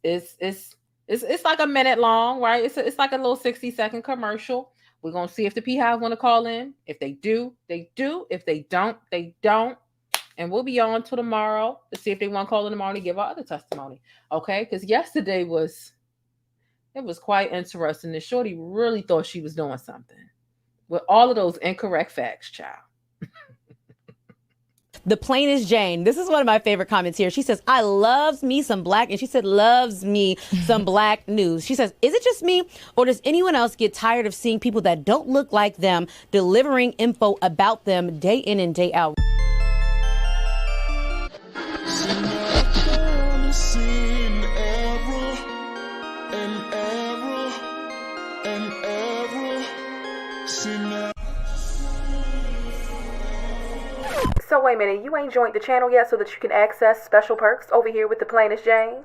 like a minute long, right? It's like a little 60-second commercial. We're going to see if the PeeHive want to call in. If they do, they do. If they don't, they don't. And we'll be on till tomorrow to see if they want to call in tomorrow to give our other testimony. Okay? Because yesterday was quite interesting. The shorty really thought she was doing something with all of those incorrect facts, child. The plainest Jane. This is one of my favorite comments here. She says, I loves me some black, and she said, loves me some black news. She says, is it just me, or does anyone else get tired of seeing people that don't look like them delivering info about them day in and day out? So wait a minute, you ain't joined the channel yet so that you can access special perks over here with the plainest Jane?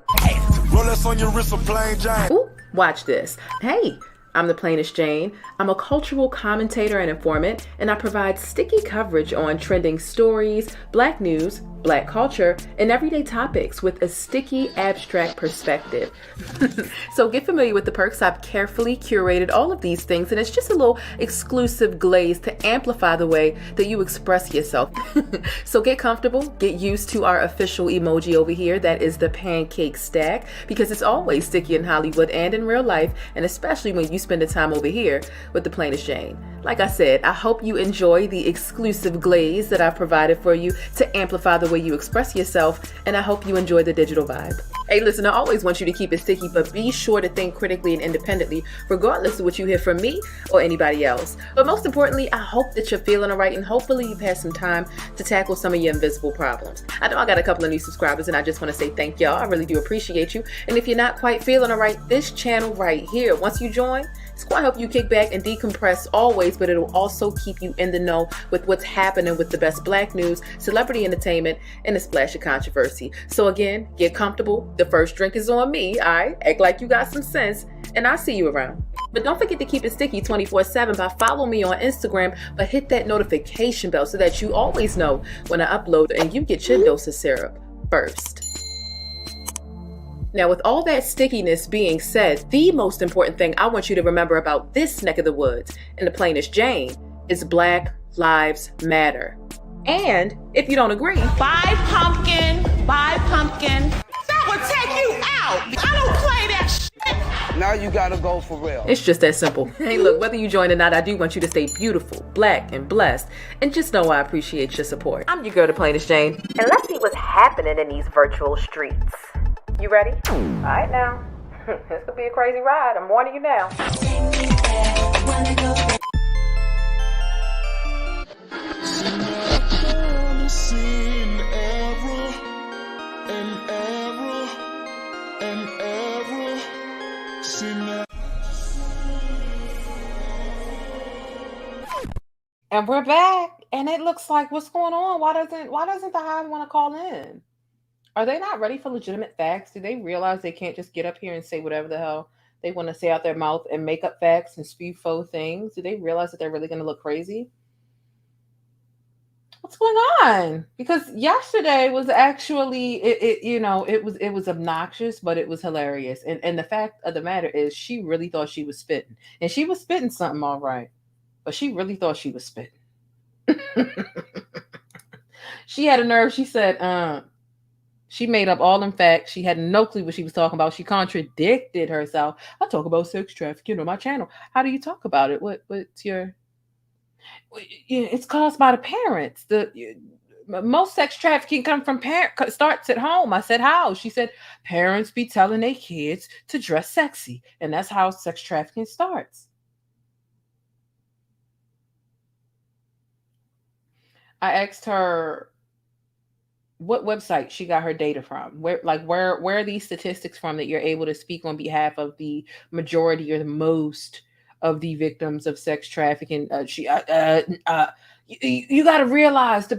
Rolex on your wrist, a plain Jane. Ooh, watch this. Hey, I'm the plainest Jane. I'm a cultural commentator and informant, and I provide sticky coverage on trending stories, black news, black culture, and everyday topics with a sticky, abstract perspective. So get familiar with the perks. I've carefully curated all of these things, and it's just a little exclusive glaze to amplify the way that you express yourself. So get comfortable, get used to our official emoji over here. That is the pancake stack, because it's always sticky in Hollywood and in real life, and especially when you spend the time over here with the plainest Jane. Like I said, I hope you enjoy the exclusive glaze that I've provided for you to amplify the way you express yourself, and I hope you enjoy the digital vibe. Hey, listen, I always want you to keep it sticky, but be sure to think critically and independently, regardless of what you hear from me or anybody else. But most importantly, I hope that you're feeling all right, and hopefully you've had some time to tackle some of your invisible problems. I know I got a couple of new subscribers, and I just want to say thank y'all. I really do appreciate you. And if you're not quite feeling all right, this channel right here, once you join, it's going to help you kick back and decompress always, but it'll also keep you in the know with what's happening with the best black news, celebrity entertainment, and a splash of controversy. So again, get comfortable. The first drink is on me, all right? Act like you got some sense, and I'll see you around. But don't forget to keep it sticky 24/7 by following me on Instagram, but hit that notification bell so that you always know when I upload and you get your dose of syrup first. Now, with all that stickiness being said, the most important thing I want you to remember about this neck of the woods and the plainest Jane is Black Lives Matter. And if you don't agree, Buy pumpkin. That would take you out. I don't play that shit. Now you gotta go for real. It's just that simple. Hey, look, whether you join or not, I do want you to stay beautiful, black, and blessed. And just know I appreciate your support. I'm your girl, the plainest Jane. And let's see what's happening in these virtual streets. You ready? All right now. This could be a crazy ride. I'm warning you now. And we're back, and it looks like, what's going on? Why doesn't the Hive want to call in? Are they not ready for legitimate facts? Do they realize they can't just get up here and say whatever the hell they want to say out their mouth and make up facts and spew faux things? Do they realize that they're really going to look crazy? What's going on? Because yesterday was actually it was obnoxious, but it was hilarious. And the fact of the matter is, she really thought she was spitting, and she was spitting something all right. But she really thought she was spitting. She had a nerve. She said, she made up all them facts. She had no clue what she was talking about. She contradicted herself. I talk about sex trafficking on my channel. How do you talk about it? What's your... It's caused by the parents. Most sex trafficking come from starts at home. I said, how? She said, parents be telling their kids to dress sexy. And that's how sex trafficking starts. I asked her what website she got her data from. Where are these statistics from that you're able to speak on behalf of the majority or the most of the victims of sex trafficking? You got to realize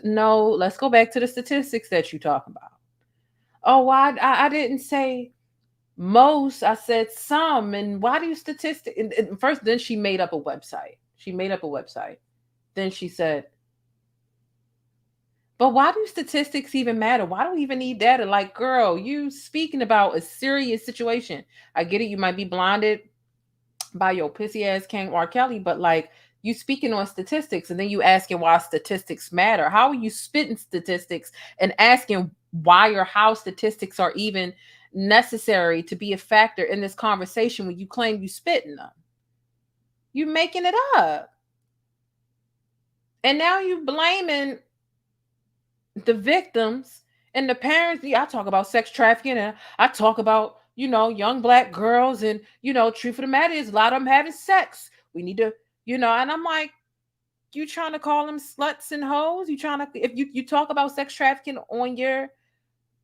no. Let's go back to the statistics that you talk about. Oh, I didn't say most. I said some. And why do you statistics? And first, then she made up a website. Then she said, but why do statistics even matter? Why do we even need data? Like, girl, you speaking about a serious situation. I get it. You might be blinded by your pissy ass King R. Kelly, but like, you speaking on statistics and then you asking why statistics matter. How are you spitting statistics and asking why or how statistics are even necessary to be a factor in this conversation when you claim you spitting them? You making it up. And now you blaming the victims and the parents. I talk about sex trafficking and I talk about, young Black girls and, truth of the matter is a lot of them having sex. We need to, and I'm like, you trying to call them sluts and hoes? You trying to, if you talk about sex trafficking on your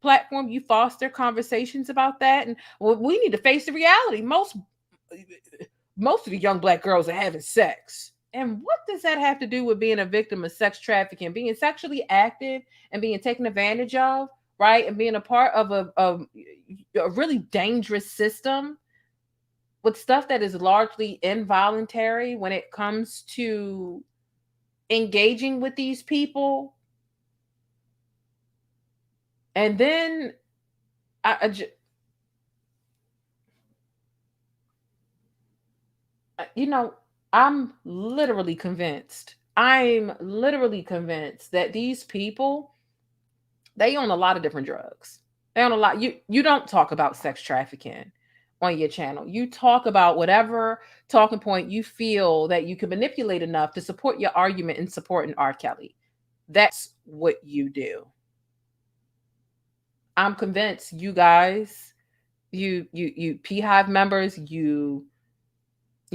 platform, you foster conversations about that. And we need to face the reality. Most of the young Black girls are having sex. And what does that have to do with being a victim of sex trafficking, being sexually active and being taken advantage of, right? And being a part of a really dangerous system with stuff that is largely involuntary when it comes to engaging with these people. And then I'm literally convinced that these people, they own a lot of different drugs. They own a lot. You don't talk about sex trafficking on your channel. You talk about whatever talking point you feel that you can manipulate enough to support your argument in supporting R. Kelly. That's what you do. I'm convinced you guys, you PeeHive members, you're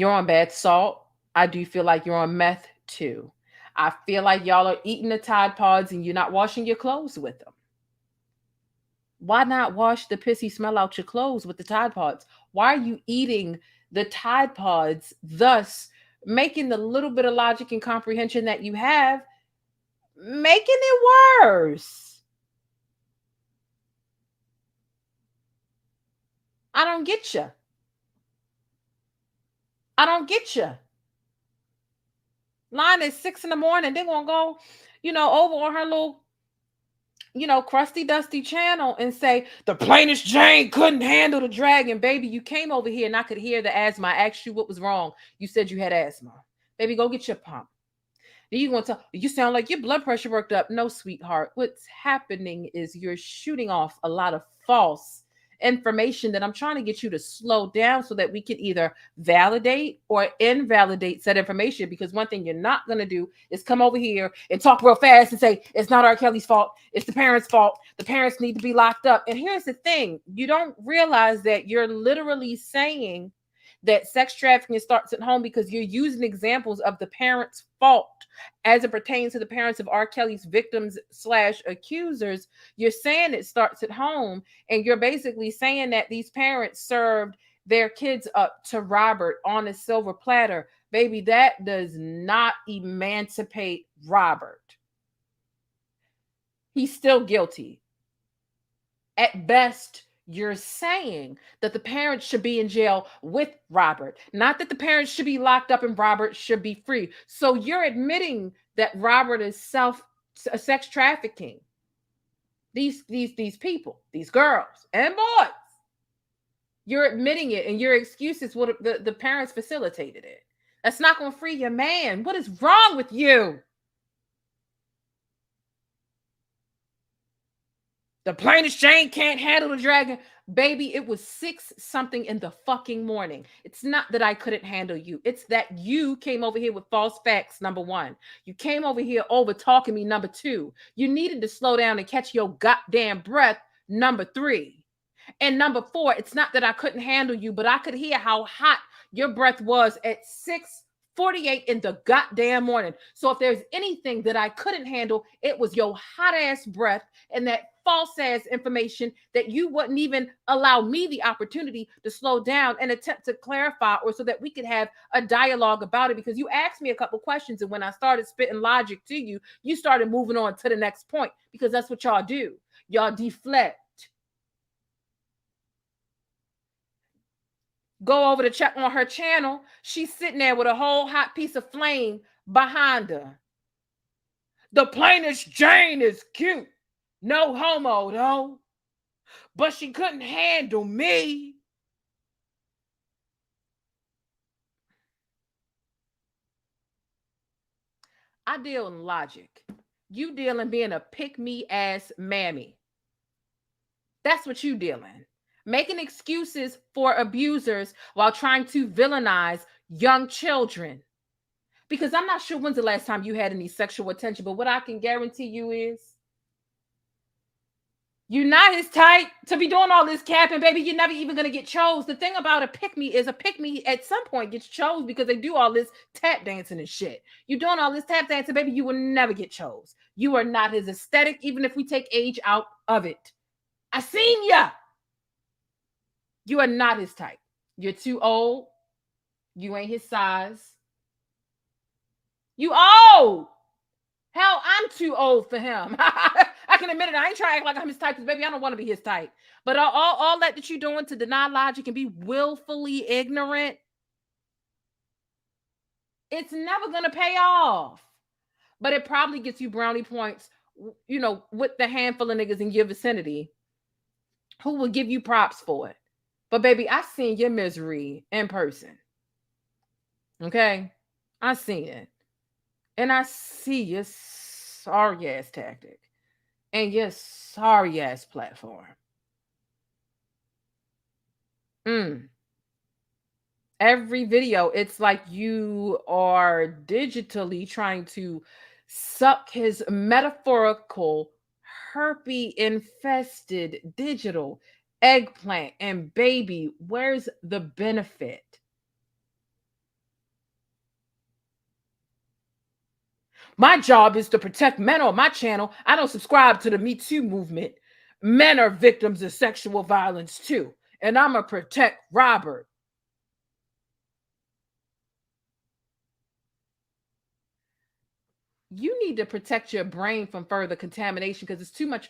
on bad salt. I do feel like you're on meth too. I feel like y'all are eating the Tide Pods and you're not washing your clothes with them. Why not wash the pissy smell out your clothes with the Tide Pods? Why are you eating the Tide Pods, thus making the little bit of logic and comprehension that you have, making it worse? I don't get you. Line at 6 a.m. They're gonna go, over on her little, crusty dusty channel and say the plainest Jane couldn't handle the dragon. Baby, you came over here and I could hear the asthma. I asked you what was wrong. You said you had asthma. Baby, go get your pump. Then you gonna tell, you sound like your blood pressure worked up. No, sweetheart. What's happening is you're shooting off a lot of false information that I'm trying to get you to slow down so that we can either validate or invalidate said information. Because one thing you're not going to do is come over here and talk real fast and say, it's not R. Kelly's fault. It's the parents' fault. The parents need to be locked up. And here's the thing. You don't realize that you're literally saying that sex trafficking starts at home because you're using examples of the parents' fault as it pertains to the parents of R. Kelly's victims / accusers. You're saying it starts at home, and you're basically saying that these parents served their kids up to Robert on a silver platter. Baby, that does not emancipate Robert. He's still guilty. At best, you're saying that the parents should be in jail with Robert, not that the parents should be locked up and Robert should be free. So you're admitting that Robert is sex trafficking these people, these girls and boys. You're admitting it, and your excuse is what the parents facilitated it. That's not going to free your man. What is wrong with you? The plainest Jane can't handle the dragon. Baby, it was 6-something in the fucking morning. It's not that I couldn't handle you. It's that you came over here with false facts, number one. You came over here over talking me, number two. You needed to slow down and catch your goddamn breath, number three. And number four, it's not that I couldn't handle you, but I could hear how hot your breath was at 6:48 in the goddamn morning. So if there's anything that I couldn't handle, it was your hot ass breath and that false ass information that you wouldn't even allow me the opportunity to slow down and attempt to clarify, or so that we could have a dialogue about it. Because you asked me a couple questions, and when I started spitting logic to you, you started moving on to the next point, because that's what y'all do. Y'all deflect. Go over to check on her channel. She's sitting there with a whole hot piece of flame behind her. The plainest Jane is cute. No homo, though. But she couldn't handle me. I deal in logic. You deal in being a pick-me-ass mammy. That's what you deal in. Making excuses for abusers while trying to villainize young children. Because I'm not sure when's the last time you had any sexual attention, but what I can guarantee you is you're not his type to be doing all this capping, baby. You're never even going to get chose. The thing about a pick-me is a pick-me at some point gets chose because they do all this tap dancing and shit. You're doing all this tap dancing, baby. You will never get chose. You are not his aesthetic, even if we take age out of it. I seen ya. You are not his type. You're too old. You ain't his size. You old. Hell, I'm too old for him. I can admit it. I ain't trying to act like I'm his type, because baby, I don't want to be his type. But all that you're doing to deny logic and be willfully ignorant, it's never going to pay off. But it probably gets you brownie points, you know, with the handful of niggas in your vicinity who will give you props for it. But baby, I seen your misery in person. Okay? I seen it. And I see your sorry ass tactic and your sorry ass platform. Every video, it's like you are digitally trying to suck his metaphorical, herpes-infested digital eggplant. And baby, where's the benefit? My job is to protect men on my channel. I don't subscribe to the Me Too movement. Men are victims of sexual violence too. And I'm going to protect Robert. You need to protect your brain from further contamination, because it's too much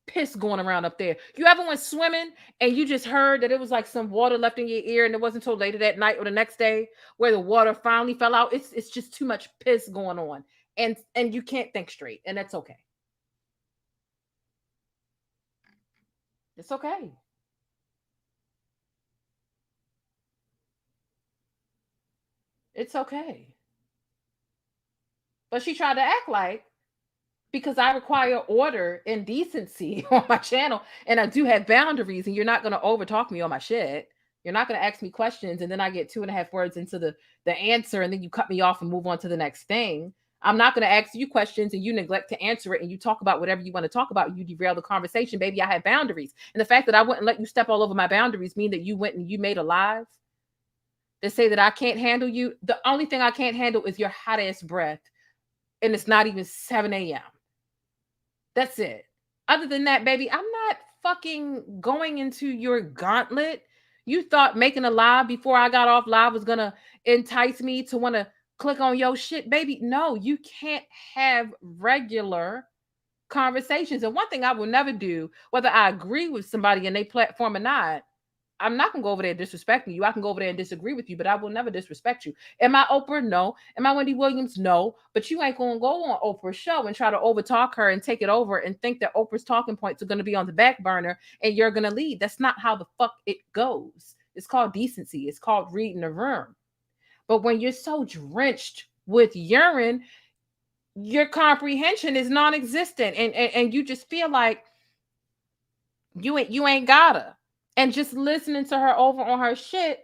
piss going around up there. You ever went swimming and you just heard that it was like some water left in your ear, and it wasn't until later that night or the next day where the water finally fell out? It's just too much piss going on, and you can't think straight, and that's okay. It's okay. It's okay. But she tried to act like because I require order and decency on my channel, and I do have boundaries, and you're not going to overtalk me on my shit. You're not going to ask me questions, and then I get 2.5 words into the answer, and then you cut me off and move on to the next thing. I'm not going to ask you questions, and you neglect to answer it, and you talk about whatever you want to talk about. You derail the conversation. Baby, I have boundaries. And the fact that I wouldn't let you step all over my boundaries mean that you went and you made a live that say that I can't handle you. The only thing I can't handle is your hot-ass breath, and it's not even 7 a.m. That's it. Other than that, baby, I'm not fucking going into your gauntlet. You thought making a live before I got off live was going to entice me to want to click on your shit, baby. No, you can't have regular conversations. And one thing I will never do, whether I agree with somebody in their platform or not, I'm not going to go over there disrespecting you. I can go over there and disagree with you, but I will never disrespect you. Am I Oprah? No. Am I Wendy Williams? No. But you ain't going to go on Oprah's show and try to overtalk her and take it over and think that Oprah's talking points are going to be on the back burner and you're going to lead. That's not how the fuck it goes. It's called decency. It's called reading the room. But when you're so drenched with urine, your comprehension is non-existent. And you just feel like you ain't gotta. And just listening to her over on her shit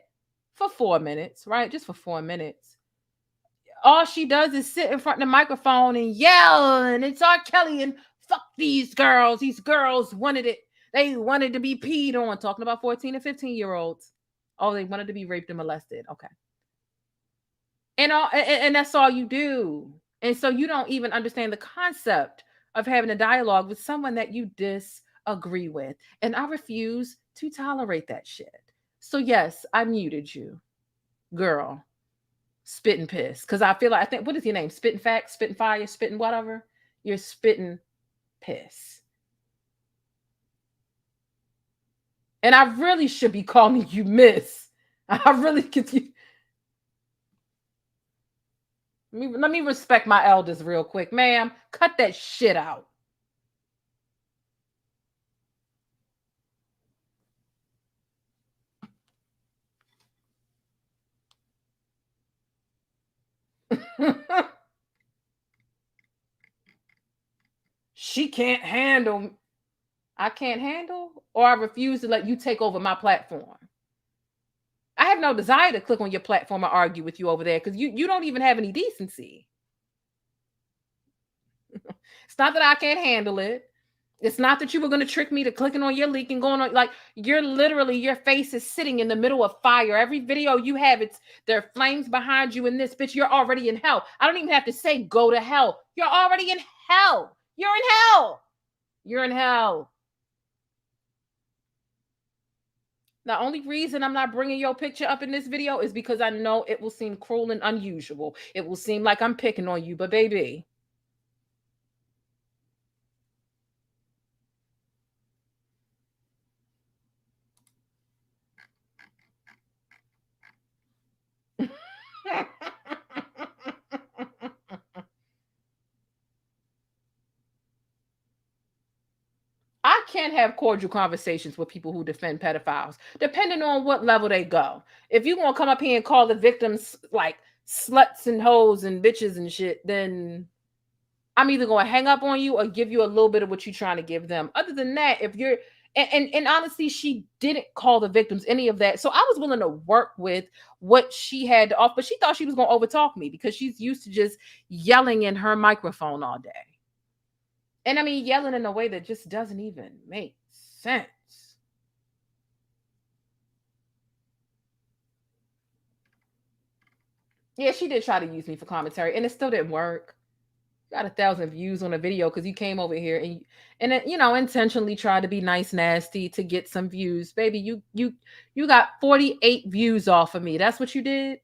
for 4 minutes, right? Just for 4 minutes. All she does is sit in front of the microphone and yell, and it's R. Kelly, and fuck these girls. These girls wanted it. They wanted to be peed on. Talking about 14 and 15-year-olds. Oh, they wanted to be raped and molested. Okay. And that's all you do. And so you don't even understand the concept of having a dialogue with someone that you disagree with. And I refuse to tolerate that shit. So yes, I muted you, girl. Spitting piss. Because I feel like, I think, what is your name? Spitting facts, spitting fire, spitting whatever. You're spitting piss. And I really should be calling you miss. I really could. Let me respect my elders real quick. Ma'am, cut that shit out. She can't handle. I can't handle, or I refuse to let you take over my platform. I have no desire to click on your platform or argue with you over there because you don't even have any decency. It's not that I can't handle it. It's not that you were going to trick me to clicking on your link and going on. Like, you're literally, your face is sitting in the middle of fire. Every video you have, there are flames behind you in this, bitch. You're already in hell. I don't even have to say go to hell. You're already in hell. You're in hell. You're in hell. The only reason I'm not bringing your picture up in this video is because I know it will seem cruel and unusual. It will seem like I'm picking on you, but baby. I can't have cordial conversations with people who defend pedophiles, depending on what level they go. If you want to come up here and call the victims like sluts and hoes and bitches and shit, then I'm either going to hang up on you or give you a little bit of what you're trying to give them. Other than that, if you're, and honestly, she didn't call the victims any of that. So I was willing to work with what she had to offer, but she thought she was going to overtalk me because she's used to just yelling in her microphone all day. And I mean, yelling in a way that just doesn't even make sense. Yeah, she did try to use me for commentary, and it still didn't work. Got 1,000 views on a video because you came over here and you know, intentionally tried to be nice, nasty to get some views. Baby, you got 48 views off of me. That's what you did?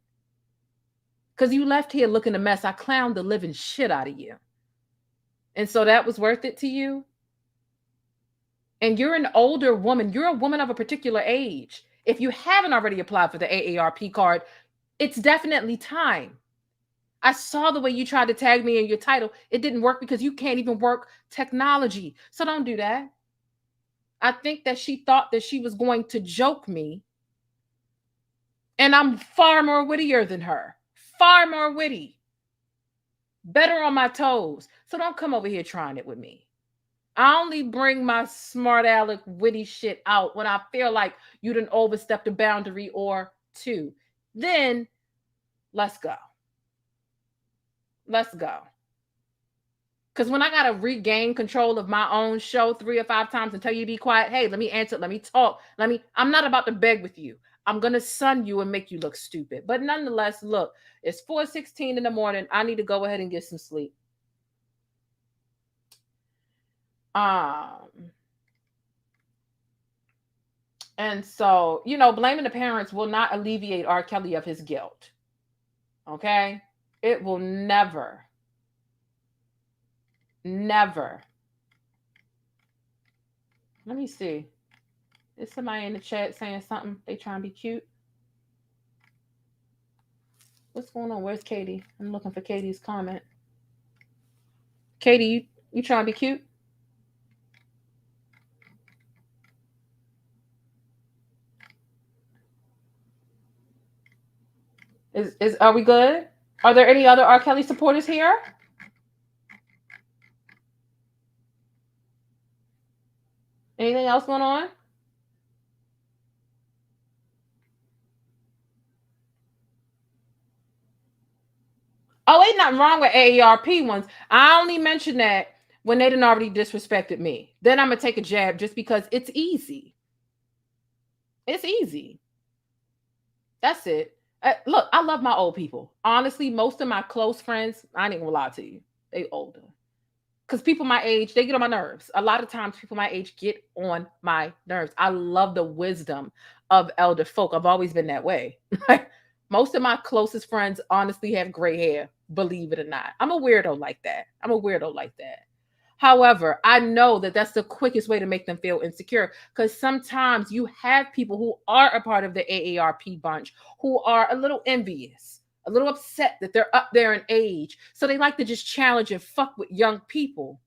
Because you left here looking a mess. I clowned the living shit out of you. And so that was worth it to you? And you're an older woman. You're a woman of a particular age. If you haven't already applied for the AARP card, it's definitely time. I saw the way you tried to tag me in your title. It didn't work because you can't even work technology. So don't do that. I think that she thought that she was going to joke me. And I'm far more wittier than her. Far more witty. better on my toes. So don't come over here trying it with me. I only bring my smart aleck witty shit out when I feel like you done overstepped a boundary or two. Then let's go. Let's go. Because when I got to regain control of my own show 3 or 5 times and tell you to be quiet, hey, let me answer, let me talk, I'm not about to beg with you. I'm going to sun you and make you look stupid. But nonetheless, look, it's 4:16 in the morning. I need to go ahead and get some sleep. And so, you know, blaming the parents will not alleviate R. Kelly of his guilt. Okay? It will never. Let me see. Is somebody in the chat saying something? They trying to be cute? What's going on? Where's Katie? I'm looking for Katie's comment. Katie, you trying to be cute? Are we good? Are there any other R. Kelly supporters here? Anything else going on? Oh, ain't nothing wrong with AARP ones. I only mention that when they done already disrespected me. Then I'm going to take a jab just because it's easy. It's easy. That's it. Look, I love my old people. Honestly, most of my close friends, I ain't gonna lie to you, they older. Because people my age, they get on my nerves. A lot of times people my age get on my nerves. I love the wisdom of elder folk. I've always been that way. Most of my closest friends honestly have gray hair, believe it or not. I'm a weirdo like that. However, I know that that's the quickest way to make them feel insecure, because sometimes you have people who are a part of the AARP bunch who are a little envious, a little upset that they're up there in age. So they like to just challenge and fuck with young people,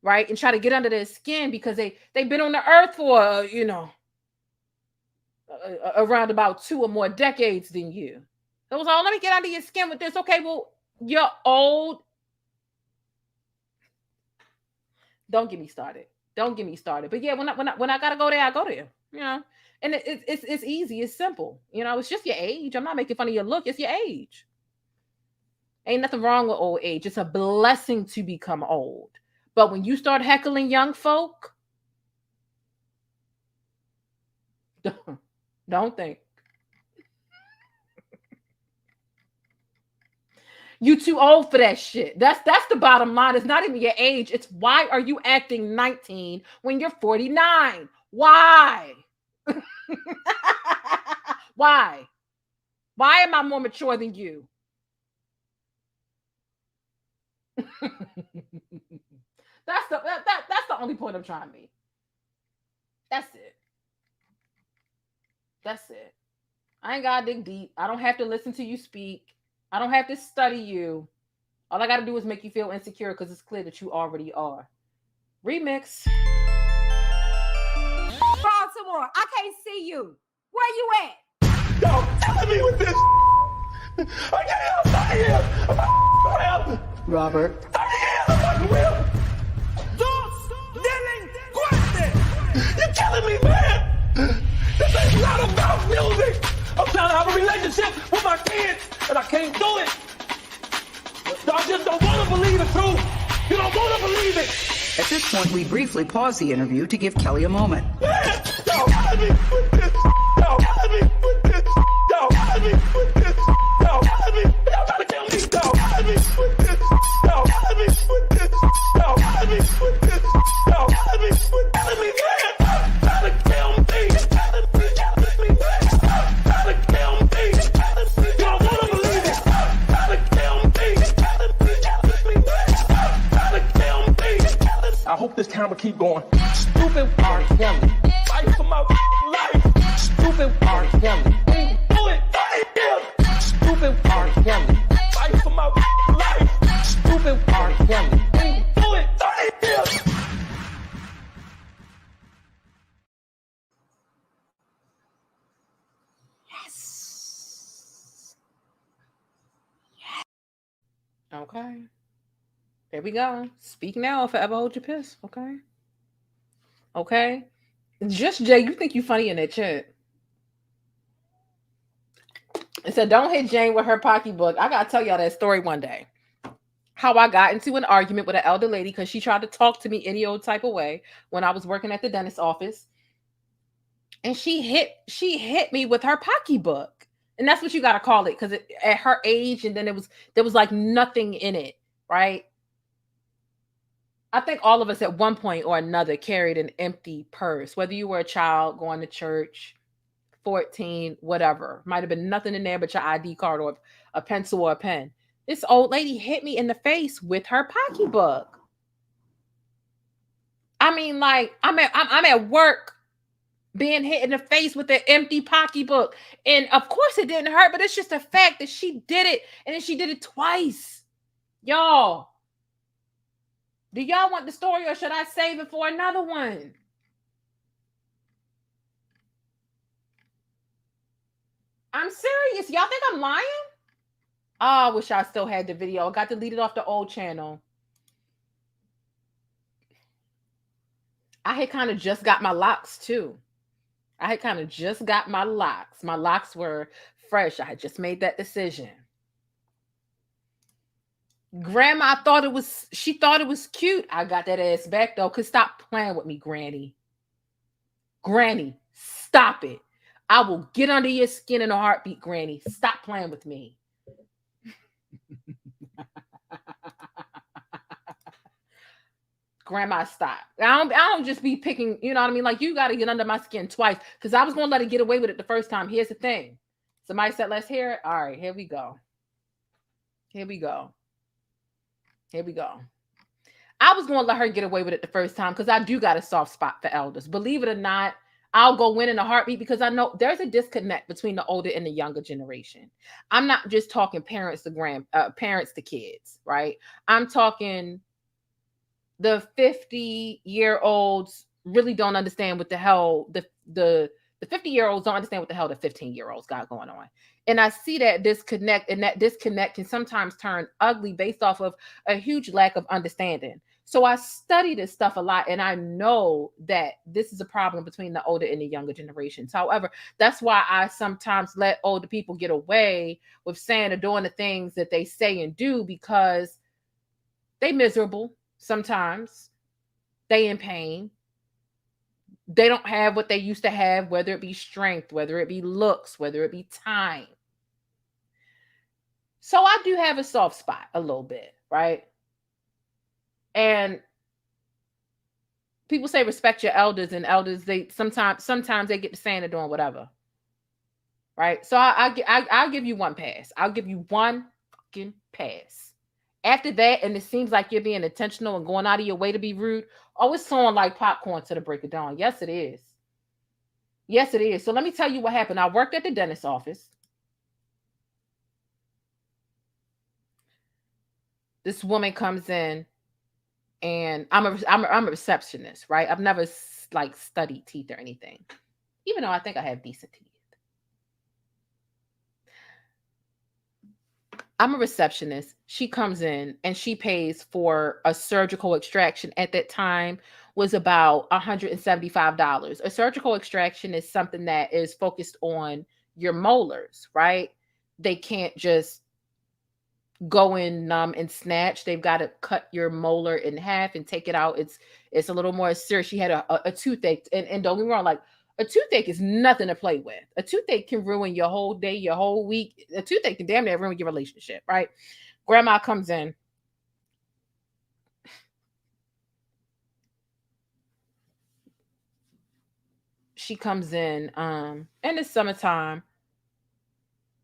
right? And try to get under their skin because they've been on the earth for, around about 2 or more decades than you. So it was all, let me get under your skin with this. Okay, well, you're old. Don't get me started. But yeah, when I gotta go there, I go there. And it's easy. It's simple. It's just your age. I'm not making fun of your look. It's your age. Ain't nothing wrong with old age. It's a blessing to become old. But when you start heckling young folk, don't think. You too old for that shit. That's the bottom line. It's not even your age. It's why are you acting 19 when you're 49? Why? Why? Why am I more mature than you? That's the only point I'm trying to make. That's it. I ain't gotta dig deep. I don't have to listen to you speak. I don't have to study you. All I got to do is make you feel insecure because it's clear that you already are. Remix. Baltimore, I can't see you. Where you at? Yo, telling me with this. I can't help here. Robert. 30 years of fucking will. You're killing me, man. This ain't not about music. I'm trying to have a relationship with my kids, and I can't do it. I just don't want to believe the truth. You don't want to believe it. At this point, we briefly pause the interview to give Kelly a moment. Man, yo, let me with this. Yo, let me with this. Yo, let me with this. Yo, let me. Y'all trying to kill me. Yo, let me with this. Yo, let me with this. Yo, let me with this. Yo, let me with this. Let me, man. Trying to kill me. I hope this camera keep going. Stupid R. Kelly. Fight for my life. Stupid R. Kelly. Do it. Stupid R. Kelly. Fight for my life. Stupid R. Kelly. Do it. Okay. There we go. Speak now or forever hold your piss. Okay. Okay. Just Jay, you think you funny in that chat. It said, don't hit Jane with her pocketbook. I gotta tell y'all that story one day. How I got into an argument with an elder lady because she tried to talk to me any old type of way when I was working at the dentist's office. And she hit me with her pocketbook. And that's what you gotta call it, because at her age, and then there was like nothing in it, right? I think all of us at one point or another carried an empty purse, whether you were a child going to church, 14, whatever. Might have been nothing in there but your ID card or a pencil or a pen. This old lady hit me in the face with her pocketbook. I mean, like, I'm at work being hit in the face with an empty pocketbook. And of course it didn't hurt, but it's just a fact that she did it, and then she did it twice. Y'all, do y'all want the story, or should I save it for another one? I'm serious. Y'all think I'm lying? Oh, I wish I still had the video. I got deleted off the old channel. I had kind of just got my locks too. I had kind of just got my locks. My locks were fresh. I had just made that decision. Grandma she thought it was cute. I got that ass back though. Cause stop playing with me, Granny. Granny, stop it. I will get under your skin in a heartbeat, Granny. Stop playing with me. Grandma, stop. I don't just be picking, you know what I mean? Like, you got to get under my skin twice, because I was going to let her get away with it the first time. Here's the thing. Somebody said, let's hear it. All right, here we go. Here we go. Here we go. I was going to let her get away with it the first time because I do got a soft spot for elders. Believe it or not, I'll go in a heartbeat, because I know there's a disconnect between the older and the younger generation. I'm not just talking parents to parents to kids, right? I'm talking the 50-year-olds really don't understand what the hell the 50-year-olds don't understand what the hell the 15-year-olds got going on. And I see that disconnect, and that disconnect can sometimes turn ugly based off of a huge lack of understanding. So I study this stuff a lot, and I know that this is a problem between the older and the younger generations. However, that's why I sometimes let older people get away with saying or doing the things that they say and do, because they miserable. Sometimes they in pain. They don't have what they used to have, whether it be strength, whether it be looks, whether it be time. So I do have a soft spot a little bit, right? And people say respect your elders, and elders, they sometimes they get to saying or doing whatever, right? So I'll give you one pass. I'll give you one fucking pass. After that, and it seems like you're being intentional and going out of your way to be rude, oh, it's someone like popcorn to the break of dawn. Yes, it is. Yes, it is. So let me tell you what happened. I worked at the dentist's office. This woman comes in, and I'm a receptionist, right? I've never like studied teeth or anything, even though I think I have decent teeth. I'm a receptionist. She comes in and she pays for a surgical extraction. At that time was about $175. A surgical extraction is something that is focused on your molars, right? They can't just go in and snatch. They've got to cut your molar in half and take it out. It's a little more serious. She had a toothache, and don't get me wrong, like, a toothache is nothing to play with. A toothache can ruin your whole day, your whole week. A toothache can damn near ruin your relationship, right? Grandma comes in. She comes in the summertime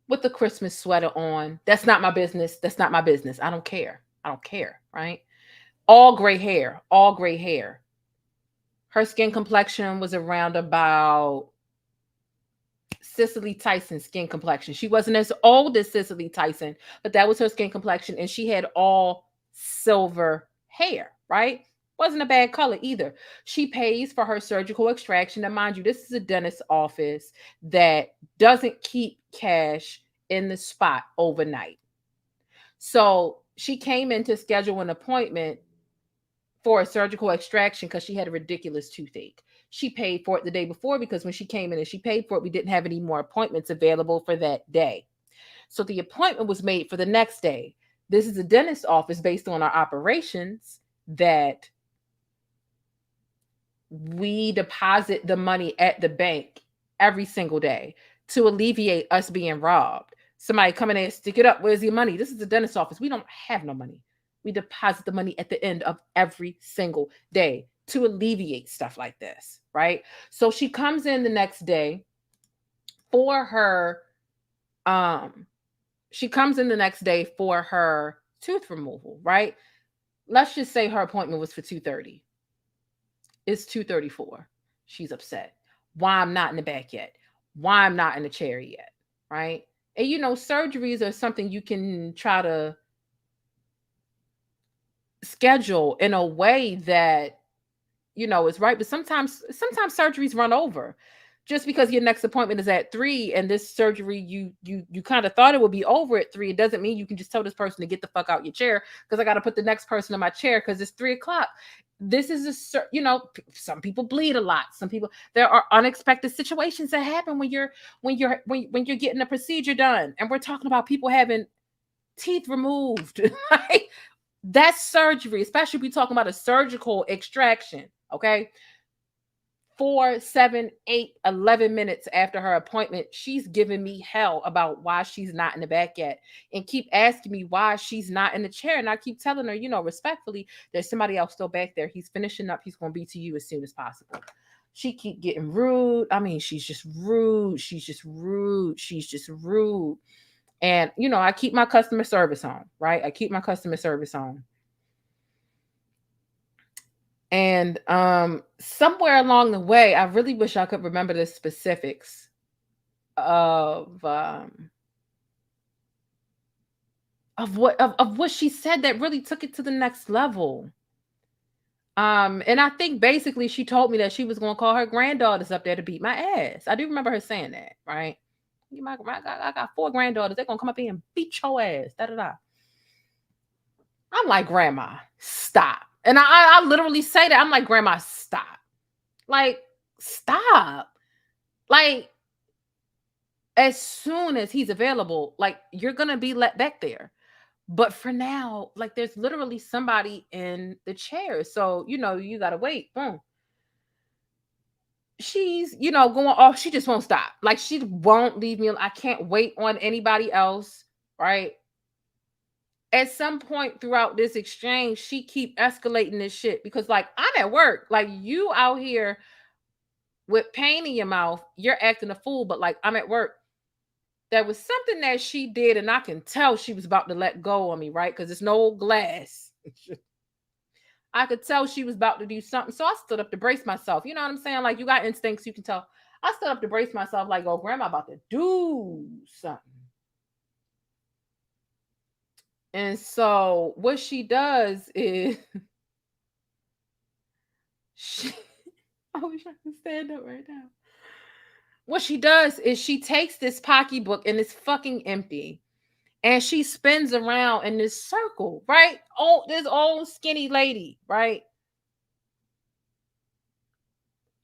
with the Christmas sweater on. That's not my business. That's not my business. I don't care. I don't care, right? All gray hair. All gray hair. Her skin complexion was around about Cicely Tyson's skin complexion. She wasn't as old as Cicely Tyson, but that was her skin complexion. And she had all silver hair, right? Wasn't a bad color either. She pays for her surgical extraction. And mind you, this is a dentist's office that doesn't keep cash in the spot overnight. So she came in to schedule an appointment for a surgical extraction because she had a ridiculous toothache. She paid for it the day before because when she came in and she paid for it, we didn't have any more appointments available for that day. So the appointment was made for the next day. This is a dentist office based on our operations that we deposit the money at the bank every single day to alleviate us being robbed. Somebody come in and stick it up. Where's your money? This is a dentist office. We don't have no money. We deposit the money at the end of every single day to alleviate stuff like this, right? So she comes in the next day for her, tooth removal, right? Let's just say her appointment was for 2:30. It's 2:34. She's upset. Why I'm not in the back yet? Why I'm not in the chair yet, right? And you know, surgeries are something you can try to schedule in a way that, you know, is right. But sometimes surgeries run over. Just because your next appointment is at 3 and this surgery, you kind of thought it would be over at 3, it doesn't mean you can just tell this person to get the fuck out your chair because I got to put the next person in my chair because it's 3 o'clock. This is you know, some people bleed a lot. Some people, there are unexpected situations that happen when you're getting a procedure done. And we're talking about people having teeth removed. Right? That's surgery, especially if we're talking about a surgical extraction. Okay. 4, 7, 8, 11 minutes after her appointment, she's giving me hell about why she's not in the back yet and keep asking me why she's not in the chair. And I keep telling her, you know, respectfully, there's somebody else still back there. He's finishing up. He's going to be to you as soon as possible. She keep getting rude. I mean, she's just rude. She's just rude. She's just rude. And, you know, I keep my customer service on, right? I keep my customer service on. And somewhere along the way, I really wish I could remember the specifics of what she said that really took it to the next level. And I think basically she told me that she was going to call her granddaughters up there to beat my ass. I do remember her saying that, right? I got 4 granddaughters. They're going to come up here and beat your ass. Da-da-da. I'm like, Grandma, stop. And I literally say that. I'm like, Grandma, stop. Like, stop. Like, as soon as he's available, like, you're going to be let back there. But for now, like, there's literally somebody in the chair. So, you know, you got to wait. Boom. She's, you know, going off. She just won't stop. Like, she won't leave me. I can't wait on anybody else, right? At some point throughout this exchange, she keep escalating this shit because, like, I'm at work. Like, you out here with pain in your mouth, you're acting a fool, but, like, I'm at work. There was something that she did, and I can tell she was about to let go on me, right? Because it's no glass. I could tell she was about to do something, so I stood up to brace myself. You know what I'm saying? Like, you got instincts, you can tell. I stood up to brace myself, like, oh, Grandma about to do something. And so what she does is I wish I could stand up right now. What she does is she takes this pocketbook and it's fucking empty. And she spins around in this circle, right? Oh, this old skinny lady, right?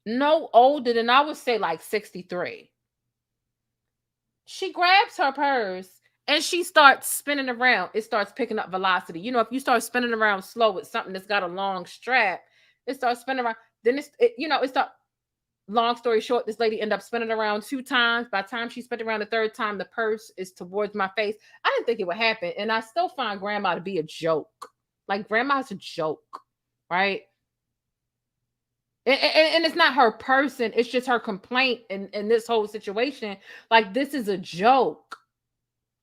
No older than, I would say, like 63. She grabs her purse and she starts spinning around. It starts picking up velocity. You know, if you start spinning around slow with something that's got a long strap, it starts spinning around. Then long story short, this lady ended up spinning around 2 times. By the time she spun around the 3rd time, the purse is towards my face. I didn't think it would happen. And I still find Grandma to be a joke. Like, Grandma's a joke, right? And it's not her person. It's just her complaint in this whole situation. Like, this is a joke.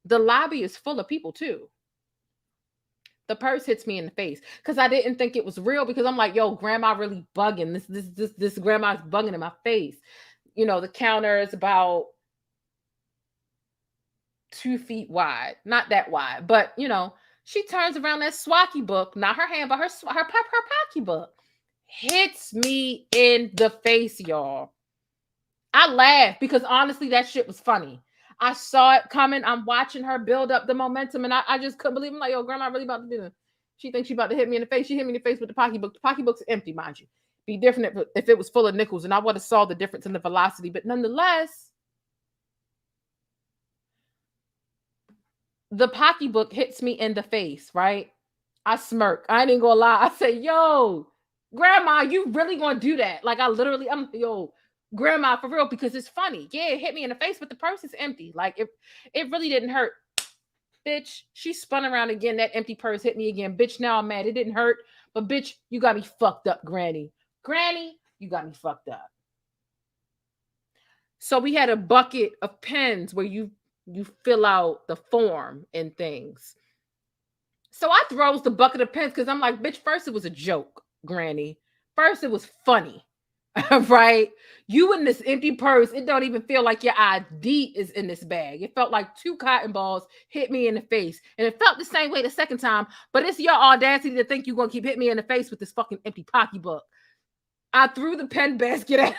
The lobby is full of people too. The purse hits me in the face because I didn't think it was real, because I'm like, yo, Grandma really bugging. This grandma's bugging in my face. You know, the counter is about 2 feet wide. Not that wide, but, you know, she turns around, that Swaki book, not her hand, but her pocketbook, hits me in the face, y'all. I laughed because honestly, that shit was funny. I saw it coming. I'm watching her build up the momentum, and I just couldn't believe it. I'm like, yo, grandma really about to do this. She thinks she about to hit me in the face. She hit me in the face with the pocketbook. The pocketbook's empty, mind you. Be different if it was full of nickels, and I would have saw the difference in the velocity. But nonetheless, the pocketbook hits me in the face, right? I smirk. I ain't even gonna lie. I say, yo, grandma, you really gonna do that? Like, I'm yo, grandma, for real, because it's funny. Yeah, it hit me in the face, but the purse is empty. Like, it really didn't hurt. Bitch, she spun around again. That empty purse hit me again. Bitch, now I'm mad. It didn't hurt, but bitch, you got me fucked up, Granny. Granny, you got me fucked up. So we had a bucket of pens where you fill out the form and things. So I throws the bucket of pens because I'm like, bitch, first it was a joke, Granny. First it was funny, right? You in this empty purse, it don't even feel like your ID is in this bag. It felt like 2 cotton balls hit me in the face. And it felt the same way the second time, but it's your audacity to think you're going to keep hitting me in the face with this fucking empty pocketbook. I threw the pen basket at her.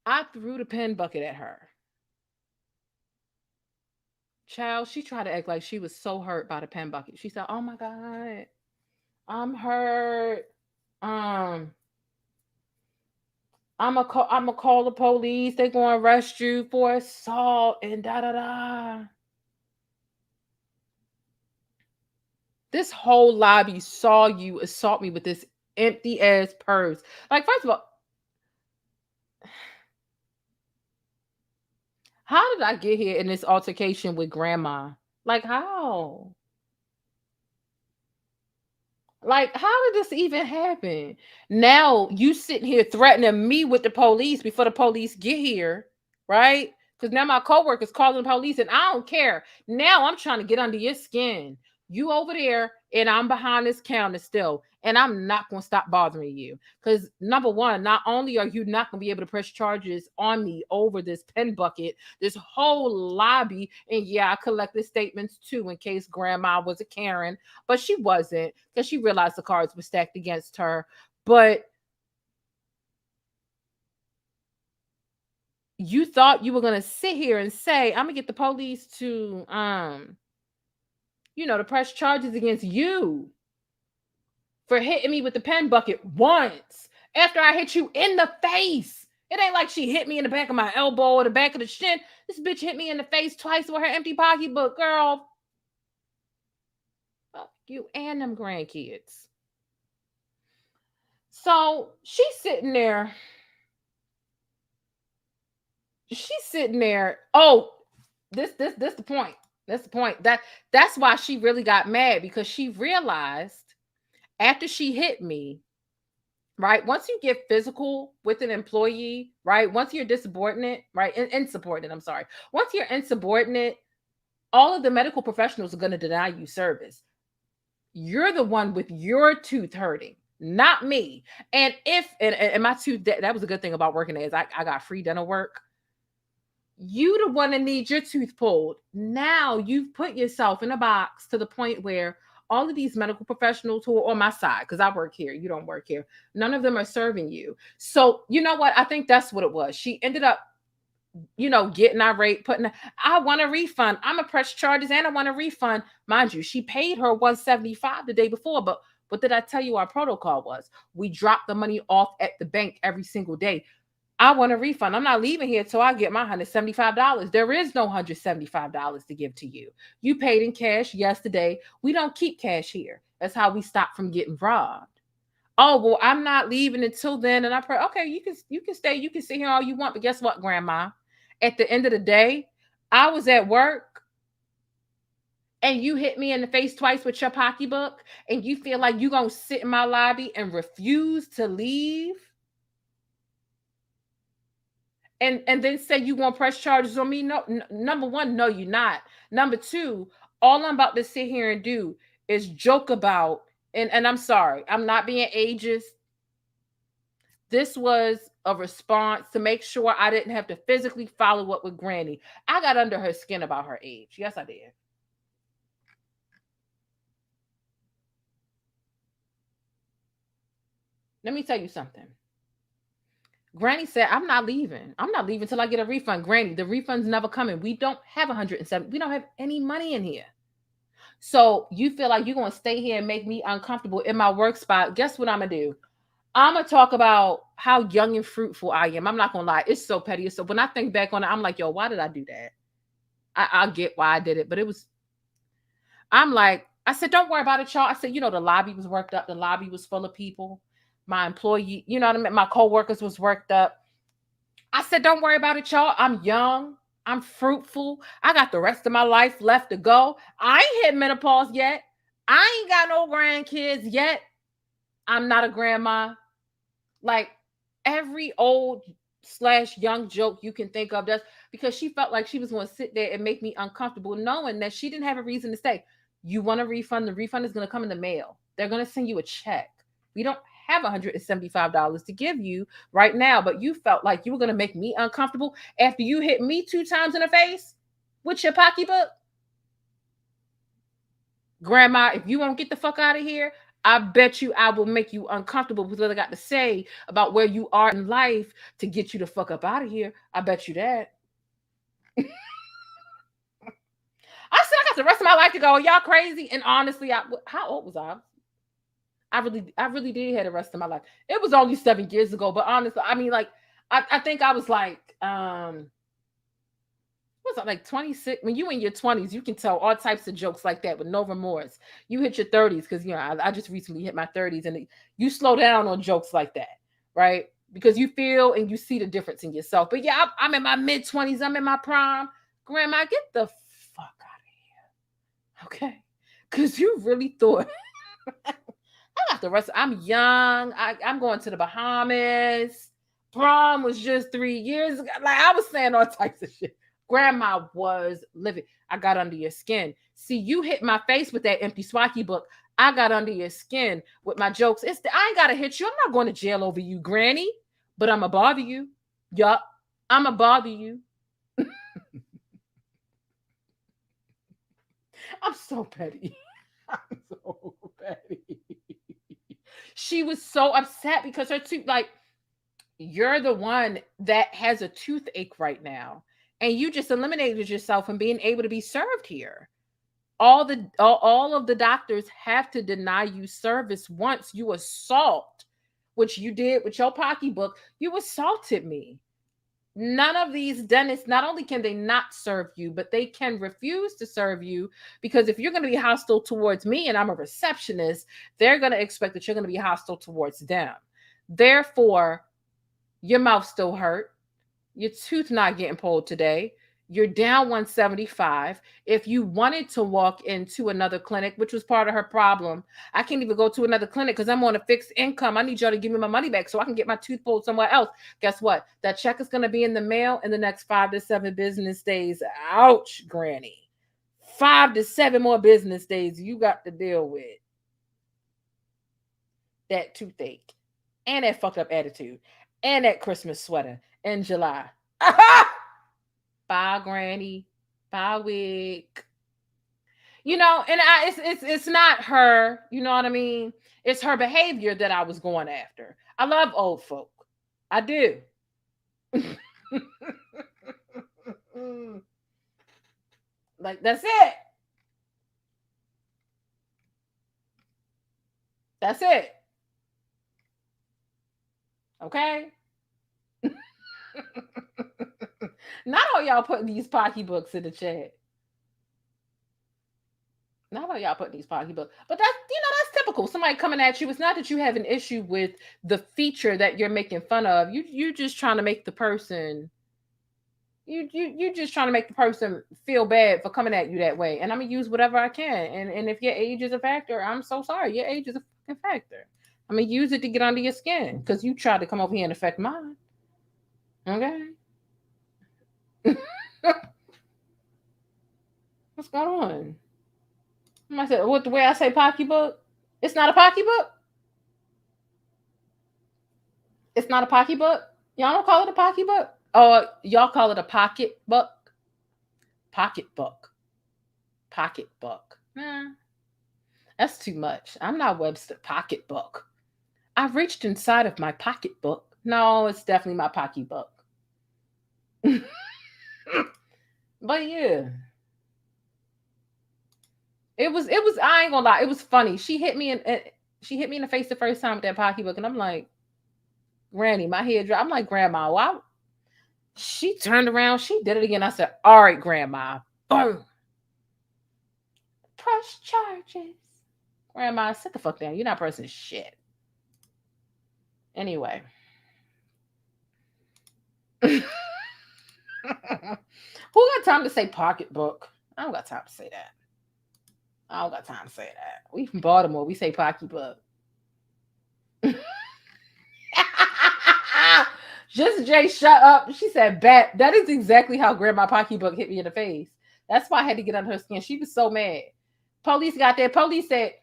I threw the pen bucket at her. Child, she tried to act like she was so hurt by the pen bucket. She said, oh my God, I'm hurt. I'm gonna call the police. They're gonna arrest you for assault and da-da-da. This whole lobby saw you assault me with this empty ass purse. Like, first of all, how did I get here in this altercation with grandma? Like, how? Like, how did this even happen? Now you sitting here threatening me with the police before the police get here, right? Because now my coworker's calling the police and I don't care. Now I'm trying to get under your skin. You over there and I'm behind this counter still. And I'm not going to stop bothering you. Because number one, not only are you not going to be able to press charges on me over this pen bucket, this whole lobby, and yeah, I collected statements too in case grandma was a Karen, but she wasn't because she realized the cards were stacked against her. But you thought you were going to sit here and say, I'm going to get the police to, to press charges against you for hitting me with the pen bucket once after I hit you in the face. It ain't like she hit me in the back of my elbow or the back of the shin. This bitch hit me in the face twice with her empty pocketbook, girl. Fuck you and them grandkids. So she's sitting there. Oh, this the point. That's the point. That's why she really got mad, because she realized after she hit me, right? Once you get physical with an employee, right? Once you're insubordinate, right? Insubordinate, I'm sorry. Once you're insubordinate, all of the medical professionals are going to deny you service. You're the one with your tooth hurting, not me. And my tooth, that was a good thing about working there, is I got free dental work. You the one that needs your tooth pulled. Now you've put yourself in a box to the point where all of these medical professionals who are on my side, because I work here, you don't work here, none of them are serving you. So you know what? I think that's what it was. She ended up, getting irate, I want a refund. I'm a press charges and I want a refund. Mind you, she paid her $175 the day before, but what did I tell you our protocol was? We drop the money off at the bank every single day. I want a refund. I'm not leaving here till I get my $175. There is no $175 to give to you. You paid in cash yesterday. We don't keep cash here. That's how we stop from getting robbed. Oh, well, I'm not leaving until then. And I pray, okay, you can stay. You can sit here all you want. But guess what, Grandma? At the end of the day, I was at work and you hit me in the face twice with your pocketbook and you feel like you're going to sit in my lobby and refuse to leave? And then say you want press charges on me? No, number one, no, you're not. Number two, all I'm about to sit here and do is joke about, and I'm sorry, I'm not being ageist. This was a response to make sure I didn't have to physically follow up with Granny. I got under her skin about her age. Yes, I did. Let me tell you something. Granny said, I'm not leaving. I'm not leaving till I get a refund. Granny, the refund's never coming. We don't have 107. We don't have any money in here. So you feel like you're going to stay here and make me uncomfortable in my work spot. Guess what I'm going to do? I'm going to talk about how young and fruitful I am. I'm not going to lie. It's so petty. So when I think back on it, I'm like, yo, why did I do that? I get why I did it. But it was, I'm like, I said, don't worry about it, y'all. I said, the lobby was worked up. The lobby was full of people. My employee, you know what I mean? My coworkers was worked up. I said, don't worry about it, y'all. I'm young. I'm fruitful. I got the rest of my life left to go. I ain't hit menopause yet. I ain't got no grandkids yet. I'm not a grandma. Like every old/young joke you can think of, that's because she felt like she was going to sit there and make me uncomfortable, knowing that she didn't have a reason to stay. You want a refund? The refund is going to come in the mail. They're going to send you a check. We don't have $175 to give you right now, but you felt like you were going to make me uncomfortable after you hit me 2 times in the face with your pocketbook. Grandma, if you won't get the fuck out of here, I bet you I will make you uncomfortable with what I got to say about where you are in life to get you the fuck up out of here. I bet you that. I said, I got the rest of my life to go. Y'all crazy? And honestly, how old was I? I really did have the rest of my life. It was only 7 years ago, but honestly, I mean, like, I think I was like, what's that, like 26? When you in your 20s, you can tell all types of jokes like that with no remorse. You hit your 30s, because, I just recently hit my 30s, and you slow down on jokes like that, right? Because you feel and you see the difference in yourself. But yeah, I'm in my mid-20s. I'm in my prime. Grandma, get the fuck out of here. Okay? Because you really thought... I got the rest. I'm young. I'm going to the Bahamas. Prom was just 3 years ago. Like, I was saying all types of shit. Grandma was living. I got under your skin. See, you hit my face with that empty Swaki book. I got under your skin with my jokes. I ain't got to hit you. I'm not going to jail over you, Granny. But I'm going to bother you. Yup. I'm going to bother you. I'm so petty. I'm so petty. She was so upset because her tooth, like, you're the one that has a toothache right now, and you just eliminated yourself from being able to be served here. All of the doctors have to deny you service once you assault, which you did with your pocketbook. You assaulted me. None of these dentists, not only can they not serve you, but they can refuse to serve you, because if you're going to be hostile towards me and I'm a receptionist, they're going to expect that you're going to be hostile towards them. Therefore, your mouth still hurt. Your tooth not getting pulled today. You're down 175. If you wanted to walk into another clinic, which was part of her problem, I can't even go to another clinic because I'm on a fixed income. I need y'all to give me my money back so I can get my tooth pulled somewhere else. Guess what? That check is going to be in the mail in the next 5 to 7 business days. Ouch, Granny. 5 to 7 more business days you got to deal with that toothache and that fucked up attitude and that Christmas sweater in July. Bye, Granny. Bye, wig. And it's not her. You know what I mean? It's her behavior that I was going after. I love old folk. I do. Like, that's it. That's it. Okay? Not all y'all putting these pocketbooks in the chat. Not all y'all putting these pocketbooks. But that's typical. Somebody coming at you. It's not that you have an issue with the feature that you're making fun of. You just trying to make the person... You just trying to make the person feel bad for coming at you that way. And I'm going to use whatever I can. And if your age is a factor, I'm so sorry. Your age is a fucking factor. I'm going to use it to get under your skin because you tried to come over here and affect mine. Okay? What's going on? I said, what, the way I say pocketbook? It's not a pocketbook? It's not a pocketbook? Y'all don't call it a pocketbook? Oh, y'all call it a pocketbook? Pocketbook. Pocketbook. Nah, that's too much. I'm not Webster. Pocketbook. I reached inside of my pocketbook No, it's definitely my pocketbook. But yeah. It was I ain't gonna lie, it was funny. She hit me in the face the first time with that pocketbook, and I'm like, Granny, my head dropped. I'm like, Grandma, why? She turned around, she did it again. I said, all right, Grandma. Boom. Press charges. Grandma, sit the fuck down. You're not pressing shit. Anyway. Who got time to say pocketbook? I don't got time to say that. I don't got time to say that. We from Baltimore. We say pocketbook. Just Jay, shut up. She said, "Bet." That is exactly how Grandma pocketbook hit me in the face. That's why I had to get under her skin. She was so mad. Police got there. Police said,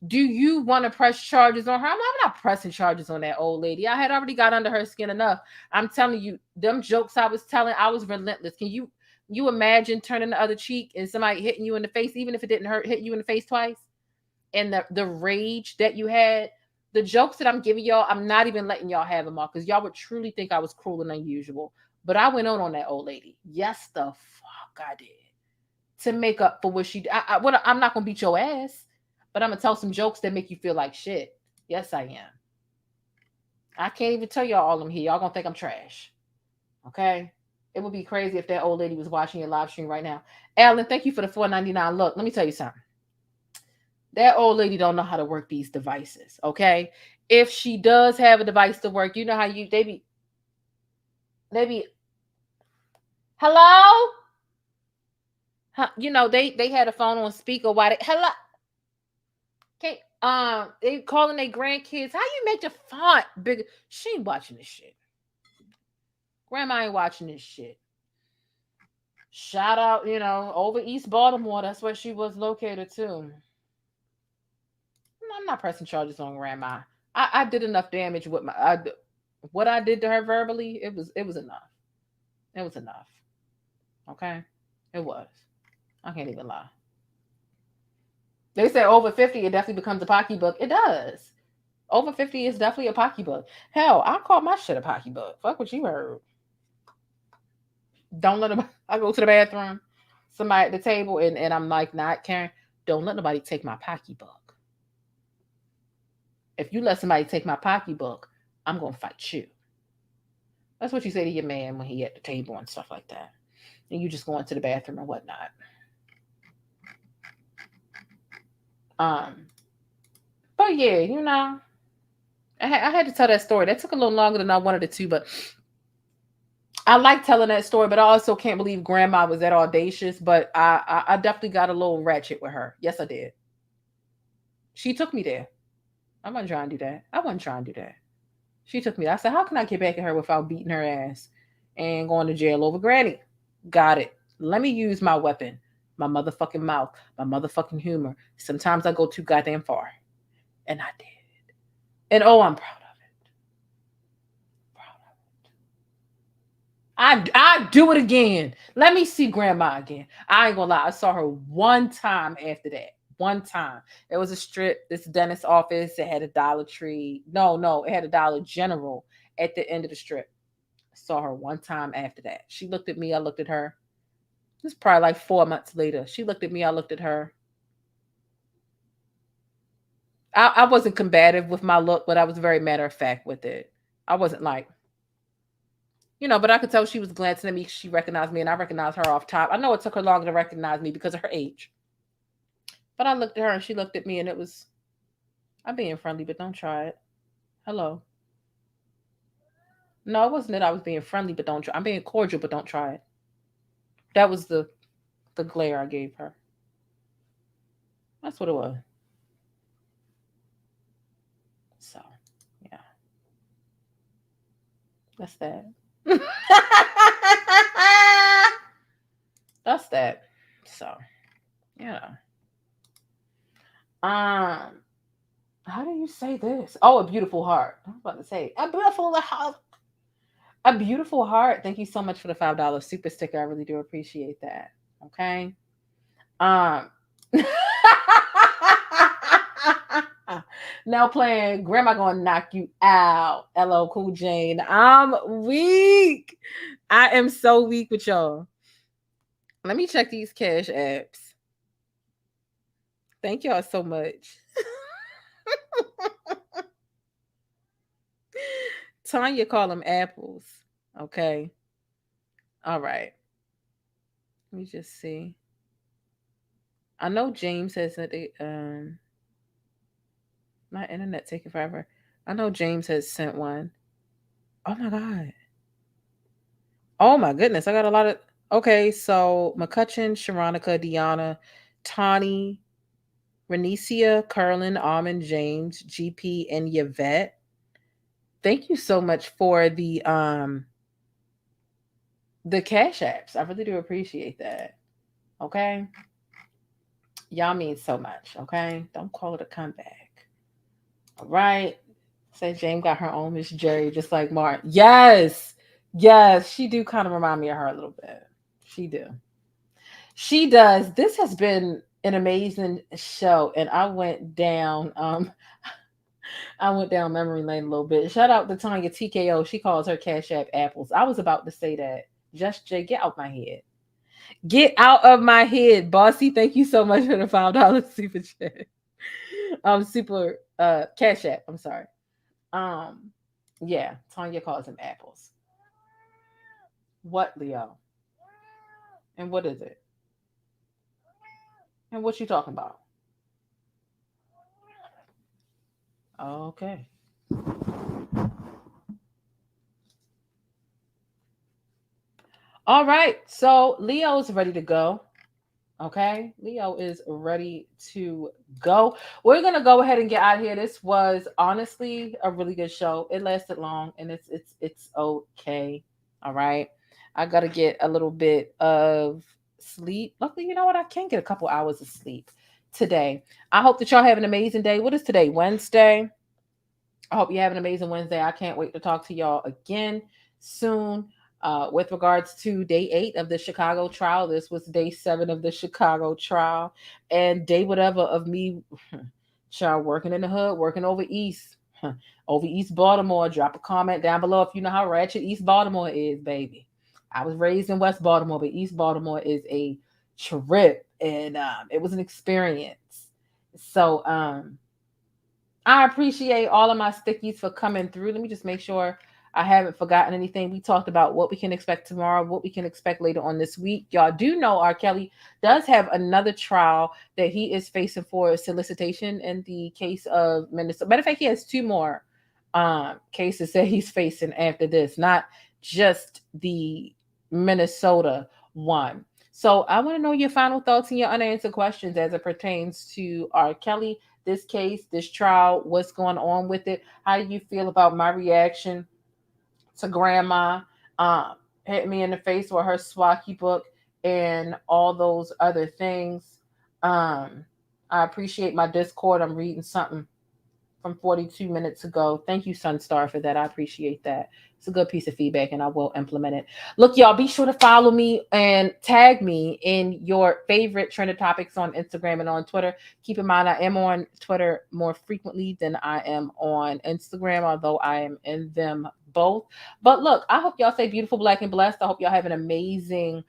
"Do you want to press charges on her?" I'm not pressing charges on that old lady. I had already got under her skin enough. I'm telling you, them jokes I was telling, I was relentless. Can you imagine turning the other cheek and somebody hitting you in the face, even if it didn't hurt, hit you in the face twice? And the rage that you had, the jokes that I'm giving y'all, I'm not even letting y'all have them all because y'all would truly think I was cruel and unusual. But I went on that old lady. Yes, the fuck I did. To make up for what she did. I'm not going to beat your ass, but I'm going to tell some jokes that make you feel like shit. Yes, I am. I can't even tell y'all all them here. Y'all going to think I'm trash. Okay? It would be crazy if that old lady was watching your live stream right now. Alan, thank you for the $4.99. Look, let me tell you something. That old lady don't know how to work these devices, okay? If she does have a device to work, you know how they be, hello? You know, they had a phone on speaker while hello? Okay, they calling their grandkids. How you make the font bigger? She ain't watching this shit. Grandma ain't watching this shit. Shout out, over East Baltimore. That's where she was located too. I'm not pressing charges on Grandma. I did enough damage with what I did to her verbally. It was enough. It was enough. Okay, it was. I can't even lie. They say over 50, it definitely becomes a pocketbook. It does. Over 50 is definitely a pocketbook. Hell, I call my shit a pocketbook. Fuck what you heard. Don't let nobody. I go to the bathroom, somebody at the table, and I'm like, not Karen. Don't let nobody take my pocketbook. If you let somebody take my pocketbook, I'm gonna fight you. That's what you say to your man when he at the table and stuff like that. And you just go into the bathroom and whatnot. But yeah, I had to tell that story. That took a little longer than I wanted it to, but I like telling that story, but I also can't believe Grandma was that audacious, but I definitely got a little ratchet with her. Yes, I did. She took me there. I wasn't trying to do that. She took me. I said, how can I get back at her without beating her ass and going to jail over Granny? Got it. Let me use my weapon, my motherfucking mouth, my motherfucking humor. Sometimes I go too goddamn far. And I did. And I'm proud of it. I do it again. Let me see Grandma again. I ain't gonna lie. I saw her one time after that. One time. It was a strip, this dentist office. It had a Dollar Tree. No, it had a Dollar General at the end of the strip. I saw her one time after that. She looked at me. I looked at her. This is probably like 4 months later. She looked at me. I looked at her. I wasn't combative with my look, but I was very matter of fact with it. I wasn't like, but I could tell she was glancing at me. She recognized me, and I recognized her off top. I know it took her longer to recognize me because of her age. But I looked at her and she looked at me, and I'm being friendly, but don't try it. Hello. No, it wasn't that I was being friendly, but don't try. I'm being cordial, but don't try it. That was the glare I gave her. That's what it was. So, yeah. That's that. That's that. So, yeah. How do you say this? Oh, a beautiful heart. I was about to say a beautiful heart. A beautiful heart. Thank you so much for the $5 super sticker. I really do appreciate that. Okay. Now playing Grandma Gonna Knock You Out. LL Cool Jane. I'm weak. I am so weak with y'all. Let me check these cash apps. Thank y'all so much. Tanya call them apples. Okay. All right. Let me just see. I know James says that they my internet taking forever. I know James has sent one. Oh my God. Oh my goodness. I got a lot of okay, so McCutcheon, Sharonica, Deanna, Tawny, Renicia, Curlin, Almond, James, GP, and Yvette. Thank you so much for the cash apps. I really do appreciate that. Okay. Y'all mean so much. Okay. Don't call it a comeback. All right. Say James got her own Miss Jerry, just like Mark. Yes. Yes. She do kind of remind me of her a little bit. She do. She does. This has been an amazing show. And I went down memory lane a little bit. Shout out to Tanya TKO. She calls her Cash App apples. I was about to say that. Just Jay, get out my head. Get out of my head, Bossy. Thank you so much for the $5 super chat. Super Cash App. I'm sorry. Yeah, Tanya calls them apples. What, Leo? And what is it? And what you talking about? Okay. All right. So Leo's ready to go. Okay. Leo is ready to go. We're going to go ahead and get out of here. This was honestly a really good show. It lasted long and it's okay. All right. I got to get a little bit of sleep. Luckily, you know what? I can get a couple hours of sleep today. I hope that y'all have an amazing day. What is today? Wednesday. I hope you have an amazing Wednesday. I can't wait to talk to y'all again soon. With regards to day 8 of the Chicago trial, this was day 7 of the Chicago trial, and day whatever of me, child, working in the hood, working over East Baltimore. Drop a comment down below if you know how ratchet East Baltimore is, baby. I was raised in West Baltimore, but East Baltimore is a trip, and it was an experience. So I appreciate all of my stickies for coming through. Let me just make sure I haven't forgotten anything. We talked about what we can expect tomorrow, what we can expect later on this week. Y'all do know R. Kelly does have another trial that he is facing for solicitation in the case of Minnesota. Matter of fact, he has 2 more cases that he's facing after this, not just the Minnesota one. So I want to know your final thoughts and your unanswered questions as it pertains to R. Kelly, this case, this trial, what's going on with it. How do you feel about my reaction to Grandma hit me in the face with her Swaki book and all those other things? I appreciate my Discord. I'm reading something from 42 minutes ago. Thank you, Sunstar, for that. I appreciate that. It's a good piece of feedback, and I will implement it. Look, y'all, be sure to follow me and tag me in your favorite trending topics on Instagram and on Twitter. Keep in mind, I am on Twitter more frequently than I am on Instagram, although I am in them both. But look, I hope y'all stay beautiful, black, and blessed. I hope y'all have an amazing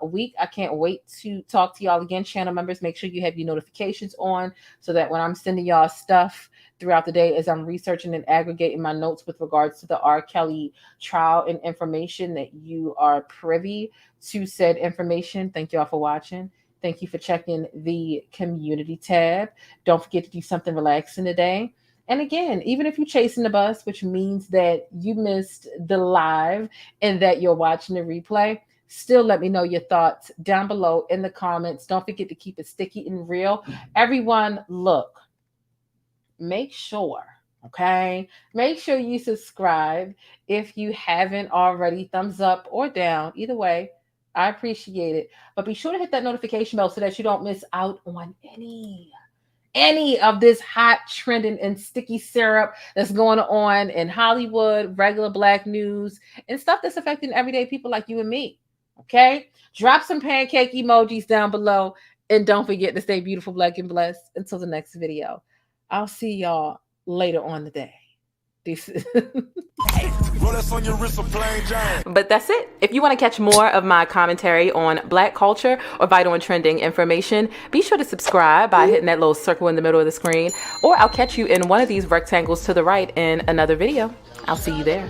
week. I can't wait to talk to y'all again. Channel members, make sure you have your notifications on so that when I'm sending y'all stuff throughout the day, as I'm researching and aggregating my notes with regards to the R. Kelly trial and information, that you are privy to said information. Thank y'all for watching. Thank you for checking the community tab. Don't forget to do something relaxing today. And again, even if you're chasing the bus, which means that you missed the live and that you're watching the replay, still let me know your thoughts down below in the comments. Don't forget to keep it sticky and real. Everyone, look, make sure, okay? Make sure you subscribe if you haven't already. Thumbs up or down, either way, I appreciate it. But be sure to hit that notification bell so that you don't miss out on any of this hot trending and sticky syrup that's going on in Hollywood, regular black news, and stuff that's affecting everyday people like you and me. Okay? Drop some pancake emojis down below, and don't forget to stay beautiful, black, and blessed. Until the next video, I'll see y'all later on the day. But that's it. If you want to catch more of my commentary on Black culture or vital and trending information, be sure to subscribe by hitting that little circle in the middle of the screen, or I'll catch you in one of these rectangles to the right in another video. I'll see you there.